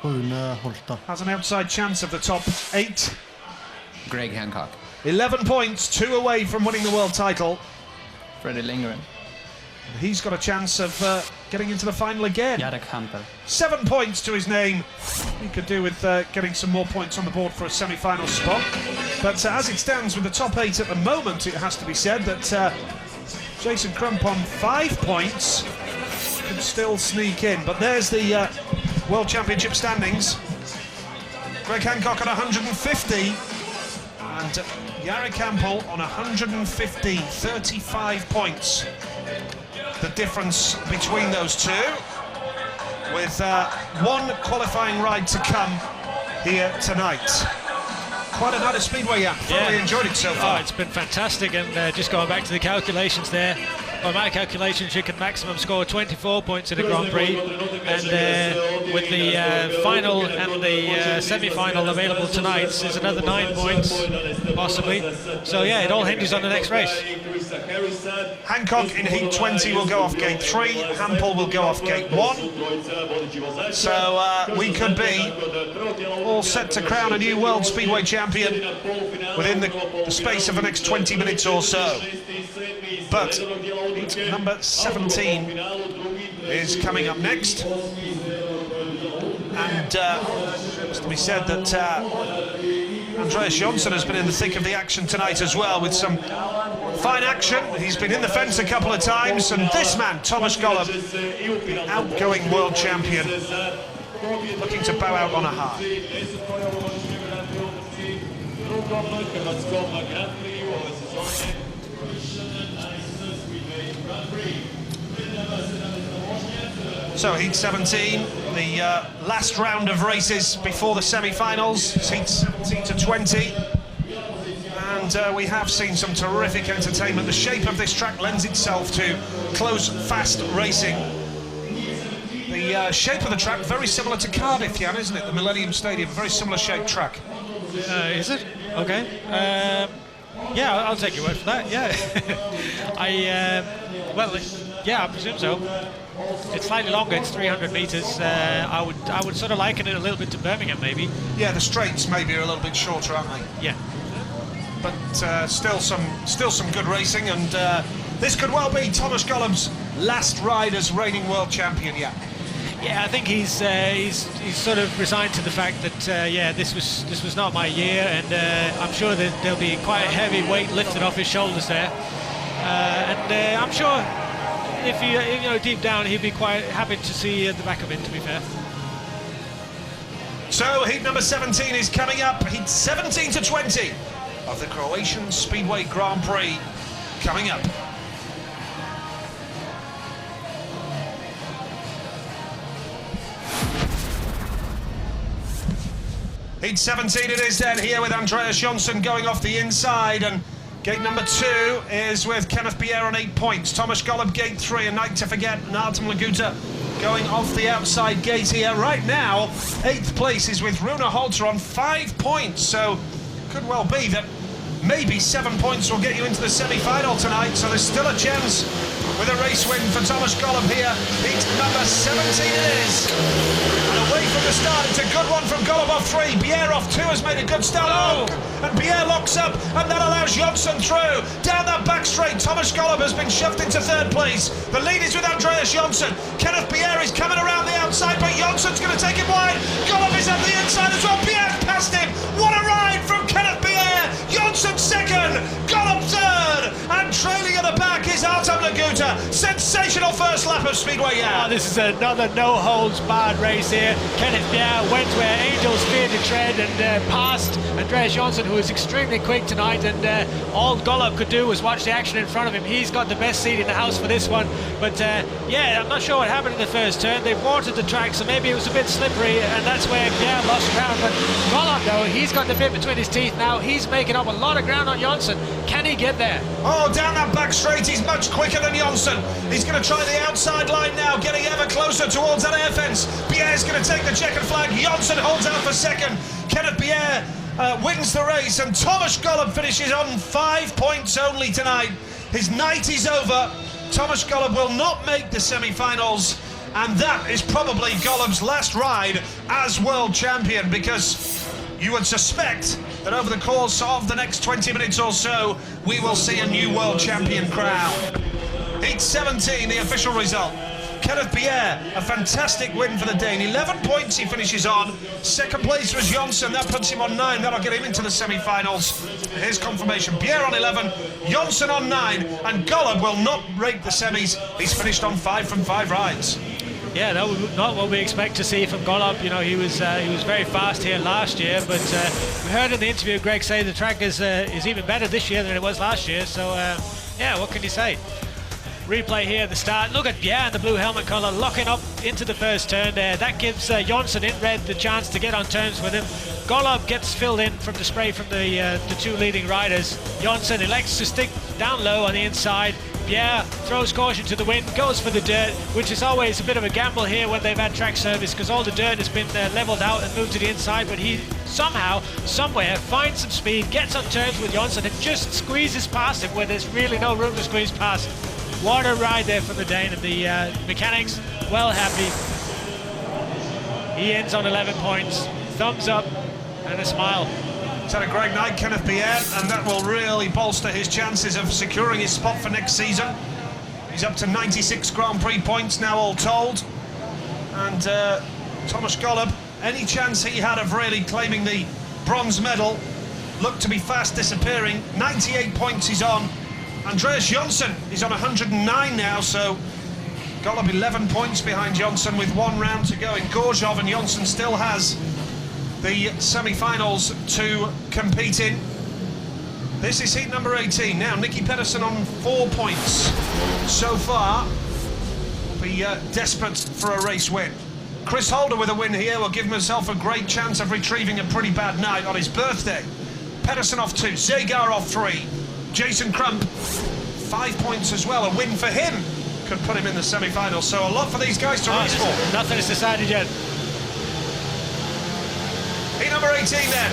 Has an outside chance of the top 8. Greg Hancock. 11 points, 2 away from winning the world title. Freddie Lindgren. He's got a chance of getting into the final again. Jarek Hampel. 7 points to his name. He could do with getting some more points on the board for a semi-final spot. But as it stands with the top 8 at the moment, it has to be said that Jason Crump on 5 points can still sneak in. But there's the World Championship standings. Greg Hancock on 150 and Jarek Hampel on 150, 35 points. The difference between those two, with one qualifying ride to come here tonight. Quite a night of Speedway, yeah. Thoroughly enjoyed it so far. Oh, it's been fantastic, and just going back to the calculations there, by my calculations you can maximum score 24 points in a Grand Prix, and with the final and the semi-final available tonight, there's another 9 points possibly. So yeah, it all hinges on the next race. Hancock in heat 20 will go off gate 3, Hampel will go off gate 1. So we could be all set to crown a new World Speedway champion within the space of the next 20 minutes or so. But heat number 17 is coming up next. And it's to be said that Andreas Jonsson has been in the thick of the action tonight as well, with some fine action. He's been in the fence a couple of times, and this man, Tomasz Golob, the outgoing world champion, looking to bow out on a high. So heat 17, the last round of races before the semi-finals, heat 17 to 20. And we have seen some terrific entertainment. The shape of this track lends itself to close, fast racing. The shape of the track very similar to Cardiff, Jan, isn't it? The Millennium Stadium, very similar shaped track. Is it? Okay. Yeah, I'll take your word for that. Yeah. Yeah, I presume so. It's slightly longer. It's 300 meters. I would sort of liken it a little bit to Birmingham, maybe. Yeah, the straights maybe are a little bit shorter, aren't they? Yeah. But still some good racing, and this could well be Tomasz Golob's last ride as reigning world champion. Yeah. Yeah, I think he's sort of resigned to the fact that yeah, this was not my year, and I'm sure that there'll be quite a heavy weight lifted off his shoulders there, and I'm sure if you know deep down he'd be quite happy to see the back of it. To be fair. So heat number 17 is coming up. Heat 17 to 20 of the Croatian Speedway Grand Prix coming up. Heat 17 it is then, here with Andreas Jonsson going off the inside, and gate number 2 is with Kenneth Pierre on 8 points. Tomasz Golob gate 3, a night to forget, and Artem Laguta going off the outside gate here. Right now, 8th place is with Rune Holter on 5 points, so could well be that maybe 7 points will get you into the semi-final tonight, so there's still a chance with a race win for Tomasz Golob here. Heat number 17 it is. And away from the start, it's a good one from Golob off 3. Pierre off 2 has made a good start. Oh! And Pierre locks up, and that allows Jonsson through. Down that back straight, Tomasz Golob has been shoved into 3rd place. The lead is with Andreas Jonsson. Kenneth Pierre is coming around the outside, but Jonsson's going to take him wide. Golob is at the inside as well. Pierre's past him. What a ride from Kenneth Pierre. Jonsson 2nd, Golob 3rd, and trailing at the back is Artem Laguta. Sensational first lap of Speedway, yeah. Oh, this is another no-holds-barred race here. Kenneth Pierre went where angels feared to tread and passed Andreas Jonsson, who is extremely quick tonight, and all Golob could do was watch the action in front of him. He's got the best seat in the house for this one, but yeah, I'm not sure what happened in the first turn. They've watered the track, so maybe it was a bit slippery, and that's where Pierre lost ground. But Golob, though, he's got the bit between his teeth now. He's making up a lot of ground on Jonsson. Can he get there? Oh, down that back straight, he's much quicker than Jonsson. He's going to try the outside line now, getting ever closer towards that air fence. Pierre's going to take the checkered flag. Jonsson holds out for 2nd. Kenneth Pierre wins the race, and Tomasz Golob finishes on 5 points only tonight. His night is over. Tomasz Golob will not make the semi-finals, and that is probably Golob's last ride as world champion, because you would suspect that over the course of the next 20 minutes or so, we will see a new world champion crowned. Heat 17, the official result. Kenneth Pierre, a fantastic win for the Dane. 11 points he finishes on. 2nd place was Jonsson, that puts him on 9. That'll get him into the semi-finals. Here's confirmation. Pierre on 11, Jonsson on 9, and Golob will not break the semis. He's finished on 5 from 5 rides. Yeah, no, not what we expect to see from Golob. You know, he was very fast here last year, but we heard in the interview Greg say the track is even better this year than it was last year. So yeah, what can you say? Replay here at the start. Look at Pierre in the blue helmet colour locking up into the first turn there. That gives Jonsson in red the chance to get on terms with him. Golob gets filled in from the spray from the 2 leading riders. Jonsson elects to stick down low on the inside. Pierre throws caution to the wind, goes for the dirt, which is always a bit of a gamble here when they've had track service, because all the dirt has been levelled out and moved to the inside, but he somehow, somewhere, finds some speed, gets on terms with Jonsson and just squeezes past him where there's really no room to squeeze past. What a ride there from the Dane, and the mechanics well happy. He ends on 11 points, thumbs up and a smile. He's had a great night, Kenneth Pierre, and that will really bolster his chances of securing his spot for next season. He's up to 96 Grand Prix points now, all told. And Tomasz Golob, any chance he had of really claiming the bronze medal look to be fast disappearing. 98 points he's on. Andreas Jonsson is on 109 now, so Golob 11 points behind Jonsson with 1 round to go. In Gorzhov, and Jonsson still has the semi-finals to compete in. This is heat number 18. Now, Nicky Pedersen on 4 points so far. Will be desperate for a race win. Chris Holder with a win here will give himself a great chance of retrieving a pretty bad night on his birthday. Pedersen off 2, Zagar off 3, Jason Crump 5 points as well. A win for him could put him in the semi-finals. So a lot for these guys to race for. Nothing is decided yet. Heat number 18 then.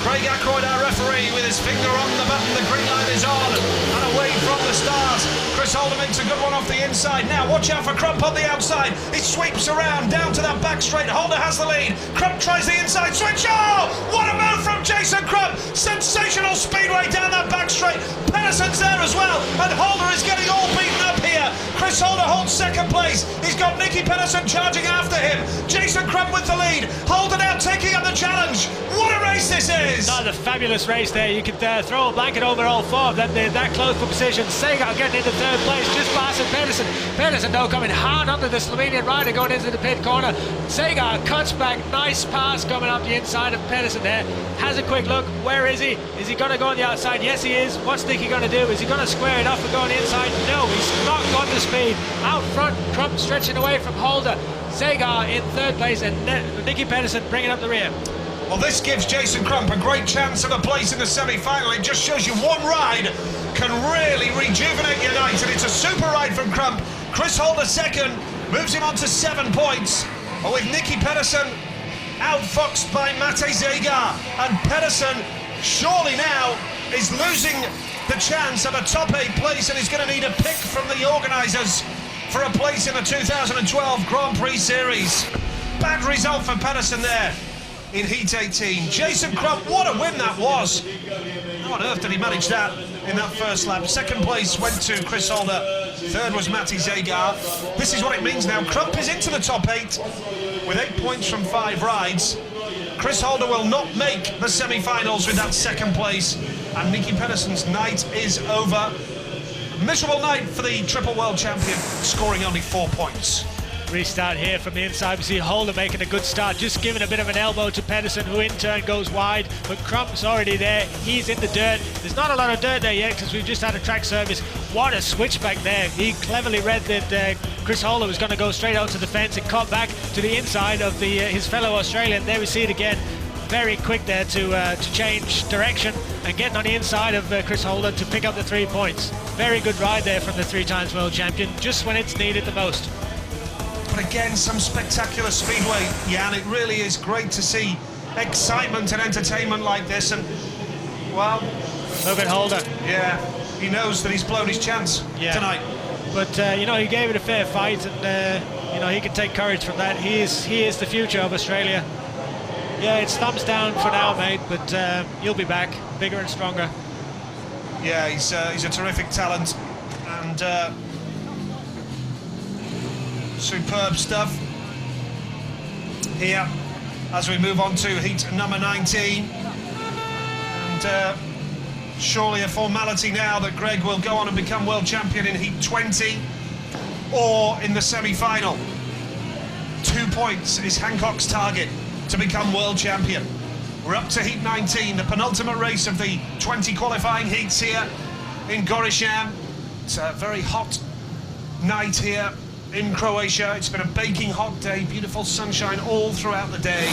Craig Ackroyd, our referee, with his finger on the button. The green light is on and away from the stars. Chris Holder makes a good one off the inside. Now watch out for Crump on the outside. He sweeps around down to that back straight. Holder has the lead. Crump tries the inside switch. Oh, what a move from Jason Crump. Sensational speedway down that back straight. Pedersen's there as well, and Holder is getting all beaten up here. Chris Holder holds second place. He's got Nicky Pedersen charging after him. Jason Crump with the lead. Holder now taking up the challenge. What a race this is! Another fabulous race there. You could throw a blanket over all 4 of them. They're that close for position. Sagar getting into 3rd place, just passing Pedersen. Pedersen though coming hard under the Slovenian rider going into the pit corner. Sagar cuts back. Nice pass coming up the inside of Pedersen there. Has a quick look. Where is he? Is he going to go on the outside? Yes, he is. What's Nicky going to do? Is he going to square it off and go on the inside? No, he's not got the speed. Out front, Crump stretching away from Holder. Sagar in 3rd place and Nicky Pedersen bringing up the rear. Well, this gives Jason Crump a great chance of a place in the semi-final. It just shows you one ride can really rejuvenate your night, and it's a super ride from Crump. Chris Holder 2nd, moves him on to 7 points, but with Nicky Pedersen outfoxed by Mate Zagar, and Pedersen surely now is losing the chance of a top 8 place, and is going to need a pick from the organisers for a place in the 2012 Grand Prix Series. Bad result for Pedersen there in Heat 18. Jason Crump, what a win that was. How on earth did he manage that in that first lap? 2nd place went to Chris Holder. 3rd was Mate Zagar. This is what it means now. Crump is into the top 8 with 8 points from 5 rides. Chris Holder will not make the semi-finals with that 2nd place, and Nicky Pedersen's night is over. Miserable night for the triple world champion, scoring only 4 points. Restart here from the inside. We see Holder making a good start, just giving a bit of an elbow to Pedersen, who in turn goes wide, but Crump's already there. He's in the dirt. There's not a lot of dirt there yet because we've just had a track service. What a switchback there. He cleverly read that Chris Holder was going to go straight out to the fence and cut back to the inside of his fellow Australian. There we see it again. Very quick there to change direction and getting on the inside of Chris Holder to pick up the 3 points. Very good ride there from the 3-time world champion, just when it's needed the most. But again, some spectacular speedway, Jan. It really is great to see excitement and entertainment like this. And, well, look at Holder. Yeah, he knows that he's blown his chance tonight. But, you know, he gave it a fair fight, and, you know, he can take courage from that. He is the future of Australia. Yeah, it's thumbs down for now, mate, but you'll be back, bigger and stronger. Yeah, he's a terrific talent, and superb stuff here as we move on to heat number 19. And surely a formality now that Greg will go on and become world champion in heat 20 or in the semi-final. 2 points is Hancock's target to become world champion. We're up to heat 19, the penultimate race of the 20 qualifying heats here in Gorizhdan. It's a very hot night here in Croatia. It's been a baking hot day, beautiful sunshine all throughout the day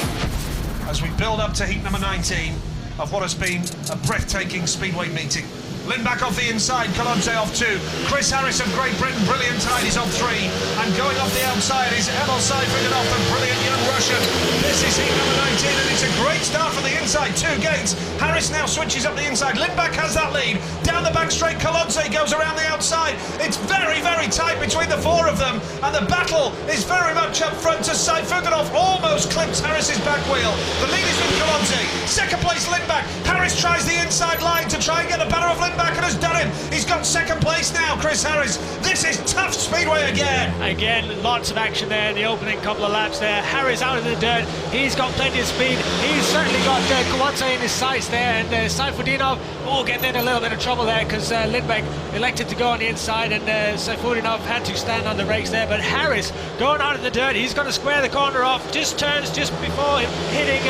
as we build up to heat number 19 of what has been a breathtaking speedway meeting. Lindback off the inside, Kolodze off 2. Chris Harris of Great Britain, brilliant tide, is off 3. And going off the outside is Emil Seifertov, the brilliant young Russian. This is heat number 19, and it's a great start from the inside. 2 gates. Harris now switches up the inside. Lindback has that lead. Down the back straight, Kolodze goes around the outside. It's very, very tight between the 4 of them, and the battle is very much up front to Seifertov. Almost clips Harris's back wheel. The lead is with Kolodze. 2nd place, Lindback. Harris tries the inside line to try and get the better of Lindback and has done him. He's got second place now, Chris Harris. This is tough speedway again. Again, lots of action there in the opening couple of laps there. Harris out of the dirt. He's got plenty of speed. He's certainly got Kowalczyk in his sights there, and Sayfutdinov, getting in a little bit of trouble there because Lindbeck elected to go on the inside, and Sayfutdinov had to stand on the brakes there. But Harris going out of the dirt. He's going to square the corner off. Just turns just before him hitting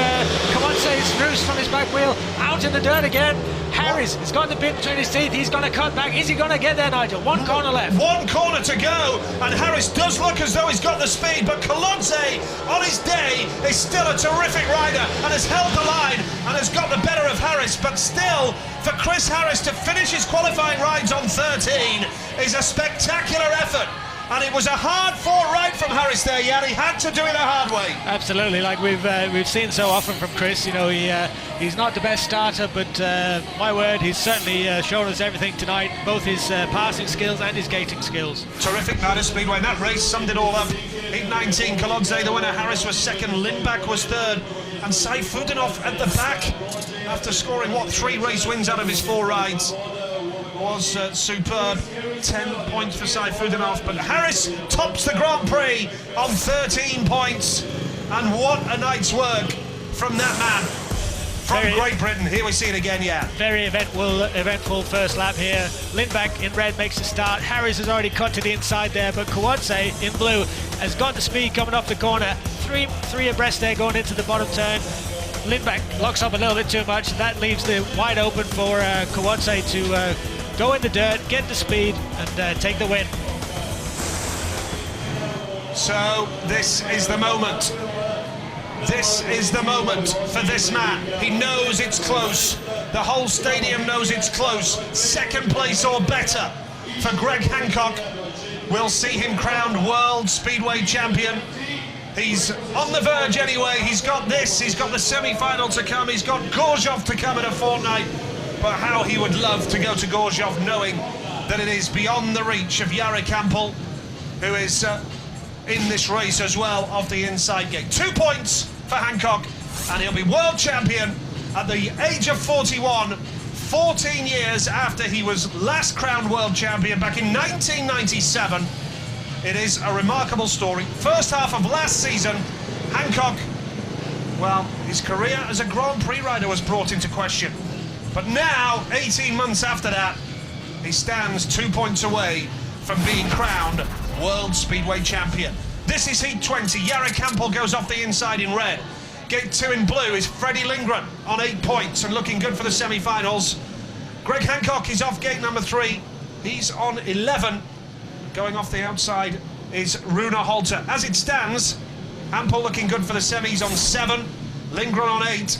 Kowalczyk's roost from his back wheel. Out in the dirt again. Harris has got the bit between his teeth. He's going to cut back. Is he going to get there, Nigel? One corner left. One corner to go, and Harris does look as though he's got the speed, but Kowalczyk on his day is still a terrific rider and has held the line and has got the better of Harris. But still, for Chris Harris to finish his qualifying rides on 13 is a spectacular effort. And it was a hard-fought ride from Harris there, yeah. He had to do it a hard way. Absolutely, like we've seen so often from Chris. You know, he's not the best starter, but my word, he's certainly shown us everything tonight, both his passing skills and his gating skills. Terrific night of speedway. And that race summed it all up. Heat 19, Kowalczyk the winner, Harris was second, Lindbeck was third, and Sayfutdinov at the back after scoring, 3 race wins out of his 4 rides. Was superb. 10 points for Sayfutdinov, but Harris tops the Grand Prix on 13 points, and what a night's work from that man from Great Britain. Here we see it again, yeah. Very eventful first lap here. Lindbeck in red makes the start. Harris has already cut to the inside there, but Kowalczyk in blue has got the speed coming off the corner. Three abreast there going into the bottom turn. Lindbeck locks up a little bit too much. That leaves the wide open for Kowalczyk to go in the dirt, get the speed, and take the win. So this is the moment. This is the moment for this man. He knows it's close. The whole stadium knows it's close. Second place or better for Greg Hancock. We'll see him crowned World Speedway Champion. He's on the verge anyway. He's got this. He's got the semi-final to come. He's got Gorzów to come in a fortnight. But how he would love to go to Gorzów, knowing that it is beyond the reach of Jarek Hampel, who is in this race as well off the inside gate. 2 points for Hancock, and he'll be world champion at the age of 41, 14 years after he was last crowned world champion back in 1997. It is a remarkable story. First half of last season, Hancock, well, his career as a Grand Prix rider was brought into question. But now, 18 months after that, he stands 2 points away from being crowned World Speedway Champion. This is Heat 20. Jarek Hampel goes off the inside in red. Gate 2 in blue is Freddie Lindgren on 8 points and looking good for the semi-finals. Greg Hancock is off gate number 3. He's on 11. Going off the outside is Rune Holter. As it stands, Hampel looking good for the semis on 7. Lindgren on 8.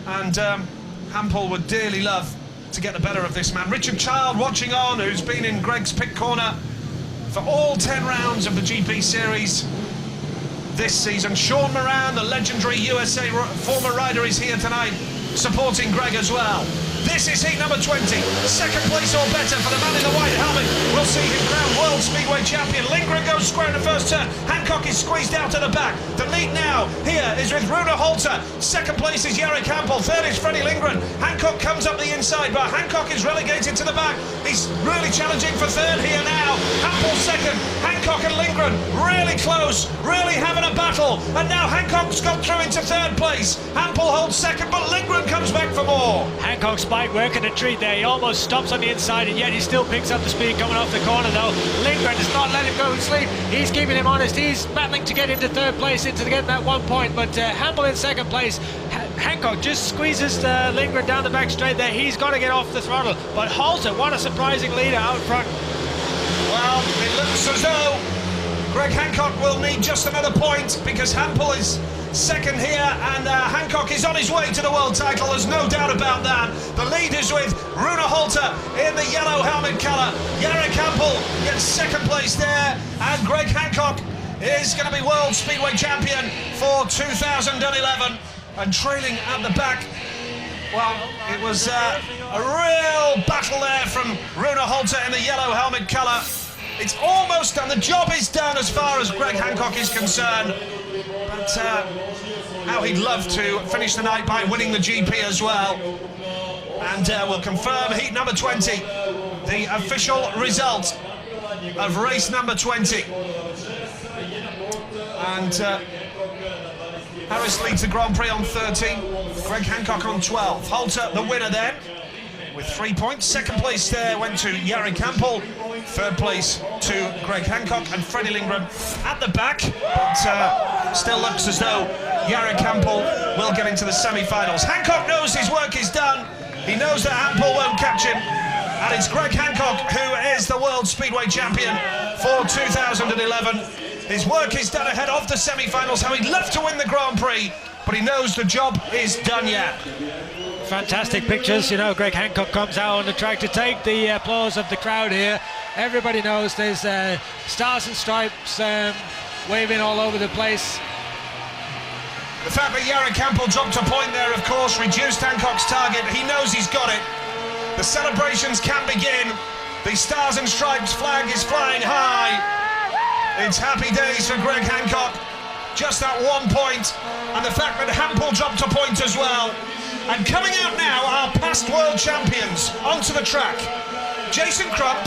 And Hampel would dearly love to get the better of this man. Richard Child watching on, who's been in Greg's pit corner for all 10 rounds of the GP Series this season. Sean Moran, the legendary USA former rider, is here tonight, supporting Greg as well. This is heat number 20. Second place or better for the man in the white helmet. We'll see him crowned World Speedway Champion. Lindgren goes square in the first turn. Hancock is squeezed out to the back. The lead now here is with Rune Holter. Second place is Jarek Hampel. Third is Freddie Lindgren. Hancock comes up the inside, but Hancock is relegated to the back. He's really challenging for third here now. Hampel second. Hancock and Lindgren really close, really having a battle. And now Hancock's got through into third place. Hampel holds second, but Lindgren comes back for more. Hancock's bike working a treat there. He almost stops on the inside, and yet he still picks up the speed coming off the corner though. Lindgren does not let him go to sleep. He's keeping him honest. He's battling to get into third place, into getting that 1 point, but Hampel in second place. Hancock just squeezes Lindgren down the back straight there. He's got to get off the throttle, but Holter, what a surprising leader out front. Well, it looks as though Greg Hancock will need just another point, because Hampel is second here, and Hancock is on his way to the world title. There's no doubt about that. The lead is with Rune Holter in the yellow helmet colour. Jarek Hampel gets second place there, and Greg Hancock is going to be World Speedway Champion for 2011. And trailing at the back, well, it was a real battle there from Rune Holter in the yellow helmet colour. It's almost done. The job is done as far as Greg Hancock is concerned. But how he'd love to finish the night by winning the GP as well. And we'll confirm heat number 20 the official result of race number 20. And Harris leads the Grand Prix on 13, Greg Hancock on 12. Holter, the winner then, with 3 points. Second place there went to Jari Campbell. Third place to Greg Hancock, and Freddie Lindgren at the back, but still looks as though Jari Campbell will get into the semi-finals. Hancock knows his work is done. He knows that Hampel won't catch him, and it's Greg Hancock who is the World Speedway Champion for 2011. His work is done ahead of the semi-finals, how he'd love to win the Grand Prix, but he knows the job is done yet. Fantastic pictures. You know, Greg Hancock comes out on the track to take the applause of the crowd here. Everybody knows there's stars and stripes waving all over the place. The fact that Jari Campbell dropped a point there, of course, reduced Hancock's target. He knows he's got it. The celebrations can begin. The stars and stripes flag is flying high. It's happy days for Greg Hancock. Just that 1 point, and the fact that Hampel dropped a point as well. And coming out now are past world champions onto the track. Jason Crump,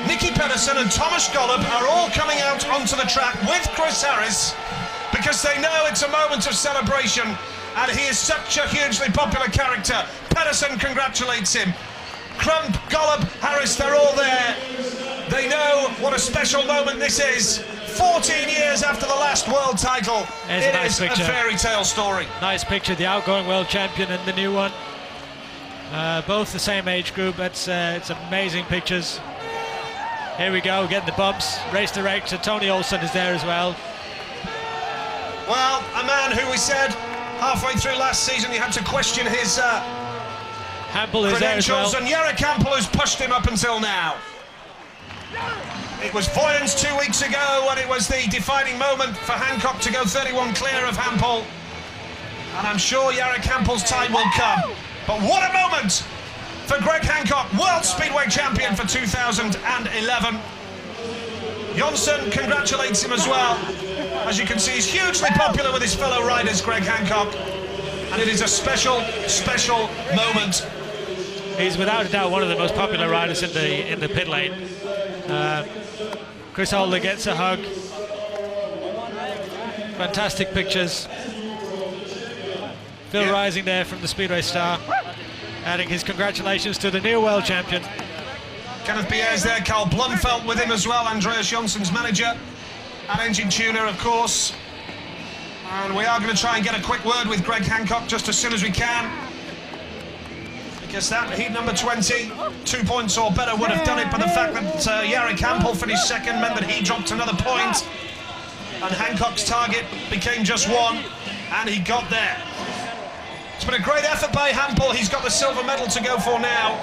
Nicky Pedersen and Thomas Golub are all coming out onto the track with Chris Harris, because they know it's a moment of celebration, and he is such a hugely popular character. Pedersen congratulates him. Crump, Golub, Harris, they're all there. They know what a special moment this is. 14 years after the last world title. It is a fairy tale story. Nice picture, the outgoing world champion and the new one. Both the same age group. It's amazing pictures. Here we go, getting the bumps. Race director Tony Olsen is there as well. Well, a man who we said halfway through last season he had to question his Hampel is there as well. And Jari Campbell has pushed him up until now. It was Voyens 2 weeks ago, and it was the defining moment for Hancock to go 31 clear of Hampel. And I'm sure Jari Campbell's time will come. But what a moment for Greg Hancock, World Speedway Champion for 2011. Jonsson congratulates him as well. As you can see, he's hugely popular with his fellow riders, Greg Hancock. And it is a special, special moment. He's without a doubt one of the most popular riders in the pit lane. Chris Holder gets a hug. Fantastic pictures. Phil Rising there from the Speedway Star, adding his congratulations to the new world champion. Kenneth Bier's there, Carl Blumfelt with him as well, Andreas Jonsson's manager, and engine tuner, of course. And we are going to try and get a quick word with Greg Hancock just as soon as we can, because that heat number 20, 2 points or better would have done it, but the fact that Jari Campbell finished second meant that he dropped another point, and Hancock's target became just one, and he got there. It's been a great effort by Hampel. He's got the silver medal to go for now.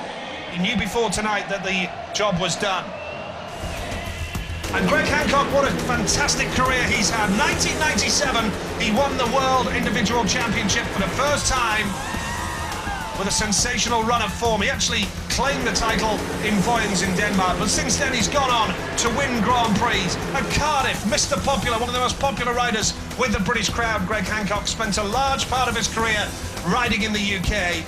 He knew before tonight that the job was done. And Greg Hancock, what a fantastic career he's had. 1997, he won the World Individual Championship for the first time with a sensational run of form. He actually claimed the title in Voyens in Denmark, but since then he's gone on to win Grand Prix. At Cardiff, Mr. Popular, one of the most popular riders with the British crowd, Greg Hancock spent a large part of his career riding in the UK,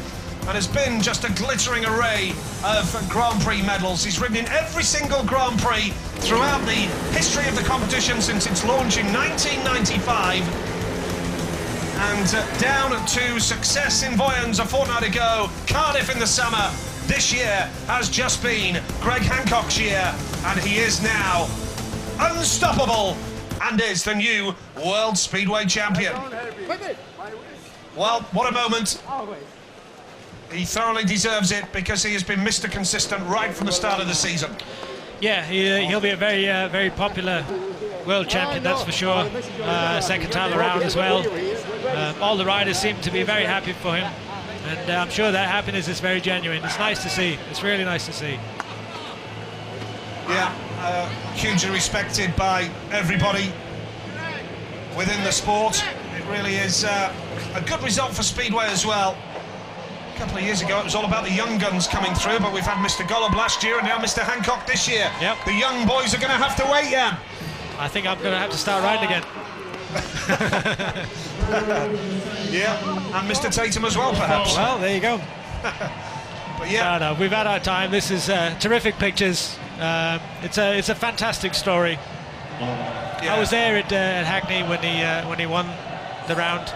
and has been just a glittering array of Grand Prix medals. He's ridden in every single Grand Prix throughout the history of the competition since its launch in 1995. And down to success in Voyens a fortnight ago, Cardiff in the summer. This year has just been Greg Hancock's year, and he is now unstoppable and is the new World Speedway Champion. Well, what a moment. He thoroughly deserves it because he has been Mr. Consistent right from the start of the season. Yeah, he'll be a very popular world champion, that's for sure. Second time around as well. All the riders seem to be very happy for him, and I'm sure that happiness is very genuine. It's nice to see. It's really nice to see. Yeah, hugely respected by everybody within the sport. It really is a good result for Speedway as well. A couple of years ago it was all about the young guns coming through, but we've had Mr. Golub last year and now Mr. Hancock this year. Yep. The young boys are going to have to wait, Jan. I think I'm going to have to start riding again. Yeah, and Mr. Tatum as well, perhaps. Well, there you go. But Yeah. No, we've had our time. This is terrific pictures. It's a fantastic story. Yeah. I was there at Hackney when he won the round,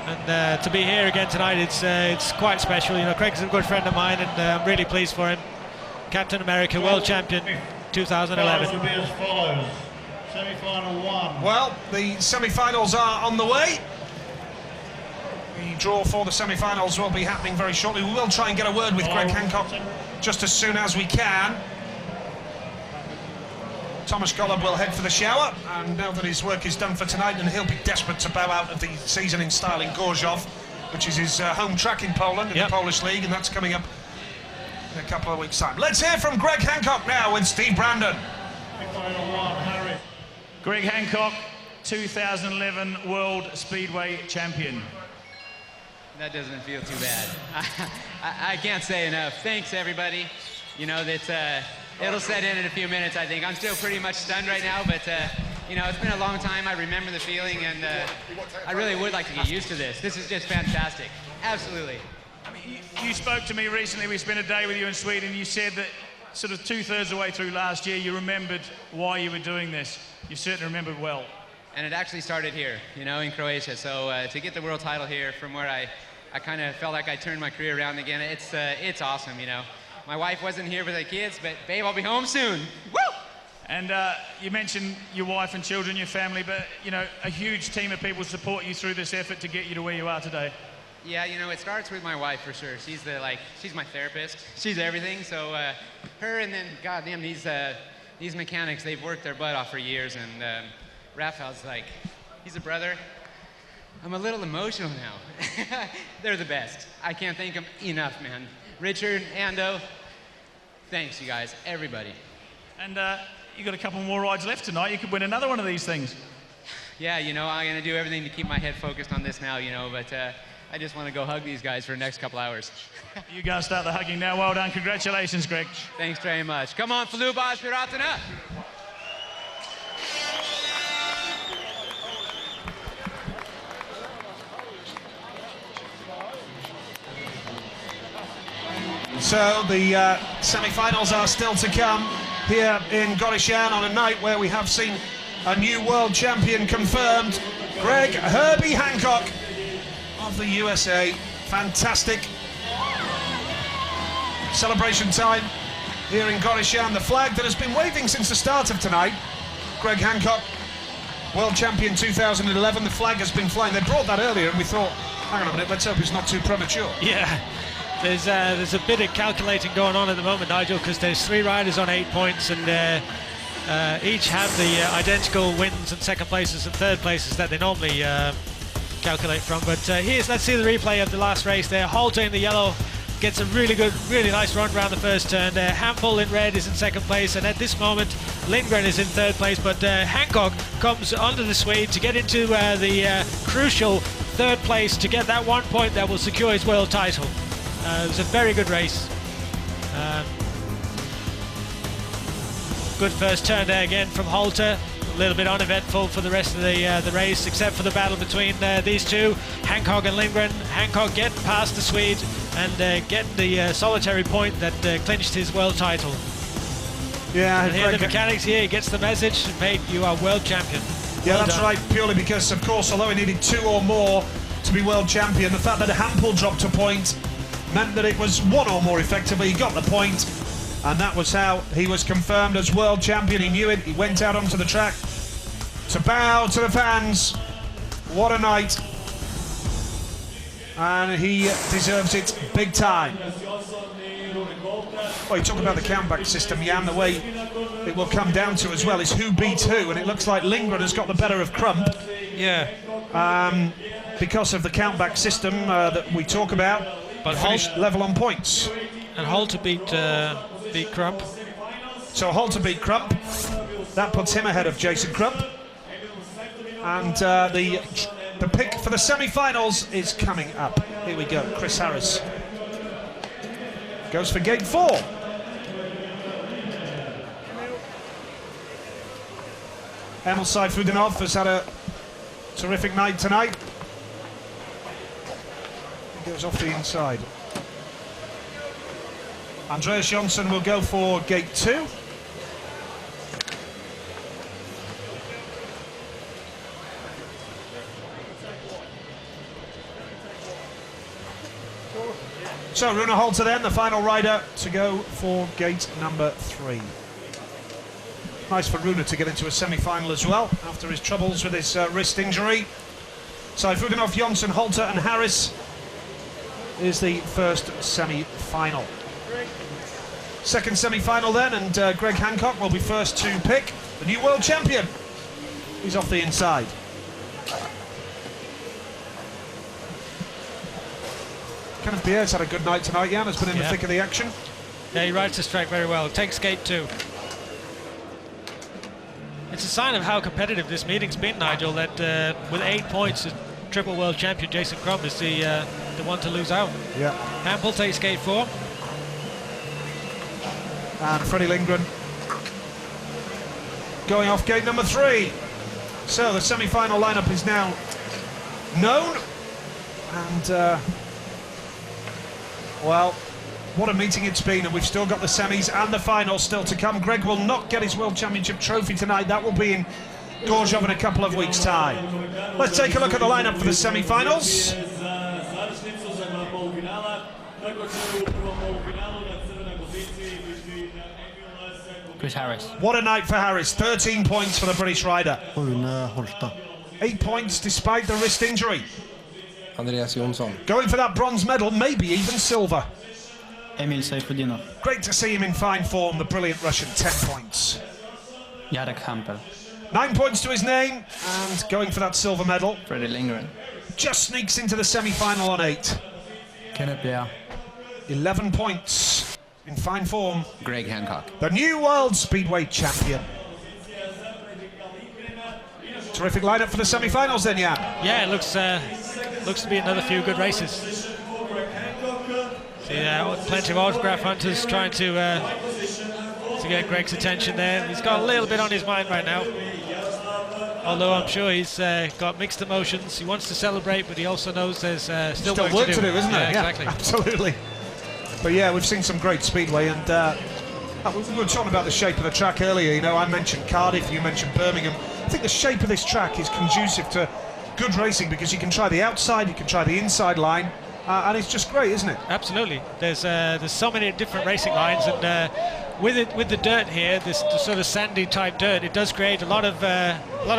and to be here again tonight, it's quite special. You know, Craig's a good friend of mine, and I'm really pleased for him. Captain America, world champion, 2011. Will be as follows. Semi-final 1. Well, the semi-finals are on the way. The draw for the semi-finals will be happening very shortly. We will try and get a word with Greg Hancock just as soon as we can. Thomas Golub will head for the shower, and now that his work is done for tonight, and he'll be desperate to bow out of the season in style in Gorzów, which is his home track in Poland, in the Polish League, and that's coming up in a couple of weeks' time. Let's hear from Greg Hancock now with Steve Brandon. Greg Hancock, 2011 World Speedway Champion. That doesn't feel too bad. I can't say enough. Thanks, everybody. You know, that it'll set in a few minutes, I think. I'm still pretty much stunned right now, but, you know, it's been a long time. I remember the feeling, and I really would like to get used to this. This is just fantastic. Absolutely. I mean, you spoke to me recently. We spent a day with you in Sweden. You said that sort of 2/3 of the way through last year, you remembered why you were doing this. You certainly remembered well. And it actually started here, you know, in Croatia. So to get the world title here from where I kind of felt like I turned my career around again, it's awesome, you know. My wife wasn't here with the kids, but babe, I'll be home soon. Woo! And you mentioned your wife and children, your family, but, you know, a huge team of people support you through this effort to get you to where you are today. Yeah, you know, it starts with my wife for sure. She's my therapist. She's everything. So her, and then, goddamn, these mechanics, they've worked their butt off for years, and Rafael's like, he's a brother. I'm a little emotional now. They're the best. I can't thank them enough, man. Richard, Ando, thanks, you guys, everybody. And you got a couple more rides left tonight. You could win another one of these things. Yeah, you know, I'm going to do everything to keep my head focused on this now, you know, but I just want to go hug these guys for the next couple hours. You guys start the hugging now. Well done. Congratulations, Greg. Thanks very much. Come on, Falubas, Piratana. So the semi-finals are still to come here in Croatian on a night where we have seen a new world champion confirmed, Greg Herbie Hancock of the USA. Fantastic celebration time here in Croatian. The flag that has been waving since the start of tonight. Greg Hancock, world champion 2011. The flag has been flying. They brought that earlier and we thought, hang on a minute, let's hope it's not too premature. Yeah. There's a bit of calculating going on at the moment, Nigel, because there's 3 riders on 8 points, and each have the identical wins and second places and third places that they normally calculate from. But let's see the replay of the last race there. Halter in the yellow gets a really nice run around the first turn there. Hampel in red is in second place, and at this moment Lindgren is in third place, but Hancock comes under the Swede to get into the crucial third place to get that 1 point that will secure his world title. It was a very good race. Good first turn there again from Halter. A little bit uneventful for the rest of the race, except for the battle between these two, Hancock and Lindgren. Hancock getting past the Swede and getting the solitary point that clinched his world title. Yeah, and here the mechanics here, he gets the message, mate, you are world champion. Yeah, well that's done. right, purely because, of course, although he needed 2 or more to be world champion, the fact that Hampel dropped a point meant that it was 1 or more effectively. He got the point, and that was how he was confirmed as world champion. He knew it. He went out onto the track to bow to the fans. What a night. And he deserves it big time. Well, you talk about the countback system, Jan, the way it will come down to as well is who beats who, and it looks like Lindgren has got the better of Crump. Yeah. Because of the countback system that we talk about. But finished level on points. And Halter beat Crump. So Halter beat Crump. That puts him ahead of Jason Crump. And the pick for the semi-finals is coming up. Here we go. Chris Harris goes for gate 4. Emil Sayfudinov has had a terrific night tonight. Goes off the inside. Andreas Jonsson will go for gate 2. So Rune Holte then, the final rider to go for gate number 3. Nice for Rune to get into a semi-final as well after his troubles with his wrist injury. So Fuganov, Jonsson, Holte and Harris is the first semi-final. Second semi-final then, and Greg Hancock will be first to pick the new world champion. He's off the inside. Kenneth Pierre's had a good night tonight, Jan, has been in the thick of the action. Yeah, he rides this track very well. Takes gate 2. It's a sign of how competitive this meeting's been, Nigel, that with 8 points, the triple world champion Jason Crum is the one to lose out. Yeah. Hampel takes gate 4. And Freddie Lindgren going off gate number 3. So the semi-final lineup is now known, and well, what a meeting it's been, and we've still got the semis and the final still to come. Greg will not get his World Championship trophy tonight. That will be in Gorzów in a couple of weeks' time. Let's take a look at the lineup for the semi-finals. Chris Harris. What a night for Harris. 13 points for the British rider. 8 points despite the wrist injury. Andreas Jonsson. Going for that bronze medal, maybe even silver. Emil Seyfudinov. Great to see him in fine form, the brilliant Russian. 10 points. Jarek Hampel. 9 points to his name, and going for that silver medal. Freddie Lindgren. Just sneaks into the semi-final on 8. Kenneth Pierre. 11 points. In fine form. Greg Hancock. The new world speedway champion. Terrific lineup for the semi-finals then, Jan. Yeah, it looks to be another few good races. See, plenty of autograph hunters trying to get Greg's attention there. He's got a little bit on his mind right now. Although I'm sure he's got mixed emotions. He wants to celebrate, but he also knows there's still work to do, isn't there? Yeah, exactly. Absolutely. But yeah, we've seen some great speedway, and we were talking about the shape of the track earlier. You know, I mentioned Cardiff, you mentioned Birmingham. I think the shape of this track is conducive to good racing because you can try the outside, you can try the inside line, and it's just great, isn't it? Absolutely. There's so many different racing lines, and with the dirt here, this sort of sandy type dirt, it does create a lot of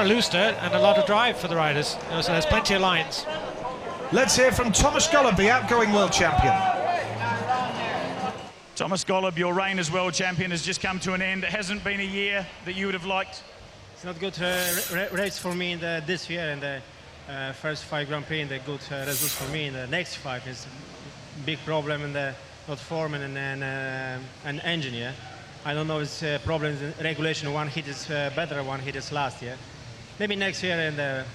loose dirt and a lot of drive for the riders. You know, so there's plenty of lines. Let's hear from Thomas Golub, the outgoing world champion. Thomas Golub, your reign as world champion has just come to an end. It hasn't been a year that you would have liked. It's not good race for me in this year, and the first 5 Grand Prix, and the good results for me in the next 5 is a big problem in the not form and an engine. Yeah, I don't know. It's problems in regulation. One hit is better, one hit is last year. Maybe next year. And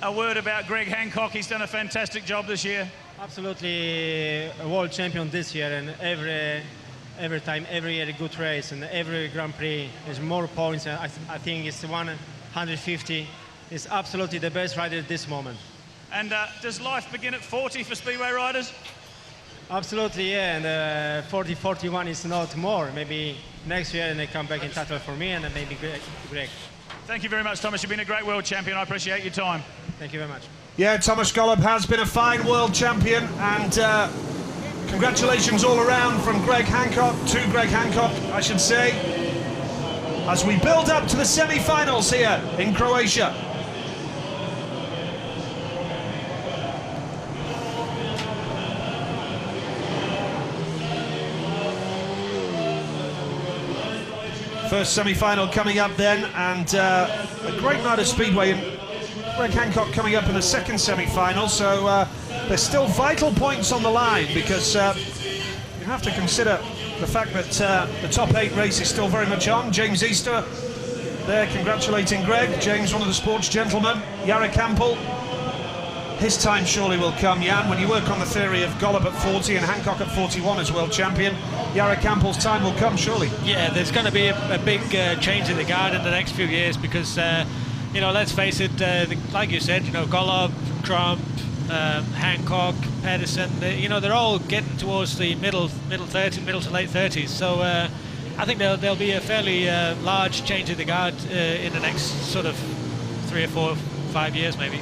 a word about Greg Hancock. He's done a fantastic job this year. Absolutely a world champion this year, and every time, every year a good race, and every Grand Prix is more points. I think it's 150. Is absolutely the best rider at this moment. And does life begin at 40 for speedway riders? Absolutely, yeah. And 40, 41 is not more. Maybe next year, and they come back in title for me, and then maybe Greg. Thank you very much, Thomas. You've been a great world champion. I appreciate your time. Thank you very much. Yeah, Thomas Golub has been a fine world champion, and congratulations all around from Greg Hancock to Greg Hancock, I should say, as we build up to the semi-finals here in Croatia. First semi-final coming up then, and a great night of speedway, and Greg Hancock coming up in the second semi-final, so there's still vital points on the line, because you have to consider the fact that the top 8 race is still very much on. James Easter there congratulating Greg. James, one of the sports gentlemen. Jarek Hampel, his time surely will come, Jan, when you work on the theory of Golub at 40 and Hancock at 41 as world champion. Jarek Hampel's time will come, surely. Yeah, there's going to be a big change in the guard in the next few years, because you know, let's face it, like you said, you know, Golub, Trump, Hancock, Pedersen, they're all getting towards the middle to late 30s. So I think there'll be a fairly large change of the guard in the next sort of 3 or 4, 5 years maybe.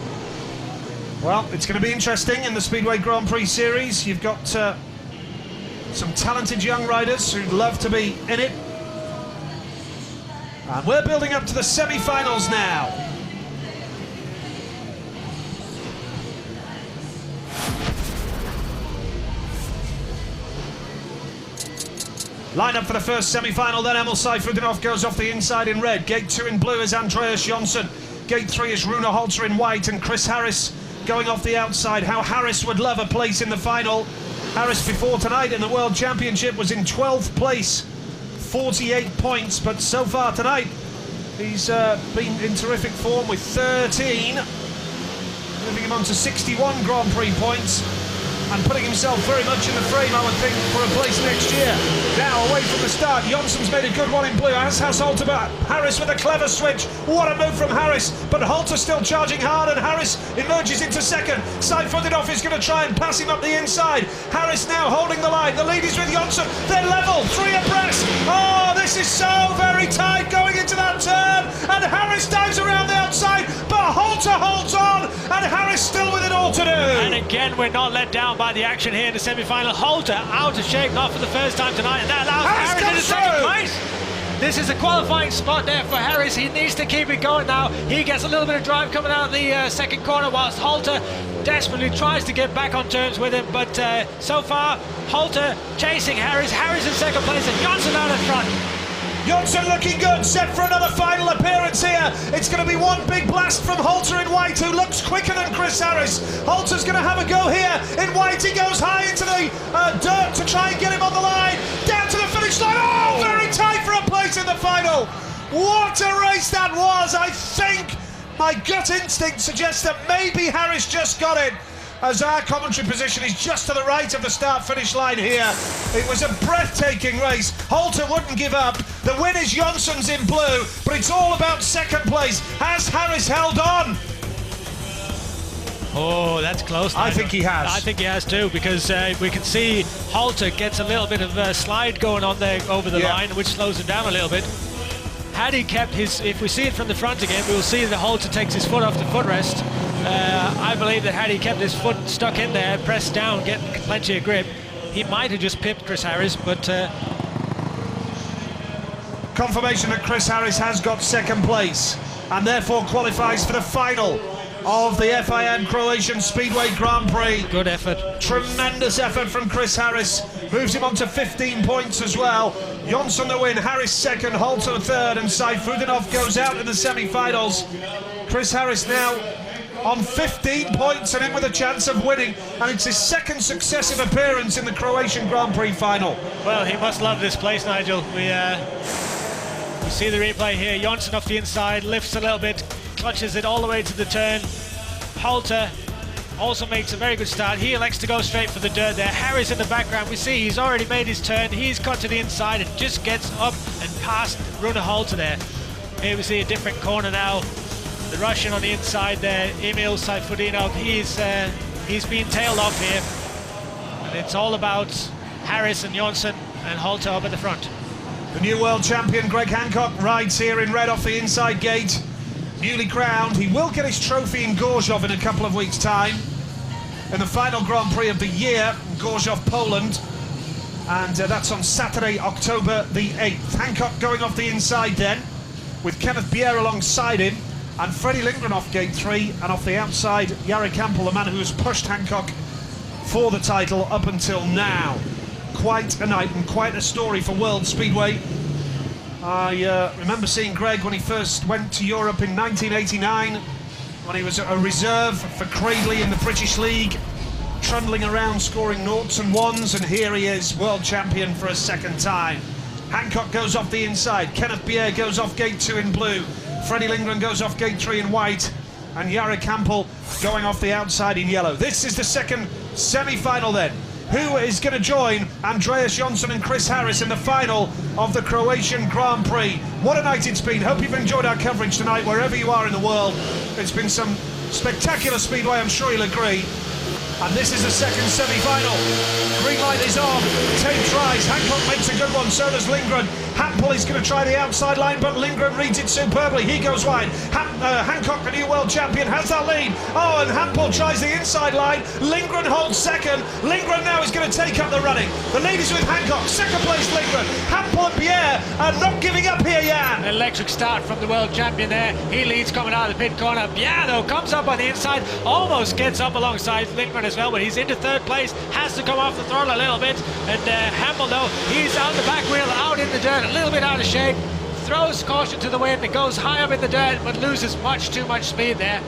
Well, it's going to be interesting in the Speedway Grand Prix Series. You've got some talented young riders who'd love to be in it. And we're building up to the semi-finals now. Line up for the first semi-final then. Emil Seyfriedinoff goes off the inside in red. Gate 2 in blue is Andreas Jonsson. Gate 3 is Rune Holter in white, and Chris Harris going off the outside. How Harris would love a place in the final. Harris before tonight in the World Championship was in 12th place, 48 points, but so far tonight he's been in terrific form with 13, moving him on to 61 Grand Prix points and putting himself very much in the frame, I would think, for a place next year. Now away from the start, Jonsson's made a good one in blue, as has Holter, but Harris with a clever switch. What a move from Harris, but Holter still charging hard, and Harris emerges into second. Seyfriedinoff is going to try and pass him up the inside. Harris now holding the line. The lead is with Jonsson. They're level, 3 abreast. Oh, this is so very tight going into that turn, and Harris dives around the outside, but Holter holds on, and Harris still with it all to do. And again, we're not let down by the action here in the semi-final. Holter out of shape, not for the first time tonight, and that allows Harris into second place. This is a qualifying spot there for Harris. He needs to keep it going now. He gets a little bit of drive coming out of the second corner, whilst Holter desperately tries to get back on terms with him, but so far Holter chasing Harris. Harris in second place and Jonsson out in front. Jonsson looking good, set for another final appearance here. It's going to be one big blast from Holter in white, who looks quicker than Chris Harris. Holter's going to have a go here in white. He goes high into the dirt to try and get him on the line. Down to the finish line. Oh, very tight for a place in the final. What a race that was. I think my gut instinct suggests that maybe Harris just got it, as our commentary position is just to the right of the start-finish line here. It was a breathtaking race. Holter wouldn't give up. The win is Jonsson's in blue, but it's all about second place. Has Harris held on? Oh, that's close. I think he has. I think he has too, because we can see Holter gets a little bit of a slide going on there over the line, which slows him down a little bit. Had he kept his, if we see it from the front again, we'll see that Holter takes his foot off the footrest. I believe that had he kept his foot stuck in there, pressed down, getting plenty of grip, he might have just pipped Chris Harris, but... Confirmation that Chris Harris has got second place and therefore qualifies for the final of the FIM Croatian Speedway Grand Prix. Good effort. Tremendous effort from Chris Harris. Moves him on to 15 points as well. Jonsson the win, Harris second, Holter third, and Seyfriedinoff goes out in the semi-finals. Chris Harris now on 15 points and in with a chance of winning, and it's his second successive appearance in the Croatian Grand Prix final. Well, he must love this place, Nigel. We see the replay here. Jonsson off the inside, lifts a little bit, clutches it all the way to the turn. Holter also makes a very good start. He elects to go straight for the dirt there. Harris in the background, we see he's already made his turn. He's cut to the inside and just gets up and past Rune Holter there. Here we see a different corner now. The Russian on the inside there, Emil Seyfriedinoff, he's been tailed off here. And it's all about Harris and Jonsson and Holter up at the front. The new world champion Greg Hancock rides here in red off the inside gate. Newly crowned. He will get his trophy in Gorzów in a couple of weeks' time, in the final Grand Prix of the year, Gorzów, Poland. And that's on Saturday, October the 8th. Hancock going off the inside then, with Kenneth Bier alongside him, and Freddie Lindgren off gate 3, and off the outside, Jari Campbell, the man who has pushed Hancock for the title up until now. Quite a night and quite a story for World Speedway. I remember seeing Greg when he first went to Europe in 1989, when he was a reserve for Cradley in the British League, trundling around scoring noughts and ones, and here he is, world champion for a second time. Hancock goes off the inside, Kenneth Bier goes off gate 2 in blue, Freddie Lindgren goes off gate 3 in white, and Jari Campbell going off the outside in yellow. This is the second semi-final then. Who is going to join Andreas Jonsson and Chris Harris in the final of the Croatian Grand Prix? What a night it's been. Hope you've enjoyed our coverage tonight, wherever you are in the world. It's been some spectacular speedway, I'm sure you'll agree. And this is the second semi-final. Green light is on. Tape tries. Hancock makes a good one. So does Lindgren. Hampel is going to try the outside line, but Lindgren reads it superbly. He goes wide. Hancock, the new world champion, has that lead. Oh, and Hampel tries the inside line. Lindgren holds second. Lindgren now is going to take up the running. The lead is with Hancock. Second place, Lindgren. Hampel and Pierre are not giving up here, Jan. An electric start from the world champion there. He leads coming out of the pit corner. Pierre, though, comes up on the inside, almost gets up alongside Lindgren as well, but he's into third place, has to come off the throttle a little bit. And Hampel, though, he's on the back wheel, out in the dirt, a little bit out of shape, throws caution to the wind, it goes high up in the dirt, but loses too much speed there.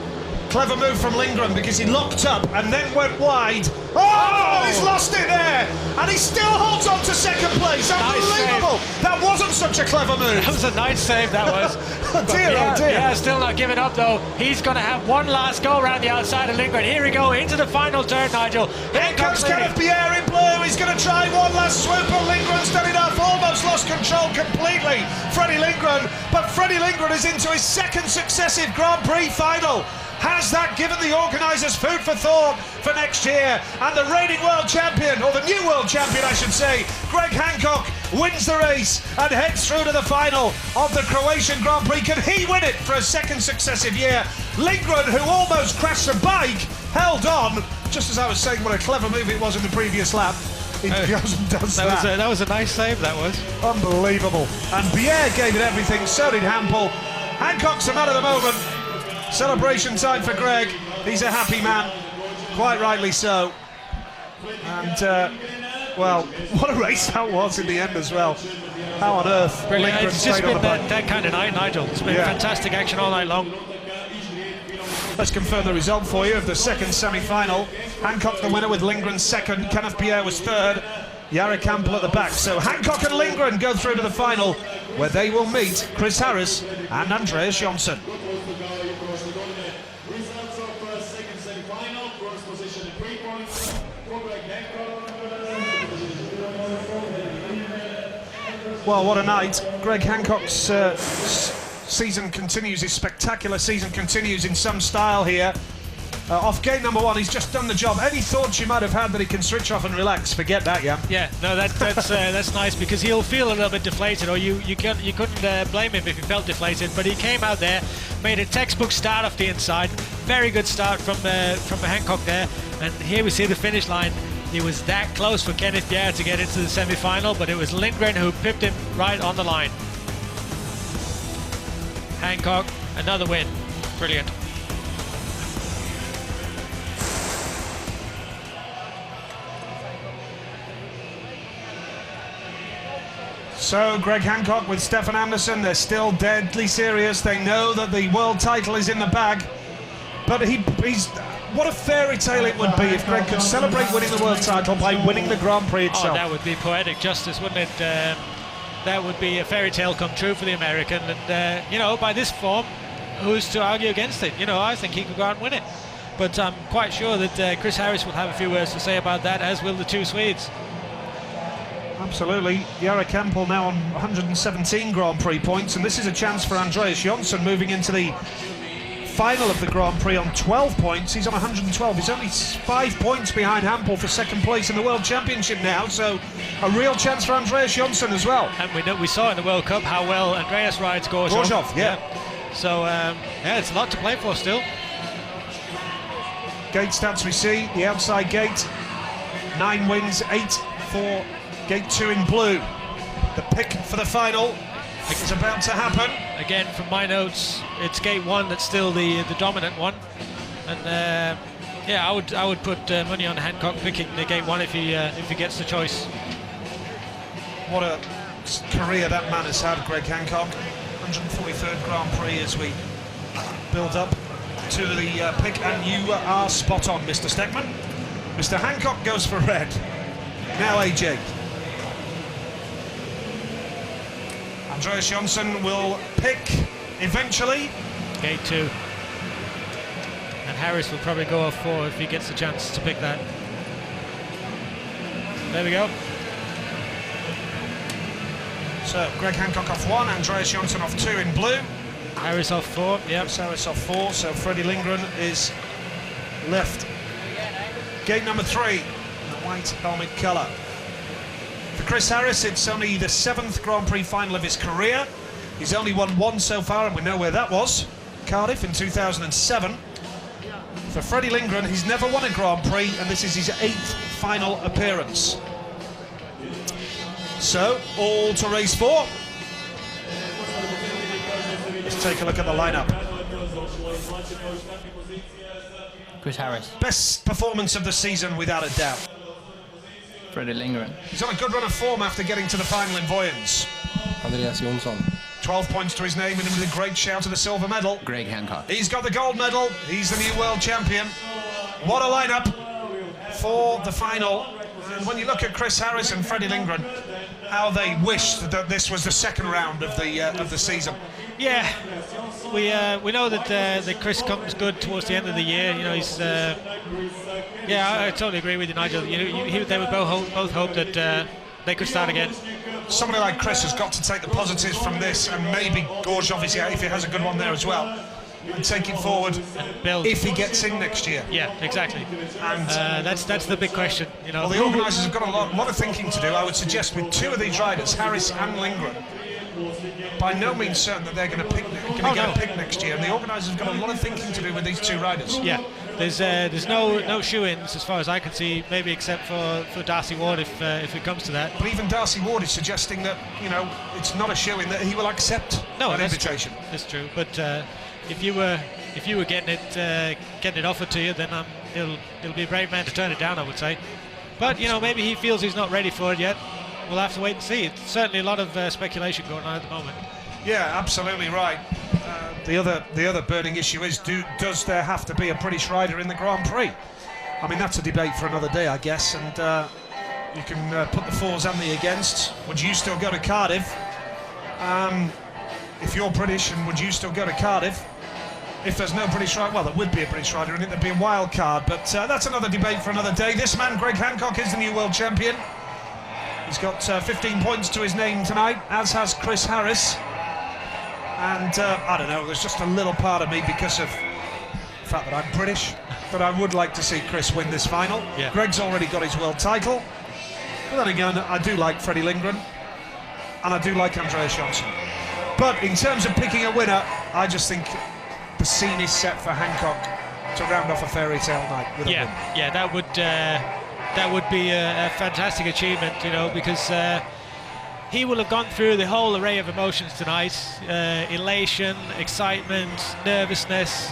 Clever move from Lindgren because he locked up and then went wide. Oh, he's lost it there! And he still holds on to second place. Unbelievable! Nice, that wasn't such a clever move. That was a nice save, that was. Oh dear, oh dear. Yeah, still not giving up though. He's going to have one last go around the outside of Lindgren. Here we go into the final turn, Nigel. Here comes Kenneth Pierre in blue. He's going to try one last swoop, but Lindgren's done enough. Almost lost control completely. Freddie Lindgren, but Freddie Lindgren is into his second successive Grand Prix final. Has that given the organisers food for thought for next year? And the reigning world champion, or the new world champion I should say, Greg Hancock, wins the race and heads through to the final of the Croatian Grand Prix. Can he win it for a second successive year? Lindgren, who almost crashed a bike, held on, just as I was saying what a clever move it was in the previous lap. He goes and does that. That was a nice save, that was. Unbelievable. And Pierre gave it everything, so did Hampel. Hancock's the man of the moment. Celebration time for Greg. He's a happy man, quite rightly so. And, well, what a race that was in the end as well. How on earth? Brilliant. It's just been that kind of night, Nigel. It's been fantastic action all night long. Let's confirm the result for you of the second semi-final. Hancock the winner with Lindgren second. Kenneth Pierre was third. Jarek Hampel at the back. So Hancock and Lindgren go through to the final, where they will meet Chris Harris and Andreas Jonsson. Well, what a night. Greg Hancock's season continues, his spectacular season continues in some style here. Off gate number one, he's just done the job. Any thoughts you might have had that he can switch off and relax? Forget that, yeah. Yeah, no, that's nice, because he'll feel a little bit deflated, or you couldn't blame him if he felt deflated. But he came out there, made a textbook start off the inside. Very good start from Hancock there, and here we see the finish line. He was that close for Kenneth Pierre to get into the semi-final, but it was Lindgren who pipped him right on the line. Hancock, another win. Brilliant. So Greg Hancock with Stefan Andersson, they're still deadly serious. They know that the world title is in the bag, but he's... What a fairy tale it would be if Greg could celebrate winning the world title by winning the Grand Prix itself. Oh, that would be poetic justice, wouldn't it? That would be a fairy tale come true for the American. And, you know, by this form, who's to argue against it? You know, I think he could go out and win it. But I'm quite sure that Chris Harris will have a few words to say about that, as will the two Swedes. Absolutely. Jarek Hampel now on 117 Grand Prix points, and this is a chance for Andreas Jonsson moving into the final of the Grand Prix on 12 points. He's on 112. He's only 5 points behind Hampel for second place in the World Championship now, so a real chance for Andreas Jonsson as well. And we saw in the World Cup how well Andreas rides Gorzov. Yeah. So, yeah, it's a lot to play for still. Gate stats we see, the outside gate, 9 wins, 8 for Gate 2 in blue. The pick for the final is about to happen. Again, from my notes, it's Gate 1 that's still the dominant one, and yeah, I would put money on Hancock picking the Gate 1 if he gets the choice. What a career that man has had, Greg Hancock. 143rd Grand Prix as we build up to the pick, and you are spot on, Mr. Steckman. Mr. Hancock goes for red. Now AJ. Andreas Jonsson will pick eventually Gate 2, and Harris will probably go off 4 if he gets a chance to pick that. There we go. So Greg Hancock off 1, Andreas Jonsson off 2 in blue. Harris off 4, yep. Harris off 4, so Freddie Lindgren is left Gate number 3, the white helmet colour. For Chris Harris, it's only the 7th Grand Prix final of his career. He's only won one so far, and we know where that was. Cardiff in 2007. For Freddie Lindgren, he's never won a Grand Prix, and this is his 8th final appearance. So, all to race 4. Let's take a look at the lineup. Chris Harris. Best performance of the season, without a doubt. Freddie Lindgren. He's on a good run of form after getting to the final in Voyens. Andreas Jonsson. 12 points to his name, and with a great shout of the silver medal. Greg Hancock. He's got the gold medal. He's the new world champion. What a lineup for the final. And when you look at Chris Harris and Freddie Lindgren, how they wished that this was the second round of the season. Yeah, we know that Chris comes good towards the end of the year. You know, he's yeah, I totally agree with you, Nigel. They would both hope that they could start again. Somebody like Chris has got to take the positives from this, and maybe Gorge, obviously, if he has a good one there as well, and take it forward if he gets in next year. Yeah, exactly. And that's the big question. You know, well, the organisers have got a lot of thinking to do. I would suggest with 2 of these riders, Harris and Lindgren, by no means certain that they're going to get a pick next year, and the organisers have got a lot of thinking to do with these 2 riders. Yeah, there's no shoe-ins as far as I can see, maybe except for Darcy Ward if it comes to that. But even Darcy Ward is suggesting that, you know, it's not a shoe-in, that he will accept an invitation. That's true. But if you were getting it offered to you, then it'll be a brave man to turn it down, I would say. But you know, maybe he feels he's not ready for it yet. We'll have to wait and see. It's certainly a lot of speculation going on at the moment. Yeah, absolutely right. The other burning issue is, does there have to be a British rider in the Grand Prix? I mean, that's a debate for another day, I guess, and you can put the fors and the against. Would you still go to Cardiff? If you're British, and would you still go to Cardiff? If there's no British rider, well, there would be a British rider in it, there'd be a wild card, but that's another debate for another day. This man, Greg Hancock, is the new world champion. He's got 15 points to his name tonight, as has Chris Harris. And I don't know, there's just a little part of me, because of the fact that I'm British, that I would like to see Chris win this final. Yeah. Greg's already got his world title. But then again, I do like Freddie Lindgren, and I do like Andreas Jonsson. But in terms of picking a winner, I just think the scene is set for Hancock to round off a fairy tale night with a win. Yeah, that would be a fantastic achievement, you know, because he will have gone through the whole array of emotions tonight. Elation, excitement, nervousness.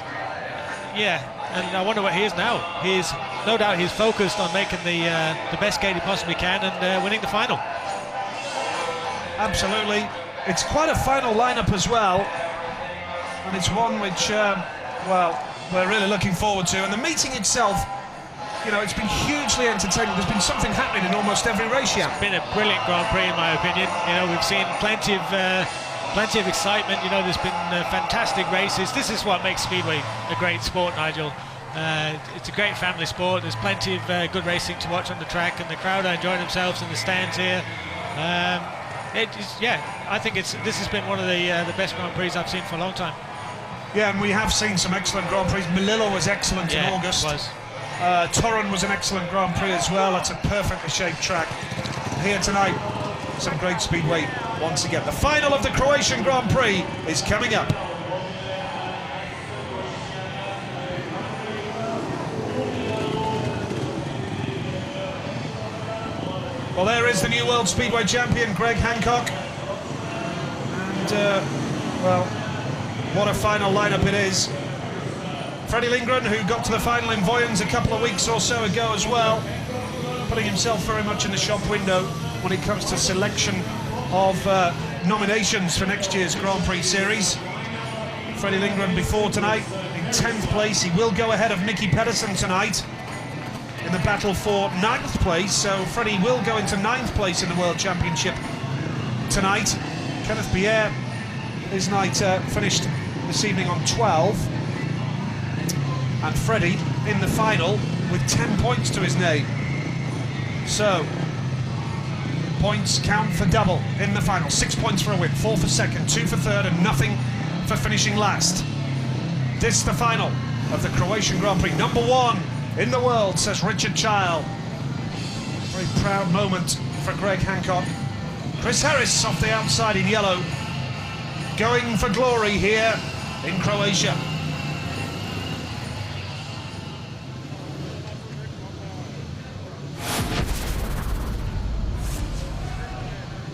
Yeah, and I wonder what he is now. He's no doubt he's focused on making the best gate he possibly can and winning the final. Absolutely. It's quite a final lineup as well, and it's one which, well, we're really looking forward to. And the meeting itself, you know, it's been hugely entertaining. There's been something happening in almost every race yet. It's been a brilliant Grand Prix, in my opinion. You know, we've seen plenty of excitement. You know, there's been fantastic races. This is what makes Speedway a great sport, Nigel. It's a great family sport. There's plenty of good racing to watch on the track, and the crowd are enjoying themselves in the stands here. I think this has been one of the best Grand Prix I've seen for a long time. Yeah, and we have seen some excellent Grand Prix. Melilla was excellent in August. It was. Torren was an excellent Grand Prix as well. It's a perfectly shaped track. Here tonight, some great speedway once again. The final of the Croatian Grand Prix is coming up. Well, there is the new World Speedway champion, Greg Hancock. And, well, what a final lineup it is. Freddie Lindgren, who got to the final in Voyens a couple of weeks or so ago as well, putting himself very much in the shop window when it comes to selection of nominations for next year's Grand Prix Series. Freddie Lindgren before tonight in 10th place. He will go ahead of Nicky Pedersen tonight in the battle for 9th place, so Freddie will go into 9th place in the World Championship tonight. Kenneth Pierre, his night finished this evening on 12, and Freddie in the final with 10 points to his name. So, points count for double in the final. 6 points for a win, 4 for second, 2 for third, and nothing for finishing last. This is the final of the Croatian Grand Prix. Number 1 in the world, says Richard Child. Very proud moment for Greg Hancock. Chris Harris off the outside in yellow, going for glory here in Croatia.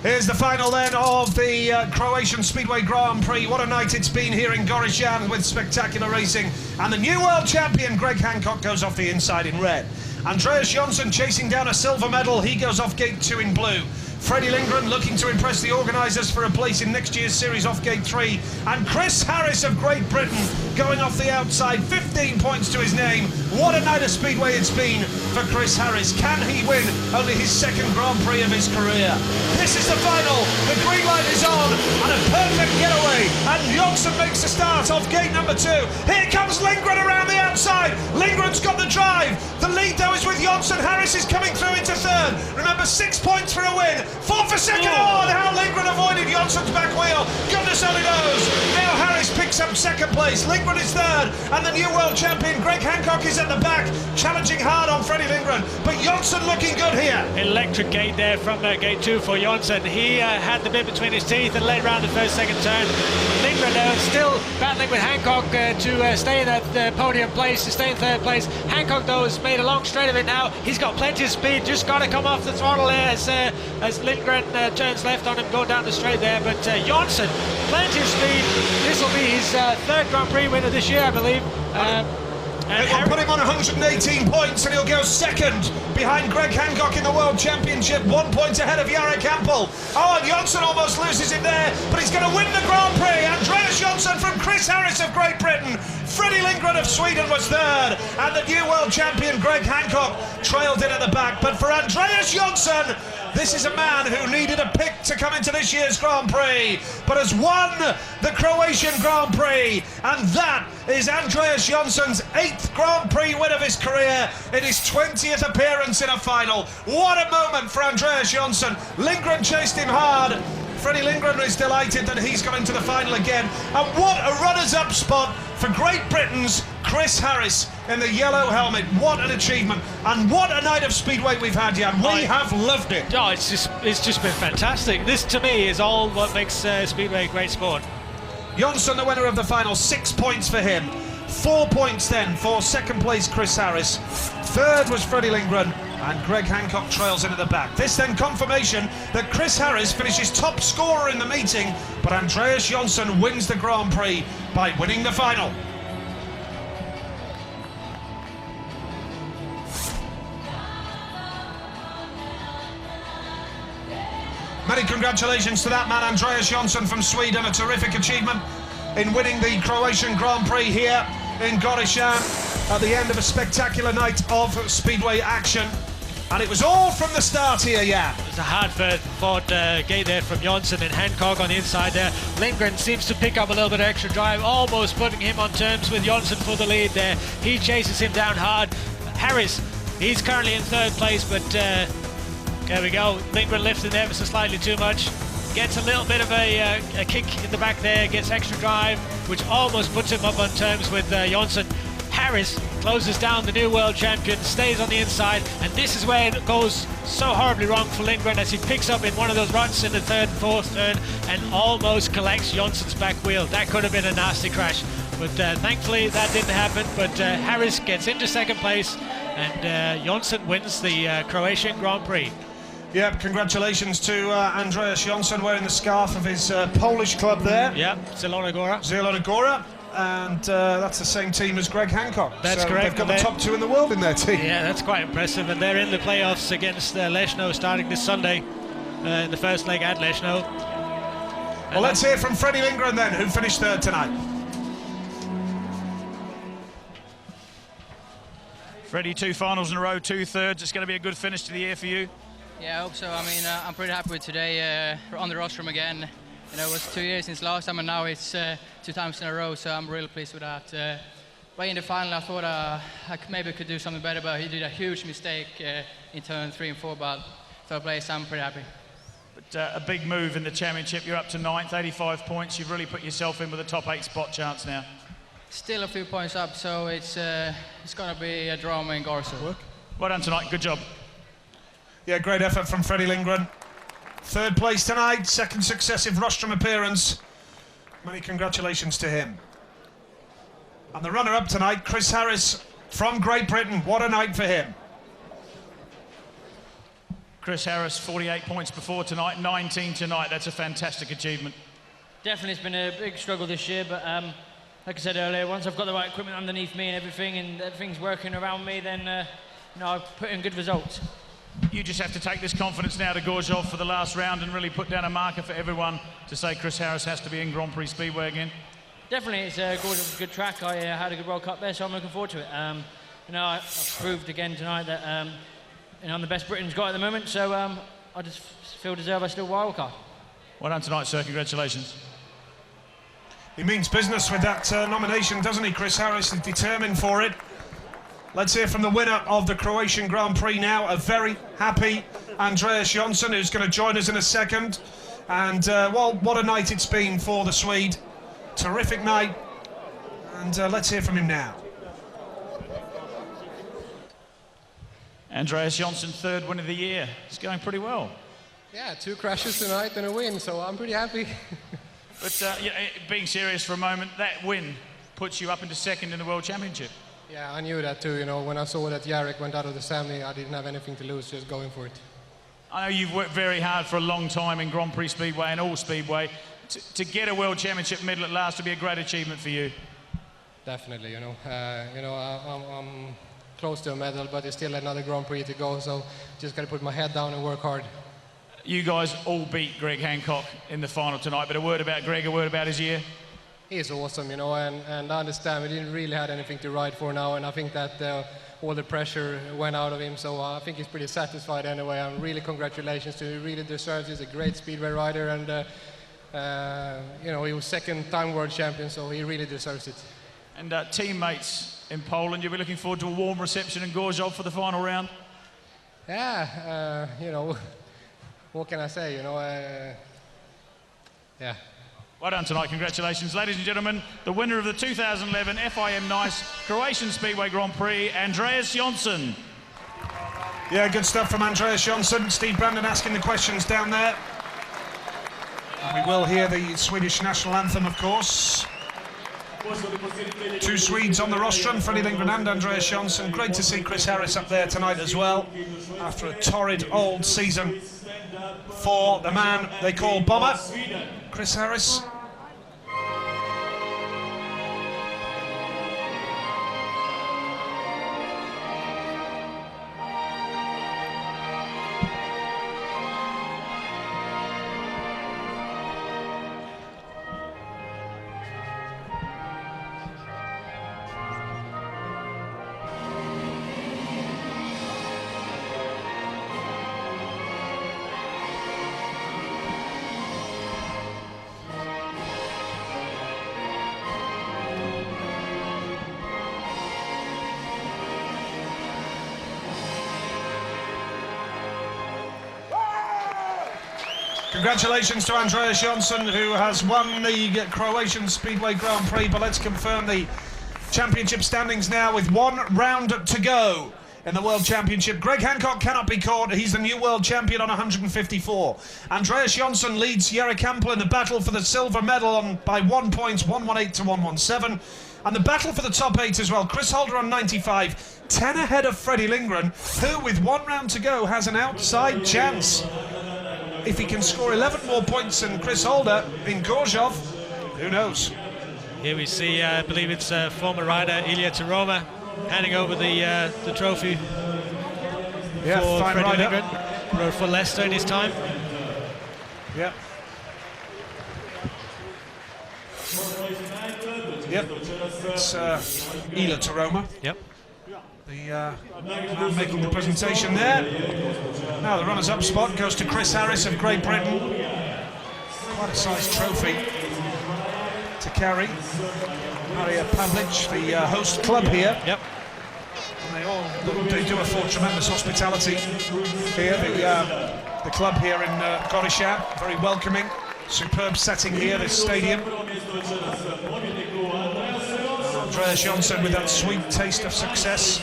Here's the final then of the Croatian Speedway Grand Prix. What a night it's been here in Croatian with spectacular racing. And the new world champion, Greg Hancock, goes off the inside in red. Andreas Jonsson chasing down a silver medal. He goes off gate 2 in blue. Freddie Lindgren looking to impress the organisers for a place in next year's series off gate 3. And Chris Harris of Great Britain going off the outside, 15 points to his name. What a night of Speedway it's been for Chris Harris. Can he win only his second Grand Prix of his career? This is the final. The green light is on and a perfect getaway. And Jonsson makes the start off gate number 2. Here comes Lindgren around the outside. Lindgren's got the drive. The lead though is with Jonsson. Harris is coming through into third. Remember, 6 points for a win. 4 for second. Oh, and how Lindgren avoided Jonsson's back wheel. Goodness only knows. Now Harris picks up second place. Lindgren is third. And the new world champion, Greg Hancock, is at the back, challenging hard on Freddie Lindgren. But Jonsson looking good here. Electric gate there from gate 2 for Jonsson. He had the bit between his teeth and led round the first, second turn. Lindgren still battling with Hancock to stay in that podium place, to stay in third place. Hancock, though, has made a long straight of it now. He's got plenty of speed, just got to come off the throttle there as Lindgren turns left on him, going down the straight there. But Jonsson, plenty of speed. This will be his third Grand Prix winner this year, I believe. It'll put him on 118 points and he'll go second behind Greg Hancock in the World Championship, 1 point ahead of Jarek Hampel. Oh, and Jonsson almost loses it there, but he's going to win the Grand Prix. Andreas Jonsson from Chris Harris of Great Britain. Freddie Lindgren of Sweden was third, and the new World Champion Greg Hancock trailed in at the back. But for Andreas Jonsson, this is a man who needed a pick to come into this year's Grand Prix, but has won the Croatian Grand Prix, and that is Andreas Jonsson's 8th Grand Prix win of his career in his 20th appearance in a final. What a moment for Andreas Jonsson. Lindgren chased him hard. Freddie Lindgren is delighted that he's got into the final again. And what a runners-up spot for Great Britain's Chris Harris in the yellow helmet. What an achievement, and what a night of Speedway we've had, Jan. We have loved it. Oh, it's just been fantastic. This, to me, is all what makes Speedway a great sport. Jonsson, the winner of the final, 6 points for him. 4 points then for second place Chris Harris. Third was Freddie Lindgren, and Greg Hancock trails in at the back. This then confirmation that Chris Harris finishes top scorer in the meeting, but Andreas Jonsson wins the Grand Prix by winning the final. Many congratulations to that man, Andreas Jonsson from Sweden. A terrific achievement in winning the Croatian Grand Prix here in Croatian at the end of a spectacular night of Speedway action. And it was all from the start here, yeah. It was a hard-fought gate there from Jonsson, and Hancock on the inside there. Lindgren seems to pick up a little bit of extra drive, almost putting him on terms with Jonsson for the lead there. He chases him down hard. Harris, he's currently in third place, but there we go. Lindgren lifting ever so slightly too much. Gets a little bit of a kick in the back there, gets extra drive, which almost puts him up on terms with Jonsson. Harris closes down the new world champion, stays on the inside, and this is where it goes so horribly wrong for Lindgren as he picks up in one of those ruts in the third and fourth turn and almost collects Jonsson's back wheel. That could have been a nasty crash, but thankfully that didn't happen. But Harris gets into second place, and Jonsson wins the Croatian Grand Prix. Yep, congratulations to Andreas Jonsson wearing the scarf of his Polish club there. Yep, Zielona Góra. Zielona Góra. And that's the same team as Greg Hancock. That's so correct. They've got the top two in the world in their team. Yeah, that's quite impressive. And they're in the playoffs against Leszno starting this Sunday in the first leg at Leszno. Well, let's hear from Freddie Lindgren then, who finished third tonight. Freddie, 2 finals in a row, 2 thirds. It's going to be a good finish to the year for you. Yeah, I hope so. I mean, I'm pretty happy with today on the rostrum again. You know, it was 2 years since last time, and now it's 2 times in a row, so I'm really pleased with that. But in the final, I thought I maybe could do something better, but he did a huge mistake in turn 3 and 4, but third place, I'm pretty happy. But a big move in the championship. You're up to 9th, 85 points. You've really put yourself in with a top 8 spot chance now. still a few points up, so it's going to be a drama in Garza. Well done tonight, good job. Yeah, great effort from Freddie Lindgren. Third place tonight, second successive rostrum appearance. Many congratulations to him. And the runner-up tonight, Chris Harris from Great Britain. What a night for him. Chris Harris, 48 points before tonight, 19 tonight. That's a fantastic achievement. Definitely, it's been a big struggle this year, but like I said earlier, once I've got the right equipment underneath me and everything's working around me, then you know, I've put in good results. You just have to take this confidence now to Gorzhov for the last round and really put down a marker for everyone to say Chris Harris has to be in Grand Prix Speedway again. Definitely, it's Gorzhov's a good track. I had a good World Cup there, so I'm looking forward to it. You know, I've proved again tonight that you know, I'm the best Britain's got at the moment, so I just feel deserve I still wild card. Well done tonight, sir. Congratulations. He means business with that nomination, doesn't he, Chris Harris? Is determined for it. Let's hear from the winner of the Croatian Grand Prix now, a very happy Andreas Jonsson, who's going to join us in a second. And, well, what a night it's been for the Swede. Terrific night. And let's hear from him now. Andreas Jonsson, third win of the year. It's going pretty well. Yeah, 2 crashes tonight and a win, so I'm pretty happy. But you know, being serious for a moment, that win puts you up into second in the World Championship. Yeah, I knew that too. You know, when I saw that Jarek went out of the semi, I didn't have anything to lose, just going for it. I know you've worked very hard for a long time in Grand Prix Speedway and all Speedway. To get a World Championship medal at last would be a great achievement for you. Definitely, you know. I'm close to a medal, but there's still another Grand Prix to go, so just got to put my head down and work hard. You guys all beat Greg Hancock in the final tonight, but a word about Greg, a word about his year. He's awesome, you know, and I understand we didn't really have anything to ride for now, and I think that all the pressure went out of him, so I think he's pretty satisfied anyway. And really congratulations to him, he really deserves it. He's a great speedway rider, and you know, he was second-time world champion, so he really deserves it. And teammates in Poland, you'll be looking forward to a warm reception in Gorzhov for the final round? Yeah, you know, what can I say, you know, yeah. Well done tonight, congratulations. Ladies and gentlemen, the winner of the 2011 FIM Nice Croatian Speedway Grand Prix, Andreas Jonsson. Yeah, good stuff from Andreas Jonsson. Steve Brandon asking the questions down there. And we will hear the Swedish national anthem, of course. 2 Swedes on the rostrum, Freddie Lindgren and Andreas Jonsson. Great to see Chris Harris up there tonight as well, after a torrid old season for the man they call Bomber, Chris Harris. Congratulations to Andreas Jonsson, who has won the Croatian Speedway Grand Prix, but let's confirm the championship standings now with 1 round to go in the World Championship. Greg Hancock cannot be caught. He's the new world champion on 154. Andreas Jonsson leads Jarek Hampel in the battle for the silver medal by 1 point, 118 to 117. And the battle for the top 8 as well. Chris Holder on 95, 10 ahead of Freddie Lindgren, who with 1 round to go has an outside chance. If he can score 11 more points than Chris Holder in Gorzhov, who knows? Here we see, I believe it's former rider Ilya Taroma handing over the trophy for Freddie Lindgren. Rode for Leicester in his time. Yep. Yep. It's Ilya Taroma. Yep. The man making the presentation there. Now the runners-up spot goes to Chris Harris of Great Britain. Quite a sized trophy to carry. Maria Pavlic, the host club here. Yep. And they do afford tremendous hospitality here. The club here in Croatia, very welcoming. Superb setting here, this stadium. Andreas Jonsson with that sweet taste of success.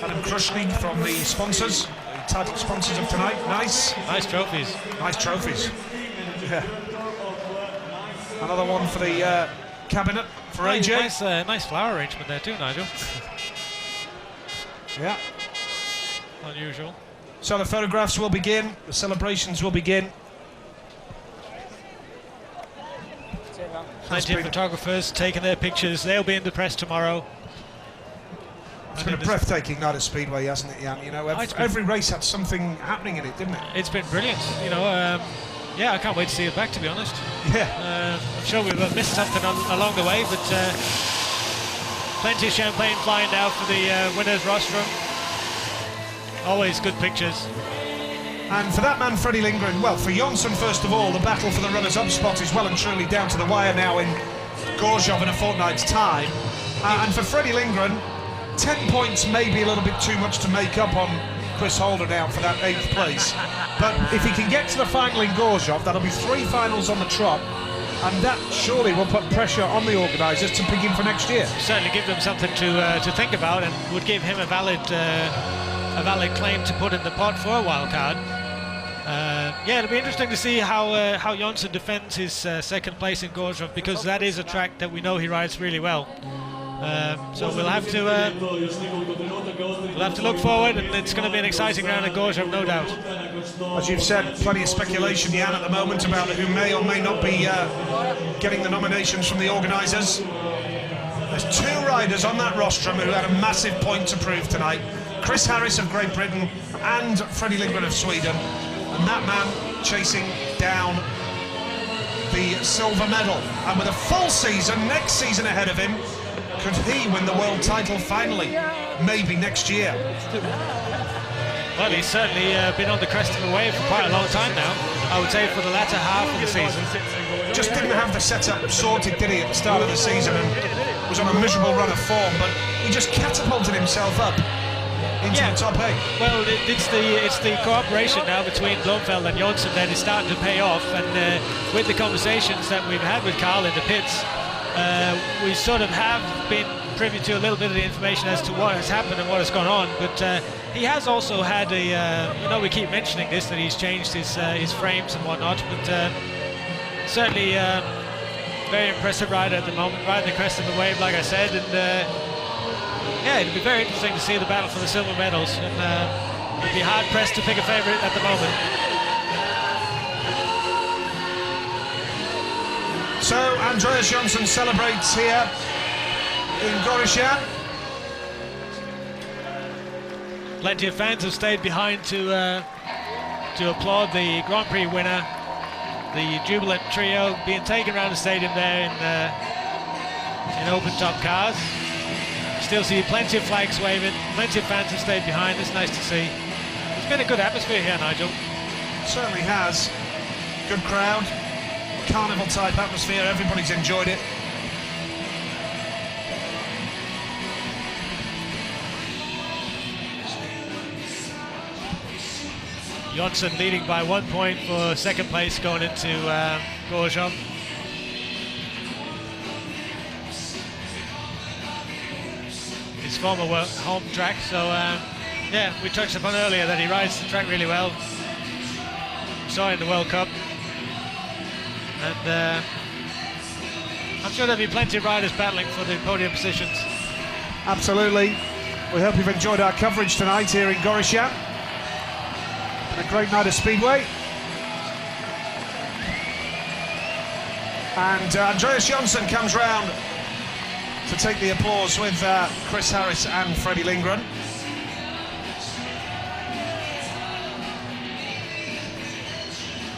Adam Krushnig from the sponsors, the title sponsors of tonight. Nice trophies. Nice trophies. Yeah. Another one for the cabinet for AJ. Nice flower arrangement there too, Nigel. Yeah. Unusual. So the photographs will begin, the celebrations will begin. Plenty of photographers taking their pictures. They'll be in the press tomorrow. It's been a breathtaking night at Speedway, hasn't it, Jan? You know, every race had something happening in it, didn't it? It's been brilliant. You know, yeah, I can't wait to see it back, to be honest. Yeah. I'm sure we've missed something along the way, but plenty of champagne flying now for the winners' rostrum. Always good pictures. And for that man, Freddie Lindgren, well, for Jonsson, first of all, the battle for the runners-up spot is well and truly down to the wire now in Gorzów in a fortnight's time. And for Freddie Lindgren, 10 points may be a little bit too much to make up on Chris Holder now for that 8th place. But if he can get to the final in Gorzów, that'll be 3 finals on the trot, and that surely will put pressure on the organisers to begin for next year. Certainly give them something to think about, and would give him a valid claim to put in the pot for a wild card. Yeah, it'll be interesting to see how Jonsson defends his 2nd place in Gorzów, because that is a track that we know he rides really well. So we'll have to look forward, and it's going to be an exciting round at Gorzów, no doubt. As you've said, plenty of speculation, Jan, at the moment about who may or may not be getting the nominations from the organisers. There's 2 riders on that rostrum who had a massive point to prove tonight. Chris Harris of Great Britain and Freddie Lindgren of Sweden. And that man chasing down the silver medal. And with a full season, next season ahead of him, could he win the world title finally? Maybe next year. Well, he's certainly been on the crest of a wave for quite a long time now. I would say for the latter half of the season. Just didn't have the setup sorted, did he, at the start of the season, and was on a miserable run of form, but he just catapulted himself up into the top 8. Well, it's the cooperation now between Blomfeld and Jonsson that is starting to pay off, and with the conversations that we've had with Carl in the pits, we sort of have been privy to a little bit of the information as to what has happened and what has gone on, but he has also had a, you know, we keep mentioning this, that he's changed his frames and whatnot, but certainly very impressive rider at the moment, riding the crest of the wave, like I said, and yeah, it'll be very interesting to see the battle for the silver medals, and it'll be hard-pressed to pick a favourite at the moment. So Andreas Jonsson celebrates here in Gorizia. Plenty of fans have stayed behind to applaud the Grand Prix winner, the jubilant trio being taken around the stadium there in open-top cars. Still see plenty of flags waving, plenty of fans have stayed behind. It's nice to see. It's been a good atmosphere here, Nigel. Certainly has. Good crowd, carnival type atmosphere, everybody's enjoyed it. Jonsson leading by 1 point for 2nd place going into Gorzów. His former home track, so yeah, we touched upon earlier that he rides the track really well. We saw it in the World Cup, and I'm sure there'll be plenty of riders battling for the podium positions. Absolutely. We hope you've enjoyed our coverage tonight here in Gorizia. A great night of Speedway. And Andreas Jonsson comes round to take the applause with Chris Harris and Freddie Lindgren.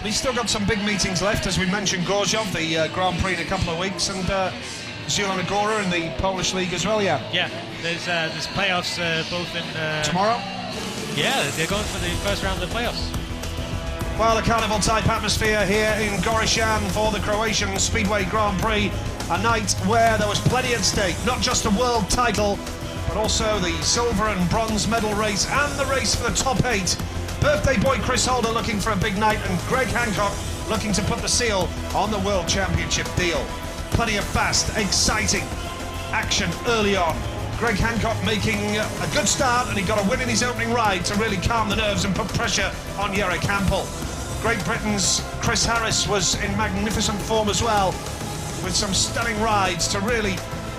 He's still got some big meetings left, as we mentioned, Gorzów, the Grand Prix in a couple of weeks, and Zielona Góra in the Polish League as well, yeah. Yeah, there's playoffs both in... tomorrow? Yeah, they're going for the first round of the playoffs. Well, a carnival-type atmosphere here in Gorizia for the Croatian Speedway Grand Prix. A night where there was plenty at stake, not just a world title, but also the silver and bronze medal race and the race for the top 8. Birthday boy Chris Holder looking for a big night, and Greg Hancock looking to put the seal on the World Championship deal. Plenty of fast, exciting action early on. Greg Hancock making a good start, and he got a win in his opening ride to really calm the nerves and put pressure on Jere Campbell. Great Britain's Chris Harris was in magnificent form as well, with some stunning rides to really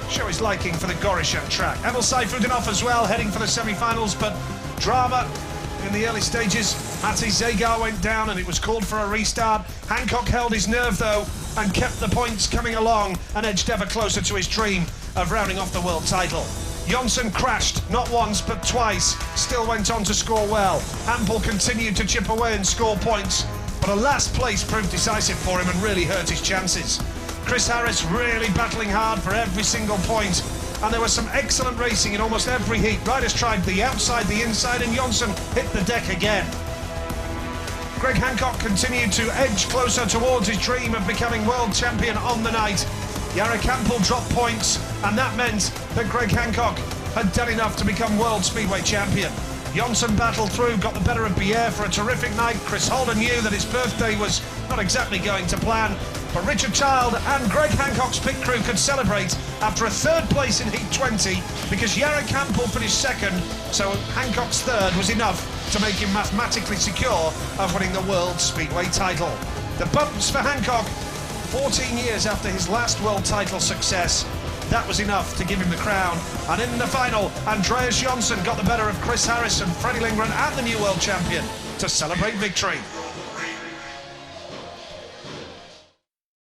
show his liking for the Gorishan track. Emil Seyfriedenoff as well, heading for the semi-finals, but drama in the early stages. Matti Zagar went down and it was called for a restart. Hancock held his nerve though and kept the points coming along and edged ever closer to his dream of rounding off the world title. Jonsson crashed, not once but twice, still went on to score well. Hampel continued to chip away and score points, but a last place proved decisive for him and really hurt his chances. Chris Harris really battling hard for every single point, and there was some excellent racing in almost every heat. Riders tried the outside, the inside, and Jonsson hit the deck again. Greg Hancock continued to edge closer towards his dream of becoming world champion on the night. Jere Campbell dropped points, and that meant that Greg Hancock had done enough to become world speedway champion. Jonsson battled through, got the better of Bier for a terrific night. Chris Holder knew that his birthday was not exactly going to plan, but Richard Child and Greg Hancock's pit crew could celebrate after a third place in Heat 20 because Jere Campbell finished second, so Hancock's third was enough to make him mathematically secure of winning the World Speedway title. The bumps for Hancock, 14 years after his last world title success, that was enough to give him the crown. And in the final, Andreas Jonsson got the better of Chris Harris and Freddie Lindgren and the new world champion to celebrate victory.